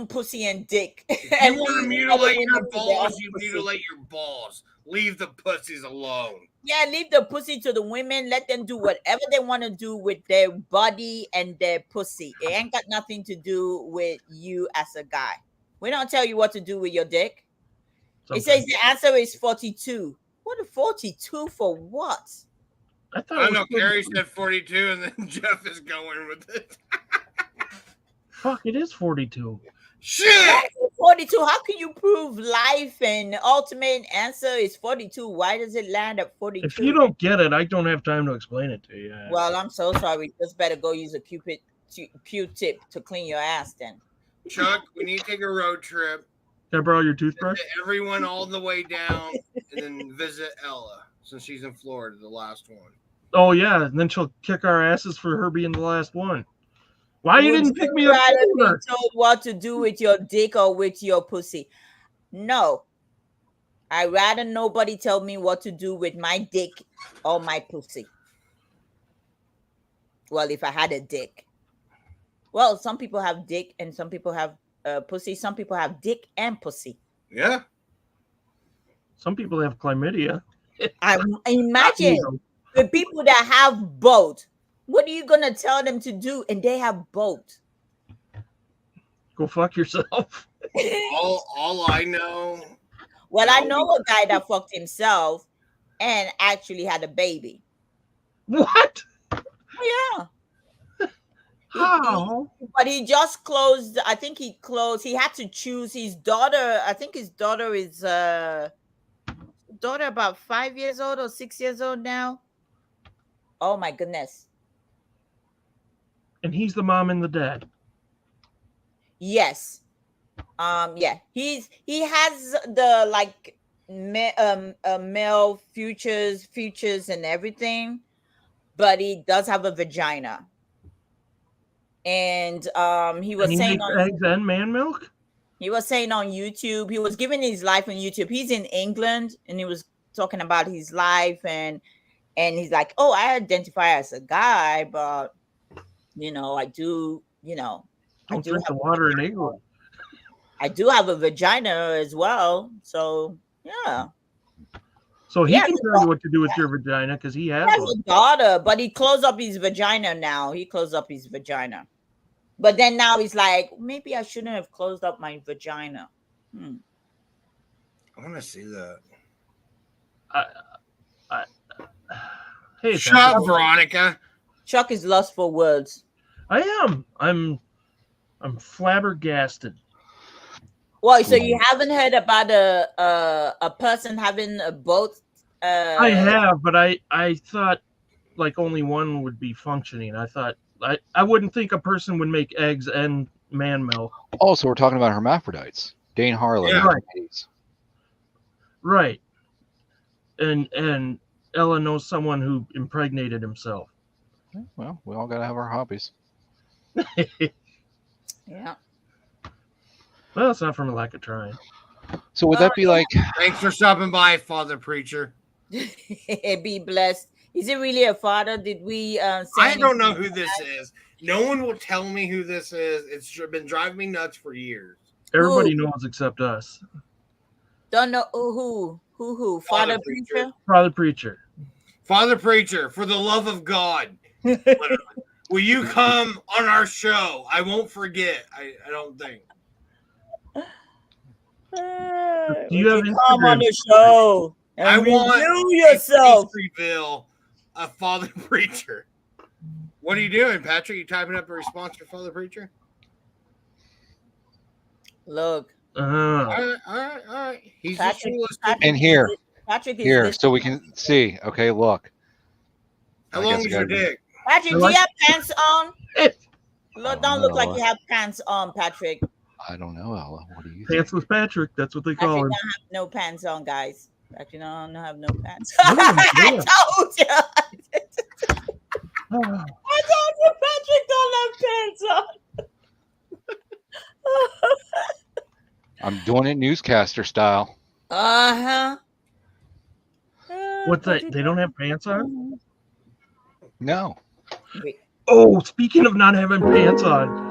[SPEAKER 4] pussy and dick.
[SPEAKER 2] If you want to mutilate your balls, you mutilate your balls. Leave the pussies alone.
[SPEAKER 4] Yeah, leave the pussy to the women. Let them do whatever they want to do with their body and their pussy. It ain't got nothing to do with you as a guy. We don't tell you what to do with your dick. It says the answer is 42. What a 42 for what?
[SPEAKER 1] I
[SPEAKER 2] don't know. Carrie said 42, and then Jeff is going with it.
[SPEAKER 1] Fuck, it is 42.
[SPEAKER 2] Shit!
[SPEAKER 4] 42. How can you prove life and ultimate answer is 42? Why does it land at 42?
[SPEAKER 1] If you don't get it, I don't have time to explain it to you.
[SPEAKER 4] Well, I'm so sorry. Just better go use a Q-tip to clean your ass then.
[SPEAKER 2] Chuck, we need to take a road trip.
[SPEAKER 1] Can I borrow your toothbrush?
[SPEAKER 2] Visit everyone all the way down, and then visit Ella since she's in Florida, the last one.
[SPEAKER 1] Oh yeah, and then she'll kick our asses for her being the last one. Why you didn't pick me up?
[SPEAKER 4] Be told what to do with your dick or with your pussy? No, I'd rather nobody tell me what to do with my dick or my pussy. Well, if I had a dick. Well, some people have dick and some people have pussy. Some people have dick and pussy.
[SPEAKER 2] Yeah.
[SPEAKER 1] Some people have chlamydia.
[SPEAKER 4] I imagine the people that have both. What are you gonna tell them to do? And they have both.
[SPEAKER 1] Go fuck yourself.
[SPEAKER 2] all I know.
[SPEAKER 4] Well, I know a guy that fucked himself and actually had a baby.
[SPEAKER 1] What?
[SPEAKER 4] Oh, yeah.
[SPEAKER 1] How?
[SPEAKER 4] But he just closed. I think he closed. He had to choose his daughter. I think his daughter is daughter about 5 years old or 6 years old now. Oh my goodness.
[SPEAKER 1] And he's the mom and the dad.
[SPEAKER 4] Yes. Yeah. He has the like male features and everything, but he does have a vagina. And he was saying on
[SPEAKER 1] eggs and man milk.
[SPEAKER 4] He was saying on YouTube, he was giving his life on YouTube. He's in England and he was talking about his life and he's like, oh, I identify as a guy, but you know, I do, you know,
[SPEAKER 1] don't drink the water in England.
[SPEAKER 4] I do have a vagina as well. So yeah.
[SPEAKER 1] So he can tell you what to do with your vagina because he has
[SPEAKER 4] a daughter, but he closed up his vagina now. He closed up his vagina. But then now he's like, maybe I shouldn't have closed up my vagina.
[SPEAKER 2] I want to see that.
[SPEAKER 1] Hey,
[SPEAKER 2] shut up, Veronica.
[SPEAKER 4] Chuck is lost for words.
[SPEAKER 1] I am. I'm I'm flabbergasted.
[SPEAKER 4] Well, so you haven't heard about a person having a both?
[SPEAKER 1] I have, but I thought like only one would be functioning. I thought I wouldn't think a person would make eggs and man milk.
[SPEAKER 3] Also, we're talking about hermaphrodites. Dane Harlan.
[SPEAKER 2] Yeah.
[SPEAKER 1] Right. And Ella knows someone who impregnated himself.
[SPEAKER 3] Well, we all got to have our hobbies.
[SPEAKER 4] Yeah.
[SPEAKER 1] Well, it's not from a lack of trying.
[SPEAKER 3] So would that be like?
[SPEAKER 2] Thanks for stopping by, Father Preacher.
[SPEAKER 4] Be blessed. Is it really a father? Did we?
[SPEAKER 2] I don't know who this is. No one will tell me who this is. It's been driving me nuts for years.
[SPEAKER 1] Everybody knows except us.
[SPEAKER 4] Don't know who. Father Preacher.
[SPEAKER 1] Father Preacher.
[SPEAKER 2] Father Preacher, for the love of God, literally, will you come on our show? I won't forget. I don't think.
[SPEAKER 1] Do you have
[SPEAKER 4] come on
[SPEAKER 1] Instagram?
[SPEAKER 4] the show? And
[SPEAKER 2] I want
[SPEAKER 4] review yourself.
[SPEAKER 2] reveal a Father Preacher. What are you doing, Patrick? You typing up a response for Father Preacher?
[SPEAKER 4] Look.
[SPEAKER 2] All right. He's just
[SPEAKER 4] Patrick,
[SPEAKER 3] And here,
[SPEAKER 4] Patrick is
[SPEAKER 3] here, so we can see. Okay, look.
[SPEAKER 2] How long is your dick?
[SPEAKER 4] Patrick, do you have pants on? Look, don't look like
[SPEAKER 3] know.
[SPEAKER 4] you have pants on, Patrick.
[SPEAKER 3] I don't know, Ella. What do you think?
[SPEAKER 1] Pants with Patrick. That's what they
[SPEAKER 4] Patrick
[SPEAKER 1] call
[SPEAKER 4] don't
[SPEAKER 1] him.
[SPEAKER 4] have no pants on, guys. Patrick don't have no pants.
[SPEAKER 1] No,
[SPEAKER 4] I
[SPEAKER 1] yeah.
[SPEAKER 4] told you.
[SPEAKER 1] Oh,
[SPEAKER 4] I told you Patrick don't have pants on.
[SPEAKER 3] I'm doing it newscaster style.
[SPEAKER 4] Uh-huh.
[SPEAKER 1] what's that? They don't have pants on?
[SPEAKER 3] No.
[SPEAKER 1] Oh, speaking of not having pants on,